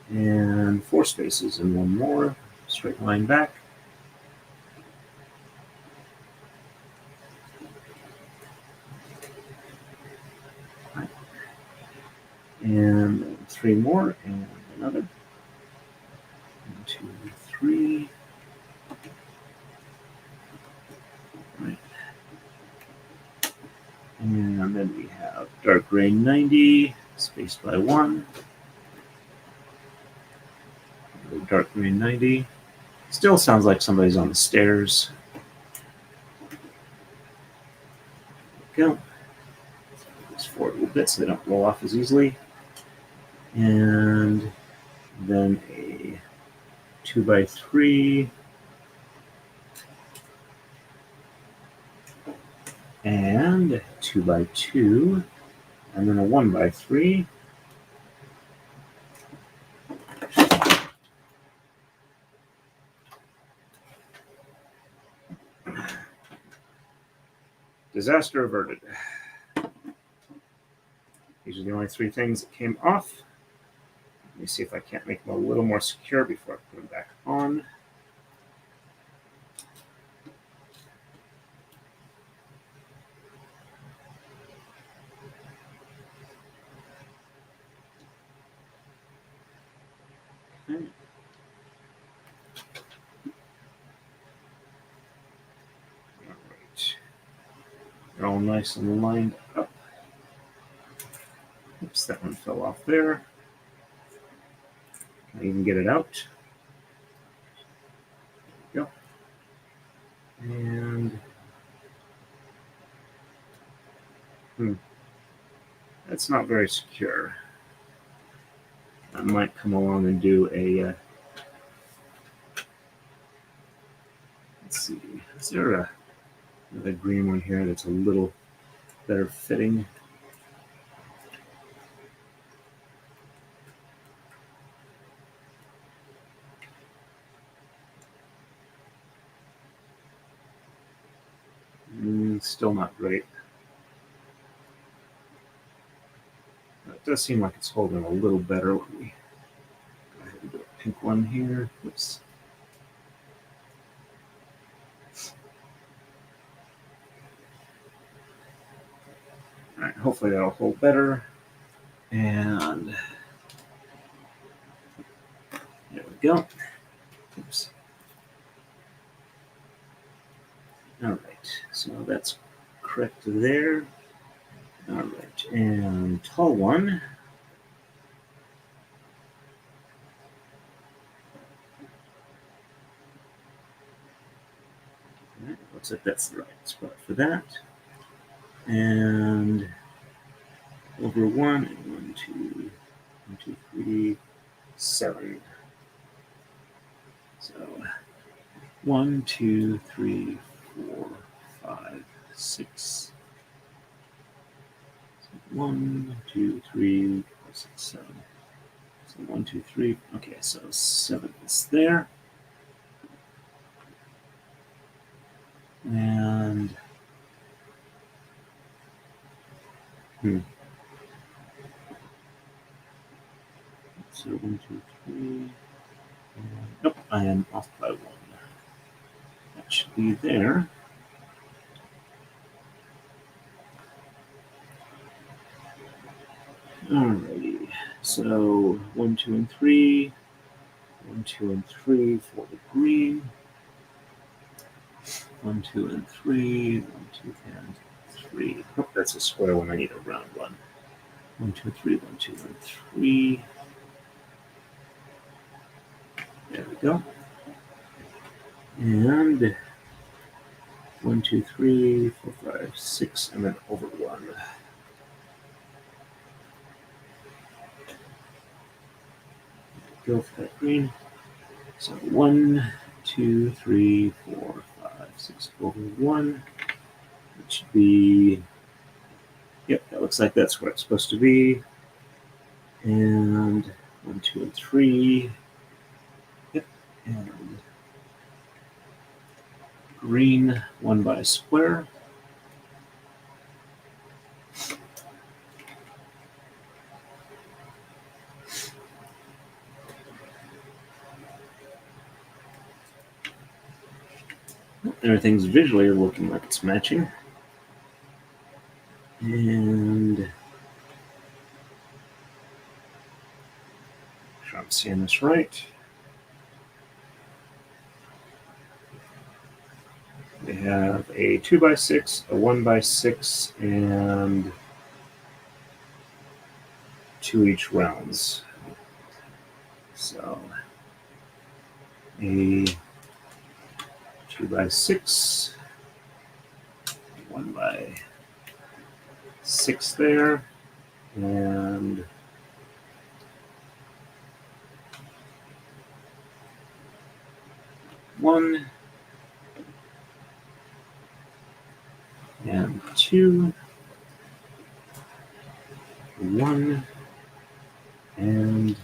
And 4 spaces and 1 more. Straight line back. And then 3 more and another. 1, 2, 3. Right. And then we have dark gray 90, spaced by 1. Dark gray 90. Still sounds like somebody's on the stairs. Go. Just forward a little bit so they don't roll off as easily. And then a 2x3. And 2x2. And then a 1x3. Disaster averted. These are the only 3 things that came off. Let me see if I can't make them a little more secure before I put them back on. Okay. All right. They're all nice and lined up. Oops, that one fell off there. I even get it out. There we go. And that's not very secure. I might come along and do a. Let's see. Is there another green one here that's a little better fitting? Still not great. It does seem like it's holding a little better. Let me go ahead and do a pink one here. Oops. All right, hopefully that'll hold better. And there we go. Oops. All right, so that's correct there. All right, and tall one. All right, looks like that's the right spot for that. And over 1 and 1, 2, 1, 2, 3, 7. So 1, 2, 3, 4, 5, 6. 1, 2, 3, 4, 6, 7. So 1, 2, 3. Okay, so 7 is there. So 1, 2, 3. Nope, I am off by 1. That should be there. Alrighty. So 1, 2, and 3. 1, 2, and 3 for the green. 1, 2, and 3. 1, 2, and 3. Oh, that's a square one. I need a round one. 1, 2, 3. 1, 2, and 3. There we go. And 1, 2, 3, 4, 5, 6, and then over 1. Go for that green. So 1, 2, 3, 4, 5, 6 over 1. It should be. Yep, that looks like that's what it's supposed to be. And 1, 2, and 3. Yep, and green 1 by square. Everything's visually looking like it's matching. And sure I'm seeing this right. We have a 2 by 6, a 1 by 6, and 2 each rounds. So a 2 by 6, 1 by 6 there, and one and 2, 1 and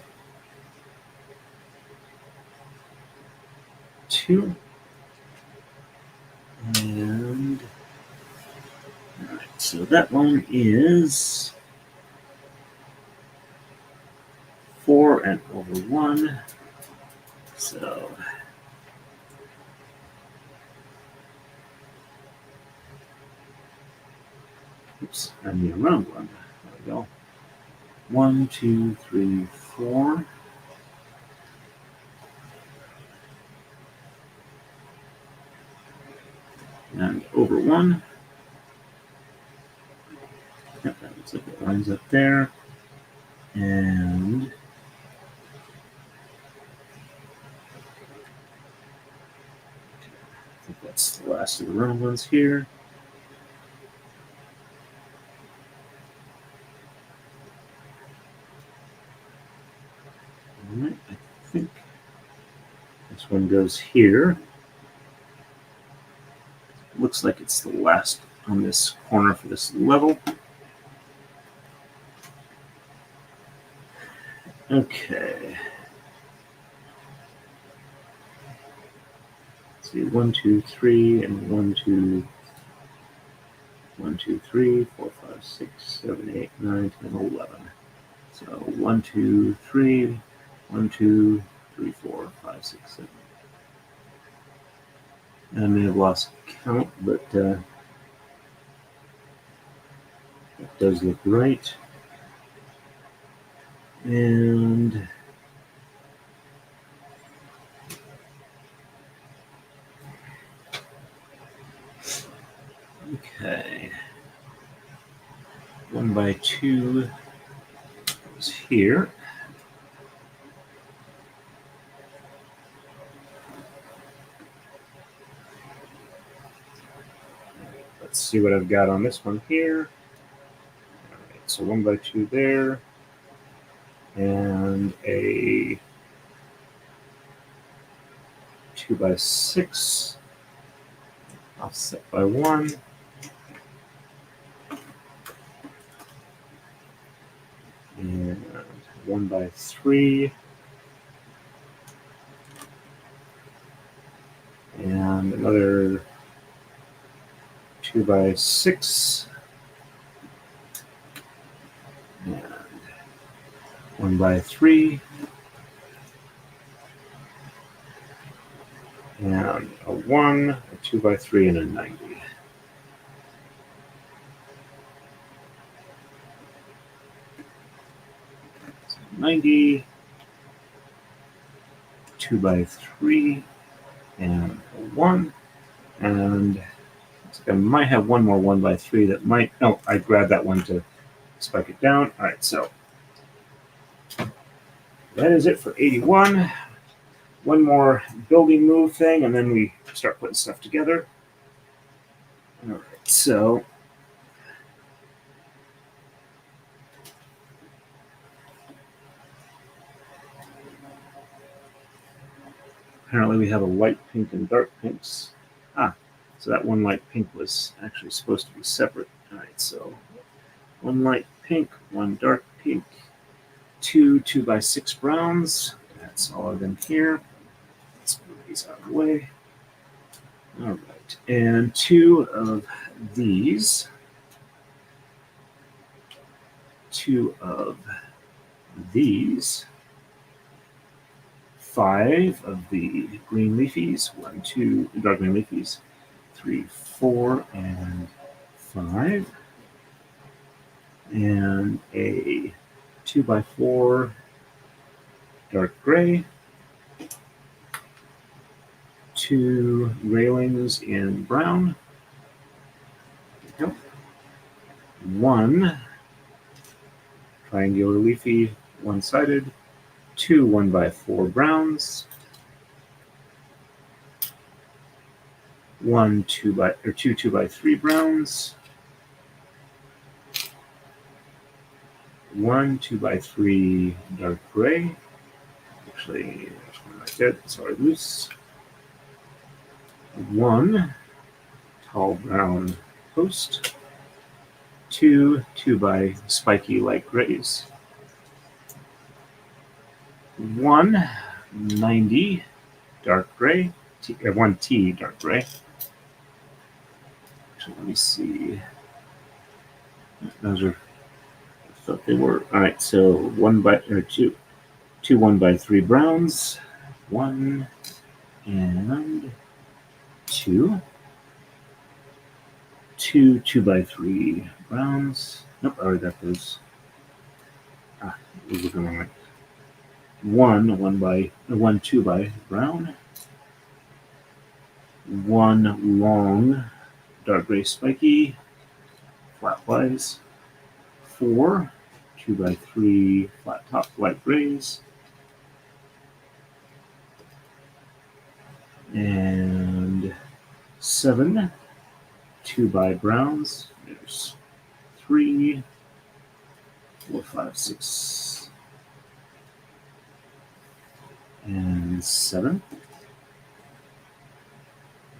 2, and all right, so that one is 4 and over 1. So oops, I need a round one. There we go. 1, 2, 3, 4. And over 1. Yep, that looks like it lines up there. And I think that's the last of the round ones here. All right, I think this one goes here. Looks like it's the last on this corner for this level. Okay. Let's see, 1, 2, 3, and 1, 2, 1, 2, 3, 4, 5, 6, 7, 8, 9, 10, 11. So 1, 2, 3, 1, 2, 3, 4, 5, 6, 7. I may have lost count, but it does look right. And okay, 1 by 2 is here. Let's see what I've got on this one here. All right, so 1 by 2 there, and a 2 by 6 offset by 1. And 1 by 3. And another 2 by 6. and 1x3, and a 1, a 2x3, and a 90. So 90, 2x3, and a 1, and I might have one more 1x3 that might. Oh, I grabbed that one to spike it down. All right, so that is it for 81. One more building move thing, and then we start putting stuff together. All right, so apparently we have a light pink and dark pinks. So that one light pink was actually supposed to be separate. All right, so one light pink, one dark pink, two 2x6 browns. That's all of them here. Let's move these out of the way. All right, and two of these. Two of these. 5 of the green leafies. 1, 2 dark green leafies. 3, 4, and 5. And a 2x4 dark gray. 2 railings in brown. There we go. 1 triangular leafy, one-sided. 2 1x4 browns. 2 2x3 browns. 1 2x3 dark gray. Actually, there's one right there. It's already loose. 1 tall brown post. 2 2x spiky light grays. 1 90 dark gray. 1 T dark gray. Actually, let me see. Those are. I thought they were. All right, so 2 1x3 browns. 1 and 2. 2 2x3 browns. Nope, I already got those. Those are going right. 1 2 by brown. 1 long dark gray spiky flatwise. 4 2x3 flat top light grays. And 7 2 by browns. There's 3 4 5 6 and 7.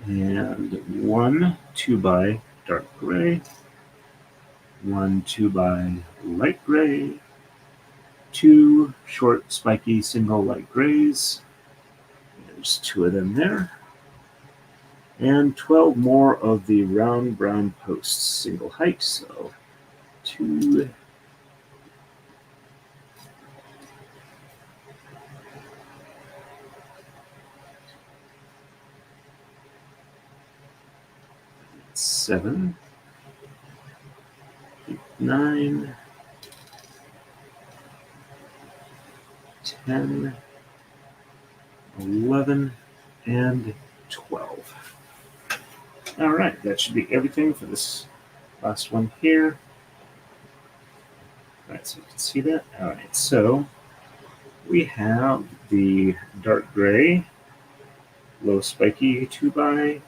And 1 2 by dark gray. 1 2 by light gray. 2 short spiky single light grays. There's 2 of them there. And 12 more of the round brown posts, single height. So 2. Seven, 8, 9, 10, 11, and 12. All right, that should be everything for this last one here. All right, so you can see that. All right, so we have the dark gray, low spiky 2x,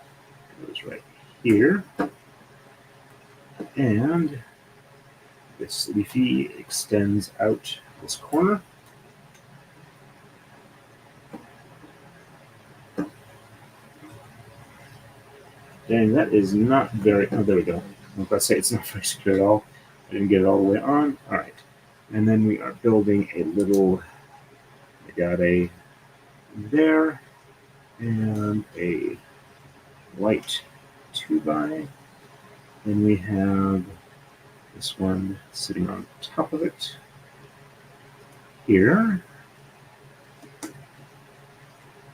goes right here. And this leafy extends out this corner. Dang, that is not very. Oh, there we go. I'm about to say it's not very secure at all. I didn't get it all the way on. All right. And then we are building a little. I got a there and a white 2x. And we have This one sitting on top of it here.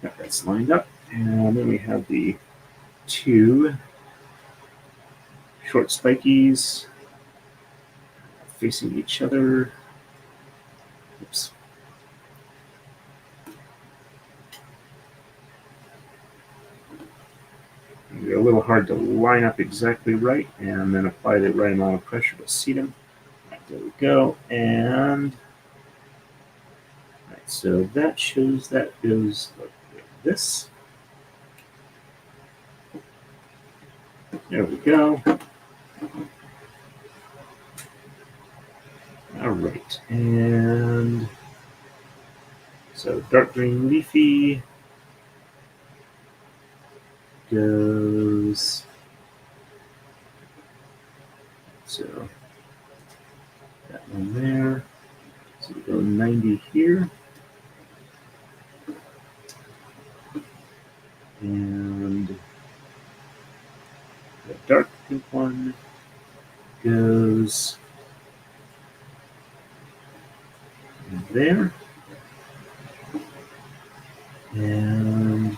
Got that's lined up. And then we have the two short spikies facing each other. Oops. They're a little hard to line up exactly right and then apply the right amount of pressure to seat them. Right, there we go. And right, so that shows that goes like this. There we go. All right, and so dark green leafy goes, so that one there, so we go 90 here, and the dark pink one goes there, and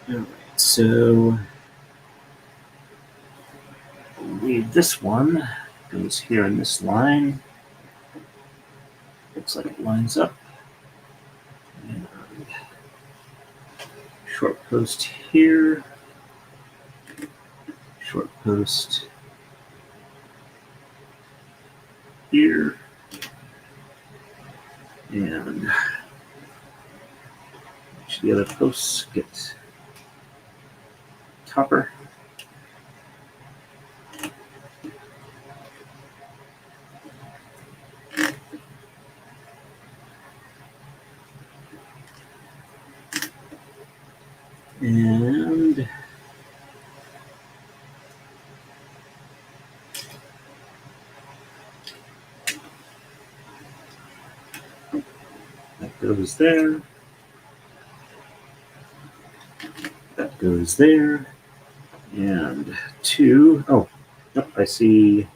all right, so I believe this one goes here in this line. Looks like it lines up. And short post here, short post here, and each of the other posts get topper. And that goes there. That goes there. And two, oh, nope, I see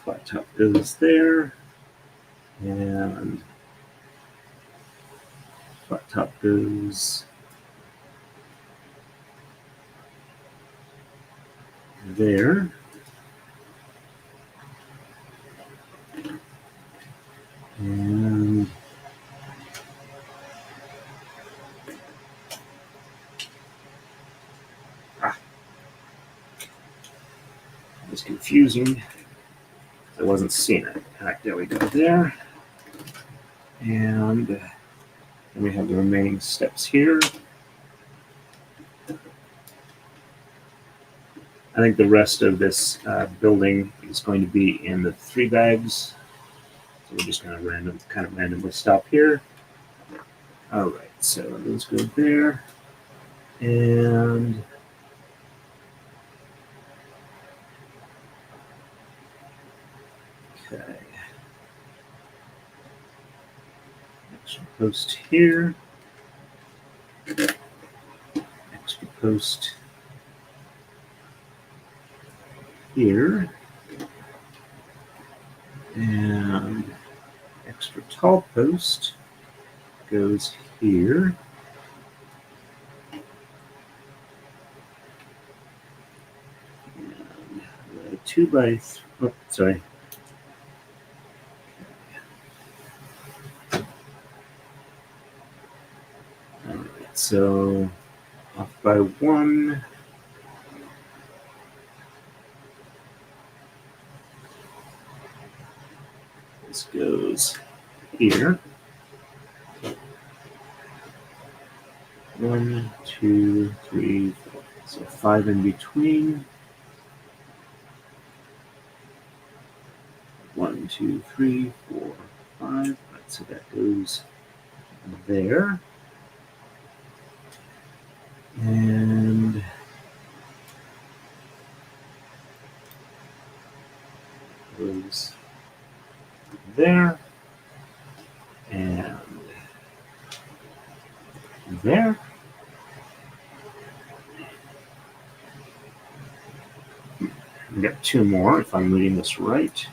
flat top goes there. And flat top goes there. And it was confusing. I wasn't seeing it. All right, there we go there. And then we have the remaining steps here. I think the rest of this building is going to be in the 3 bags. So we're just going to kind of randomly stop here. All right, so those go there. And okay. Extra post here. Extra post here. And extra tall post goes here. And the 2 by 3, oh, sorry. All right, so off by 1. This goes here. 1, 2, 3, 4. So 5 in between. 1, 2, 3, 4, 5. Right, so that goes there. And goes there. We've got two more, if I'm reading this right.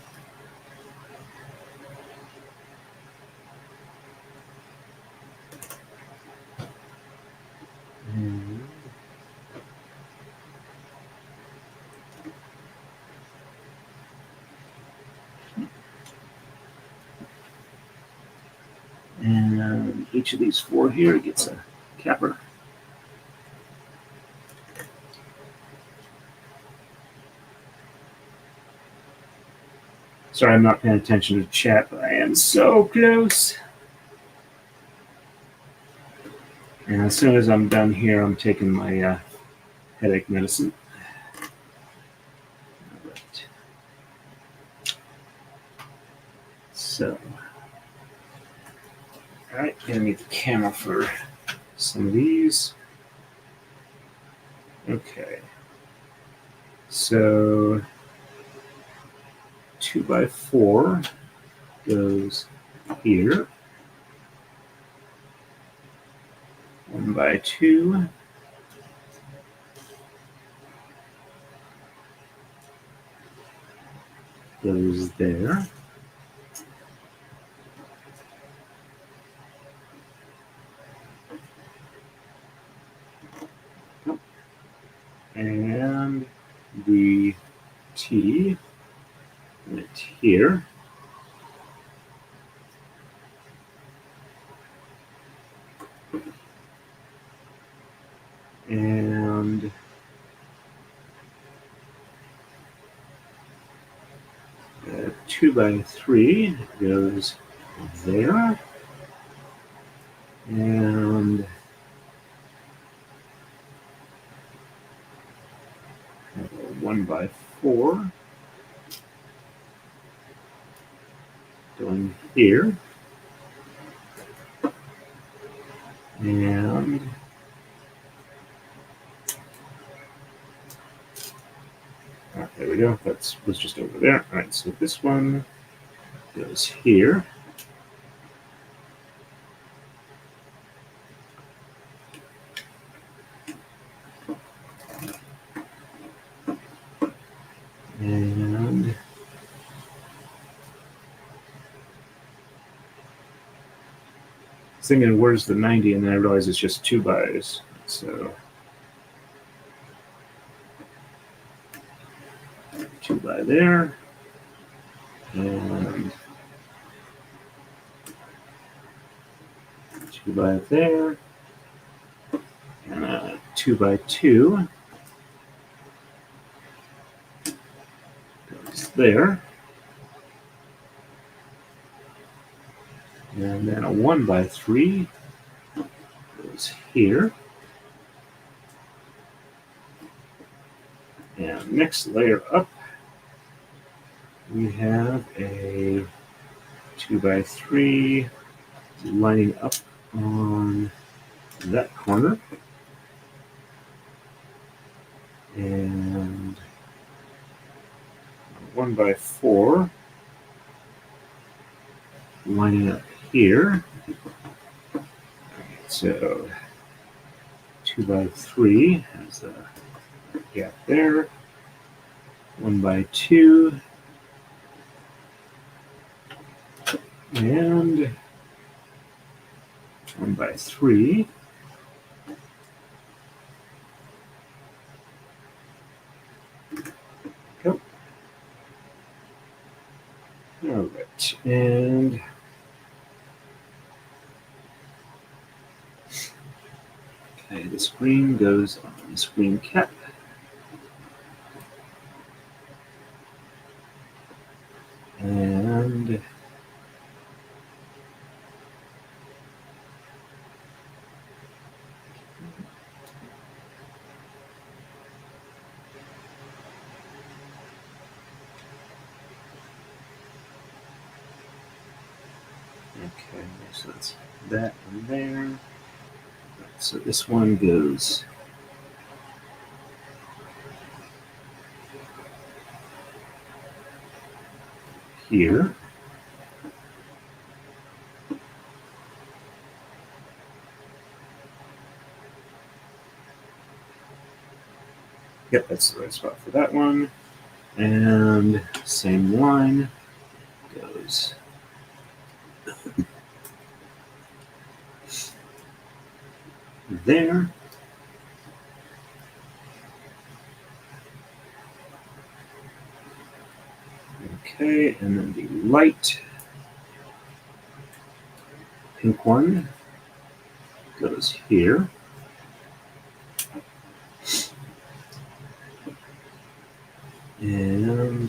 And each of these four here gets a capper. Sorry, I'm not paying attention to the chat, but I am so close. And as soon as I'm done here, I'm taking my headache medicine. All right. So, all right, gonna need the camera for some of these. Okay. So 2x4 goes here. 1x2 goes there. And the T went here. And the 2x3 goes there. And 1x4 going here. And there we go. That was just over there. All right, so this one goes here. And thinking, where's the 90? And then I realized it's just 2 bys. So 2 by there. And 2 by there. And a 2x2 goes there. And then a 1x3 goes here. And next layer up, we have a 2x3 lining up on that corner. And 1x4 lining up here. So 2x3 has a gap there. 1x2 and 1x3. Go. All right, and okay, the screen goes on the screen cap. And okay, so that's that one there. So this one goes here. Yep, that's the right spot for that one. And same line goes there. Okay, and then the light pink one goes here. And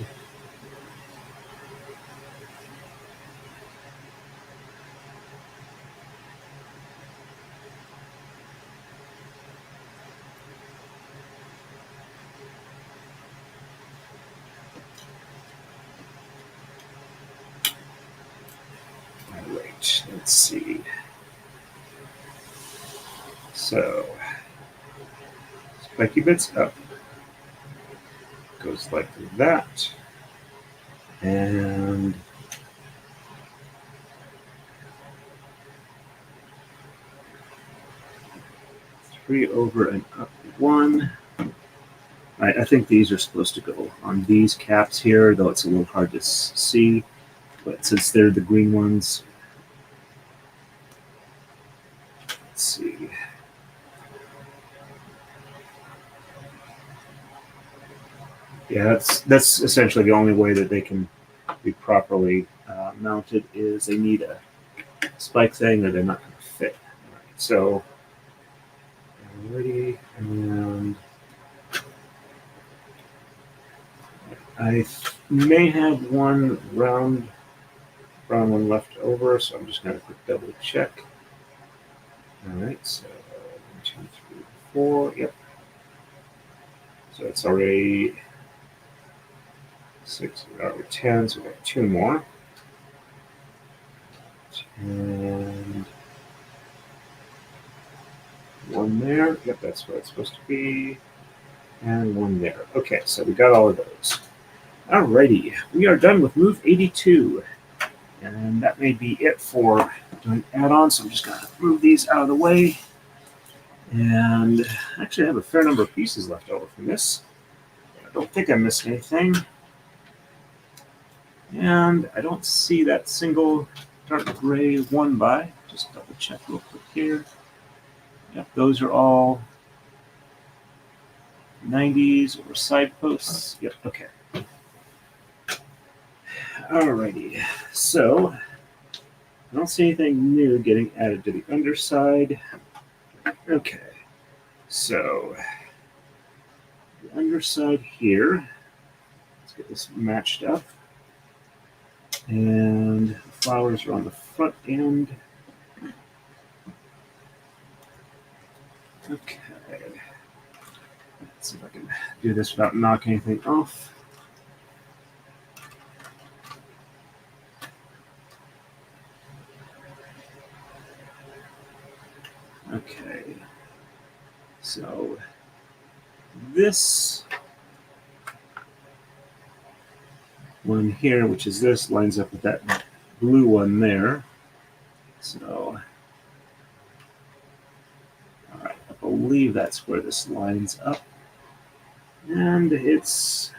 all right, let's see. So spiky bits up goes like that. And three over and up one. I think these are supposed to go on these caps here, though it's a little hard to see. But since they're the green ones, let's see. Yeah, that's essentially the only way that they can be properly mounted is they need a spike thing or they're not going to fit. All right, so ready, and I may have one round brown one left over, so I'm just going to quick double check. All right, so 1, 2, 3, 4. Yep. So it's already 6, 10, so we got 2 more. And 1 there. Yep, that's where it's supposed to be. And 1 there. Okay, so we got all of those. Alrighty, we are done with move 82. And that may be it for doing add-ons. So I'm just going to move these out of the way. And actually, I have a fair number of pieces left over from this. I don't think I missed anything. And I don't see that single dark gray 1x. Just double check real quick here. Yep, those are all 90s or side posts. Yep, okay. Alrighty, so I don't see anything new getting added to the underside. Okay, so the underside here, let's get this matched up. And the flowers are on the front end. Okay, let's see if I can do this without knocking anything off. Okay, so this one here, which is this, lines up with that blue one there. So, all right, I believe that's where this lines up. And it's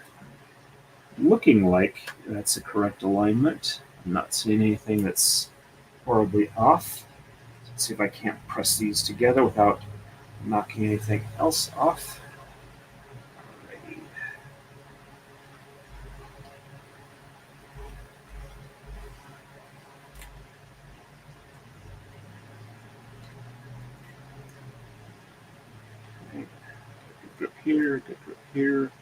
looking like that's the correct alignment. I'm not seeing anything that's horribly off. Let's see if I can't press these together without knocking anything else off. Alrighty. Okay. Good grip here, good grip here.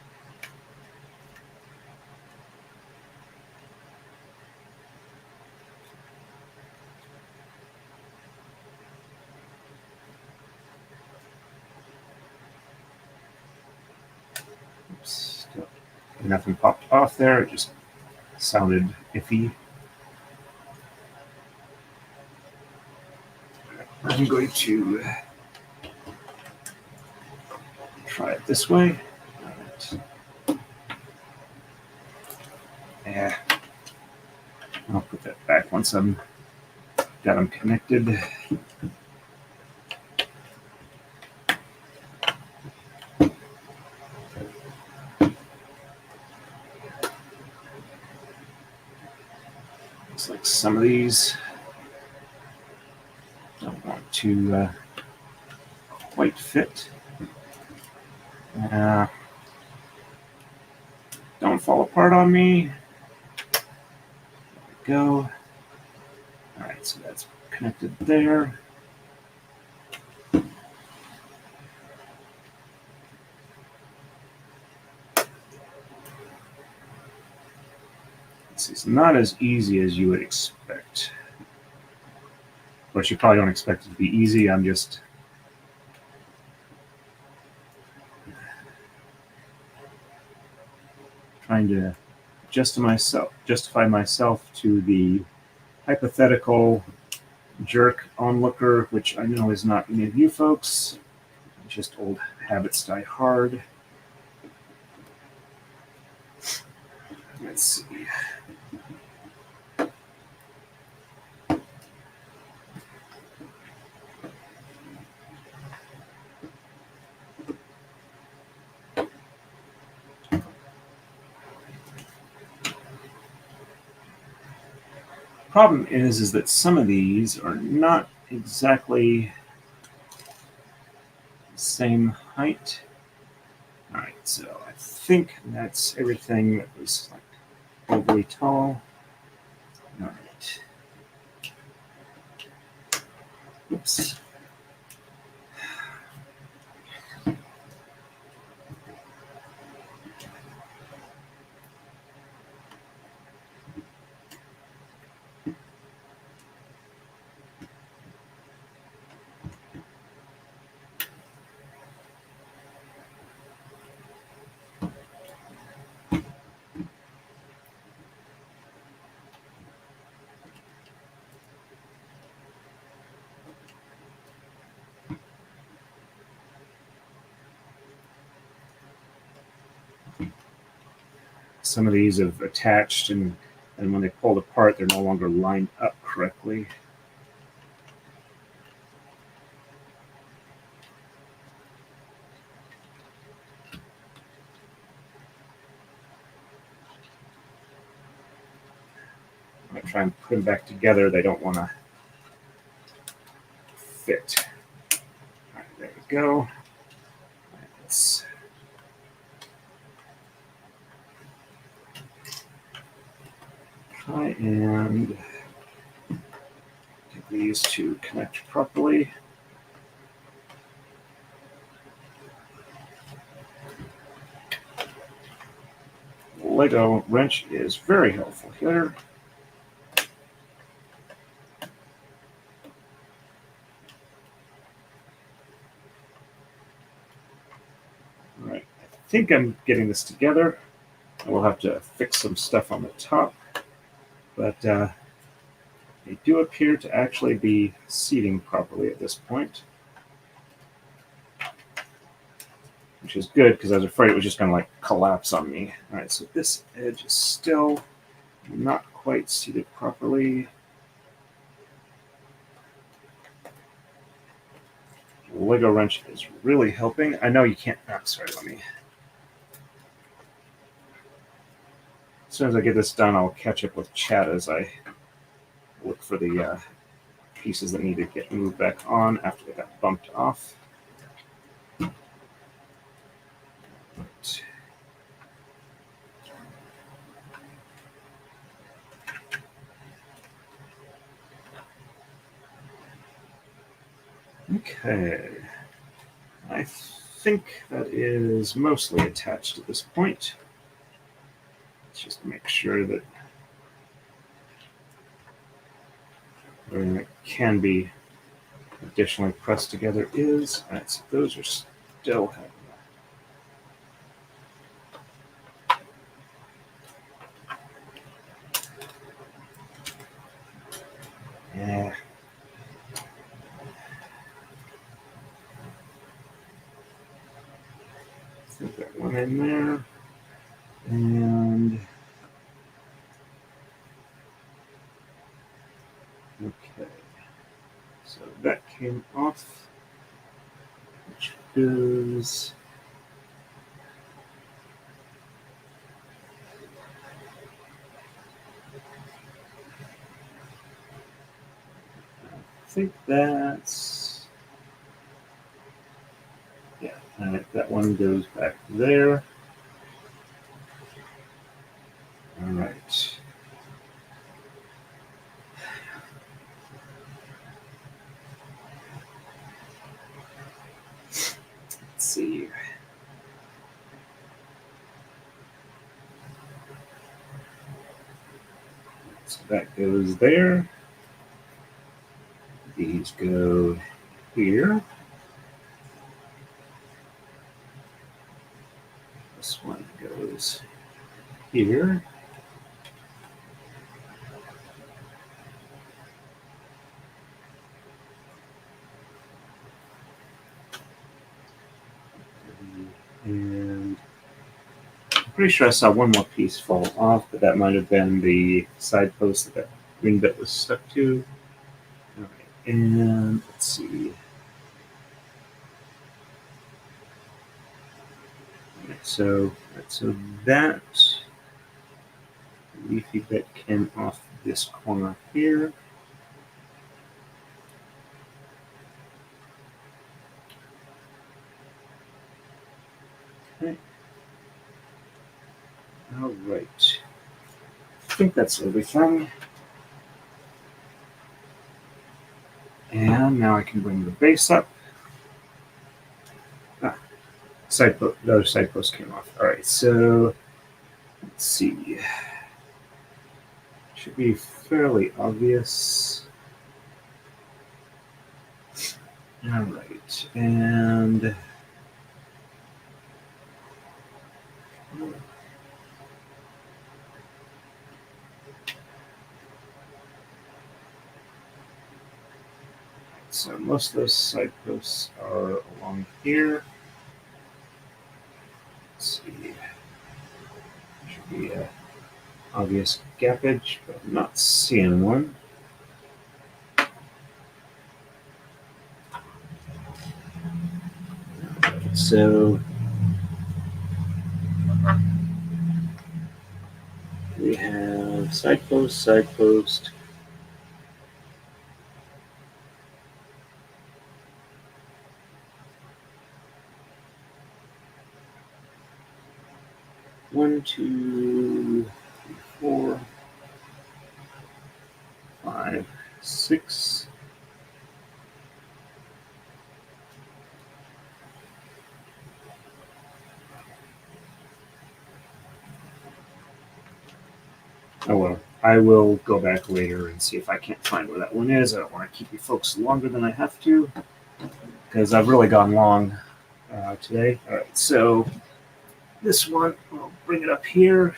Oops, nothing popped off there, it just sounded iffy. I'm going to try it this way. All right. Yeah. I'll put that back once I'm got them connected. like some of these don't want to quite fit. Don't fall apart on me. There we go. All right, so that's connected there. This is not as easy as you would expect. Of course, you probably don't expect it to be easy. I'm just trying to justify myself to the hypothetical jerk onlooker, which I know is not any of you folks. Just old habits die hard. Let's see. Problem is that some of these are not exactly the same height. All right, so I think that's everything that was like overly tall. All right. Oops. Some of these have attached, and when they pulled apart, they're no longer lined up correctly. When I try and put them back together, they don't want to fit. All right, there we go. Let's try and get these to connect properly. Lego wrench is very helpful here. All right, I think I'm getting this together. I will have to fix some stuff on the top, but they do appear to actually be seating properly at this point, which is good because I was afraid it was just going to like collapse on me. All right, so this edge is still not quite seated properly. Lego wrench is really helping. I know you can't. Oh, sorry, let me. As soon as I get this done, I'll catch up with chat as I look for the pieces that need to get moved back on after they got bumped off. Okay. I think that is mostly attached at this point. Let's just make sure that everything that can be additionally pressed together is. All right, so those are still having yeah. I think that one in there. And okay. So that came off, which is think that's, yeah, that one goes back there. All right. Let's see. So that goes there. These go here. This one goes here. And I'm pretty sure I saw one more piece fall off, but that might have been the side post that that green bit was stuck to. All right, and let's see. All right, so that leafy bit came off this corner here. Okay. All right. I think that's everything. And now I can bring the base up. The other side post came off. All right, so let's see. Should be fairly obvious. All right, and so most of those side posts are along here. Let's see. Should be a obvious gappage, but I'm not seeing one. So we have side post, side post. One, two, three, 4, 5, 6. Oh well, I will go back later and see if I can't find where that one is. I don't want to keep you folks longer than I have to because I've really gone long today. All right, so this one, I'll bring it up here,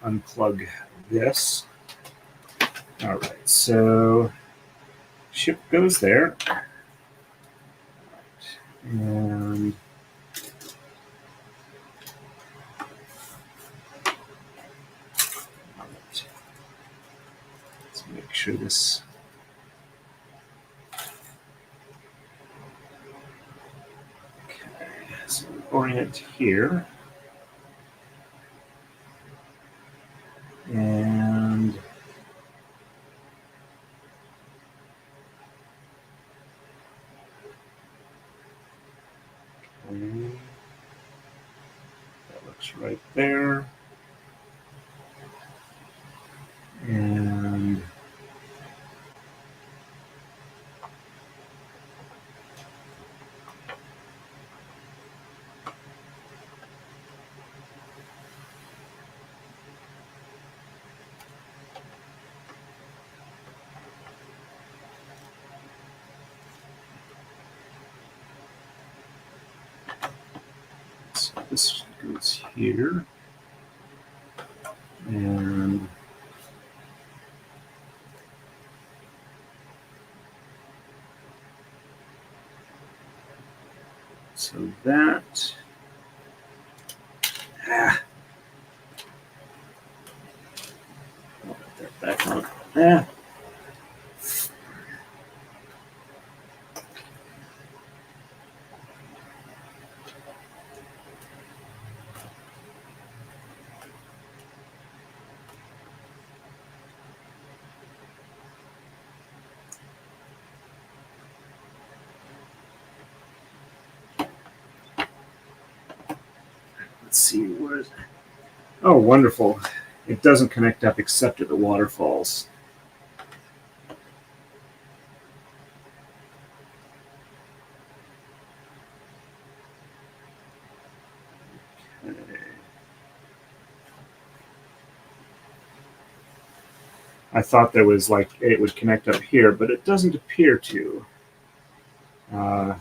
unplug this. All right, so ship goes there. And let's make sure this. Okay, so orient here. And that looks right there. And so this goes here. And so that. I'll put that back on. Let's see, where is it? Oh, wonderful. It doesn't connect up except at the waterfalls. Okay. I thought there was like it would connect up here, but it doesn't appear to. All right.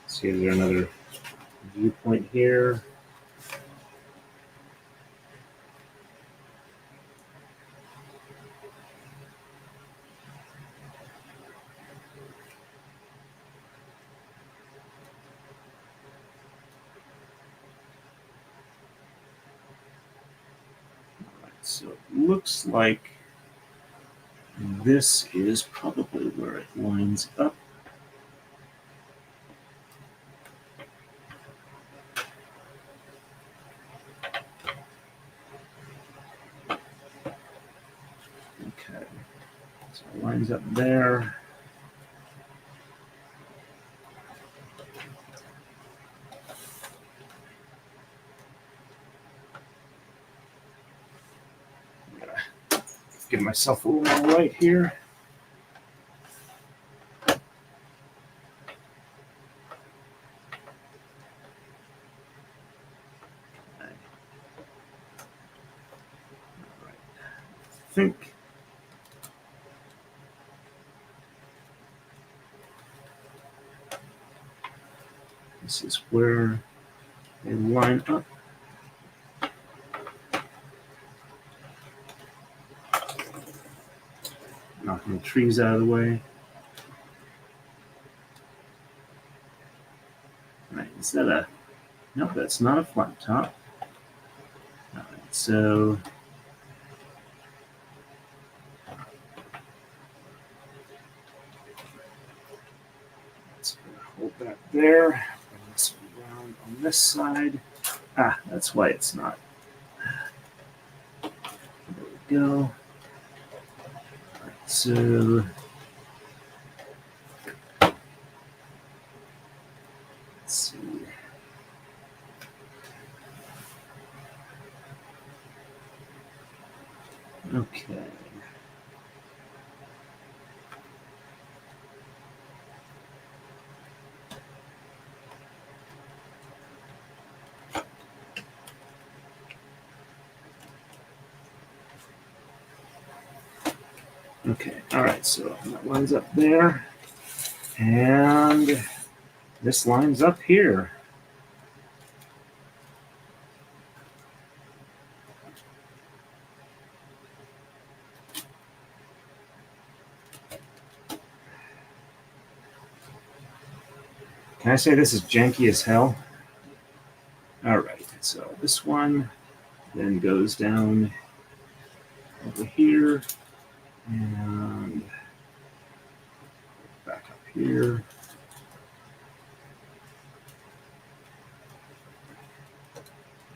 See, is there another viewpoint here? So it looks like this is probably where it lines up. Okay, so it lines up there. Give myself a little more light here. I think this is where they line up. Knocking the trees out of the way. Right, is that a... No, that's not a flat top. All right, so... let's hold that there. Bring this around on this side. Ah, that's why it's not. There we go. All right, so... let's see. Okay. Okay, all right, so that lines up there. And this lines up here. Can I say this is janky as hell? All right, so this one then goes down over here and back up here.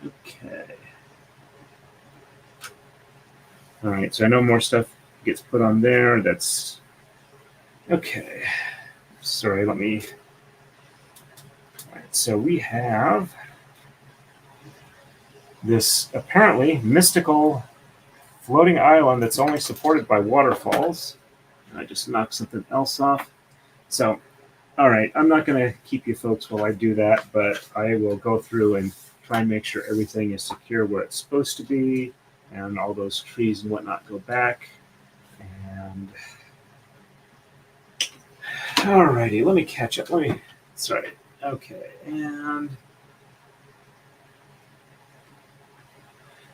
Okay. All right, so I know more stuff gets put on there. That's okay. Sorry, let me. All right, so we have this apparently mystical floating island that's only supported by waterfalls. I just knocked something else off. So, all right, I'm not going to keep you folks while I do that, but I will go through and try and make sure everything is secure where it's supposed to be, and all those trees and whatnot go back. And all righty, let me catch up. Sorry. Okay, and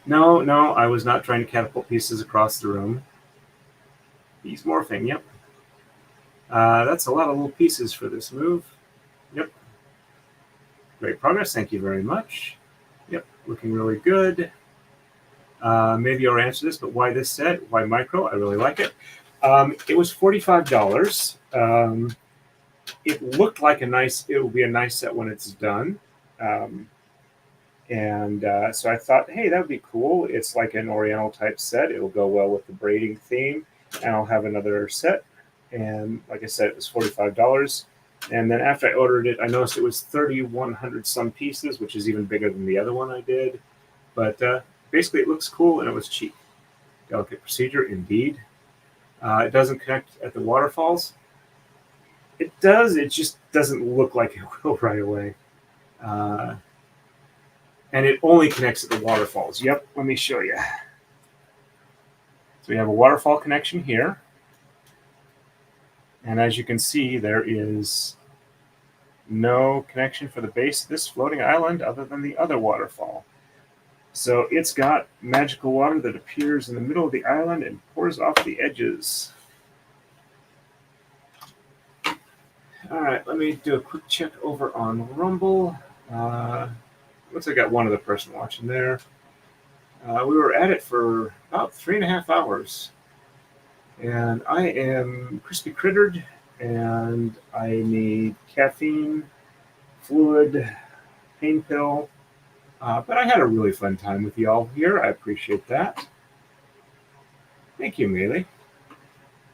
no, I was not trying to catapult pieces across the room. He's morphing, yep. That's a lot of little pieces for this move. Yep. Great progress. Thank you very much. Yep. Looking really good. Maybe you'll answer this, but why this set? Why micro? I really like it. It was $45. It looked like it will be a nice set when it's done. So I thought, hey, that would be cool. It's like an Oriental type set. It'll go well with the braiding theme. And I'll have another set and like I said, it was $45. And then after I ordered it, I noticed it was 3,100 some pieces, which is even bigger than the other one I did. But basically, it looks cool and it was cheap. Delicate procedure, indeed. It doesn't connect at the waterfalls. It does. It just doesn't look like it will right away. And it only connects at the waterfalls. Yep, let me show you. So we have a waterfall connection here. And as you can see, there is no connection for the base of this floating island other than the other waterfall. So it's got magical water that appears in the middle of the island and pours off the edges. All right, let me do a quick check over on Rumble. Looks like I got one other person watching there. We were at it for about 3.5 hours. And I am crispy crittered, and I need caffeine, fluid, pain pill. But I had a really fun time with y'all here. I appreciate that. Thank you, Melee.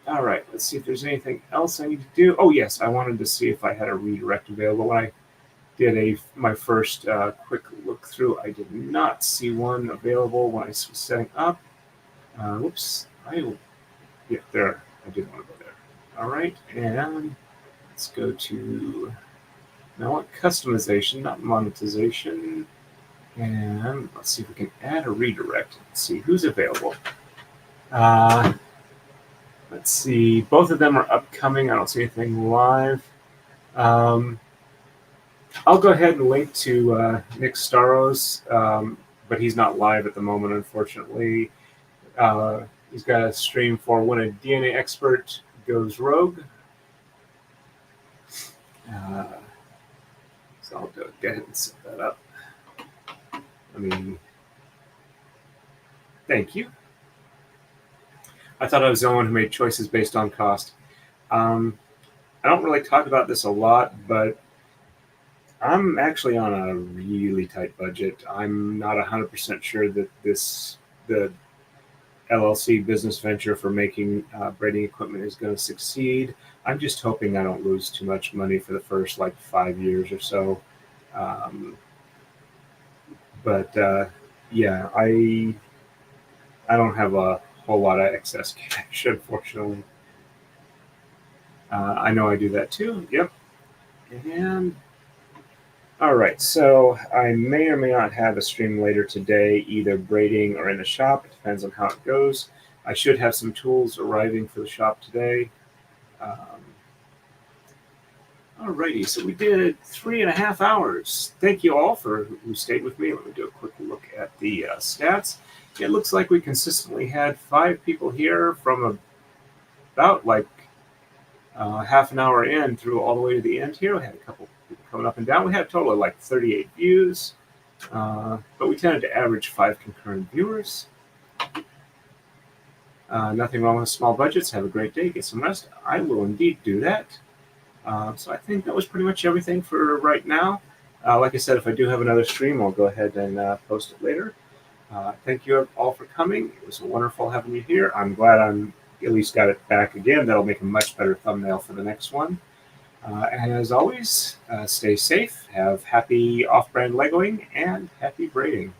All right, let's see if there's anything else I need to do. Oh, yes, I wanted to see if I had a redirect available. When I did my first quick look through, I did not see one available when I was setting up. Whoops. Yeah, there. I didn't want to go there. All right, and let's go to, now I want customization, not monetization. And let's see if we can add a redirect. Let's see who's available. Let's see. Both of them are upcoming. I don't see anything live. I'll go ahead and link to Nick Staros, but he's not live at the moment, unfortunately. He's got a stream for when a DNA expert goes rogue. So I'll go ahead and set that up. Thank you. I thought I was the only one who made choices based on cost. I don't really talk about this a lot, but I'm actually on a really tight budget. I'm not 100% sure that the LLC business venture for making braiding equipment is going to succeed. I'm just hoping I don't lose too much money for the first 5 years or so. Yeah, I don't have a whole lot of excess cash, unfortunately. I know I do that too. Yep. And all right, so I may or may not have a stream later today, either braiding or in the shop. It depends on how it goes. I should have some tools arriving for the shop today. Alrighty, so we did 3.5 hours. Thank you all for who stayed with me. Let me do a quick look at the stats. It looks like we consistently had 5 people here from about half an hour in through all the way to the end here. We had a couple people coming up and down. We had a total of 38 views, but we tended to average 5 concurrent viewers. Nothing wrong with small budgets. Have a great day. Get some rest. I will indeed do that. So I think that was pretty much everything for right now. Like I said, if I do have another stream, I'll go ahead and post it later. Thank you all for coming. It was wonderful having you here. I'm glad I'm at least got it back again. That'll make a much better thumbnail for the next one. And as always, stay safe, have happy off-brand Legoing, and happy braiding.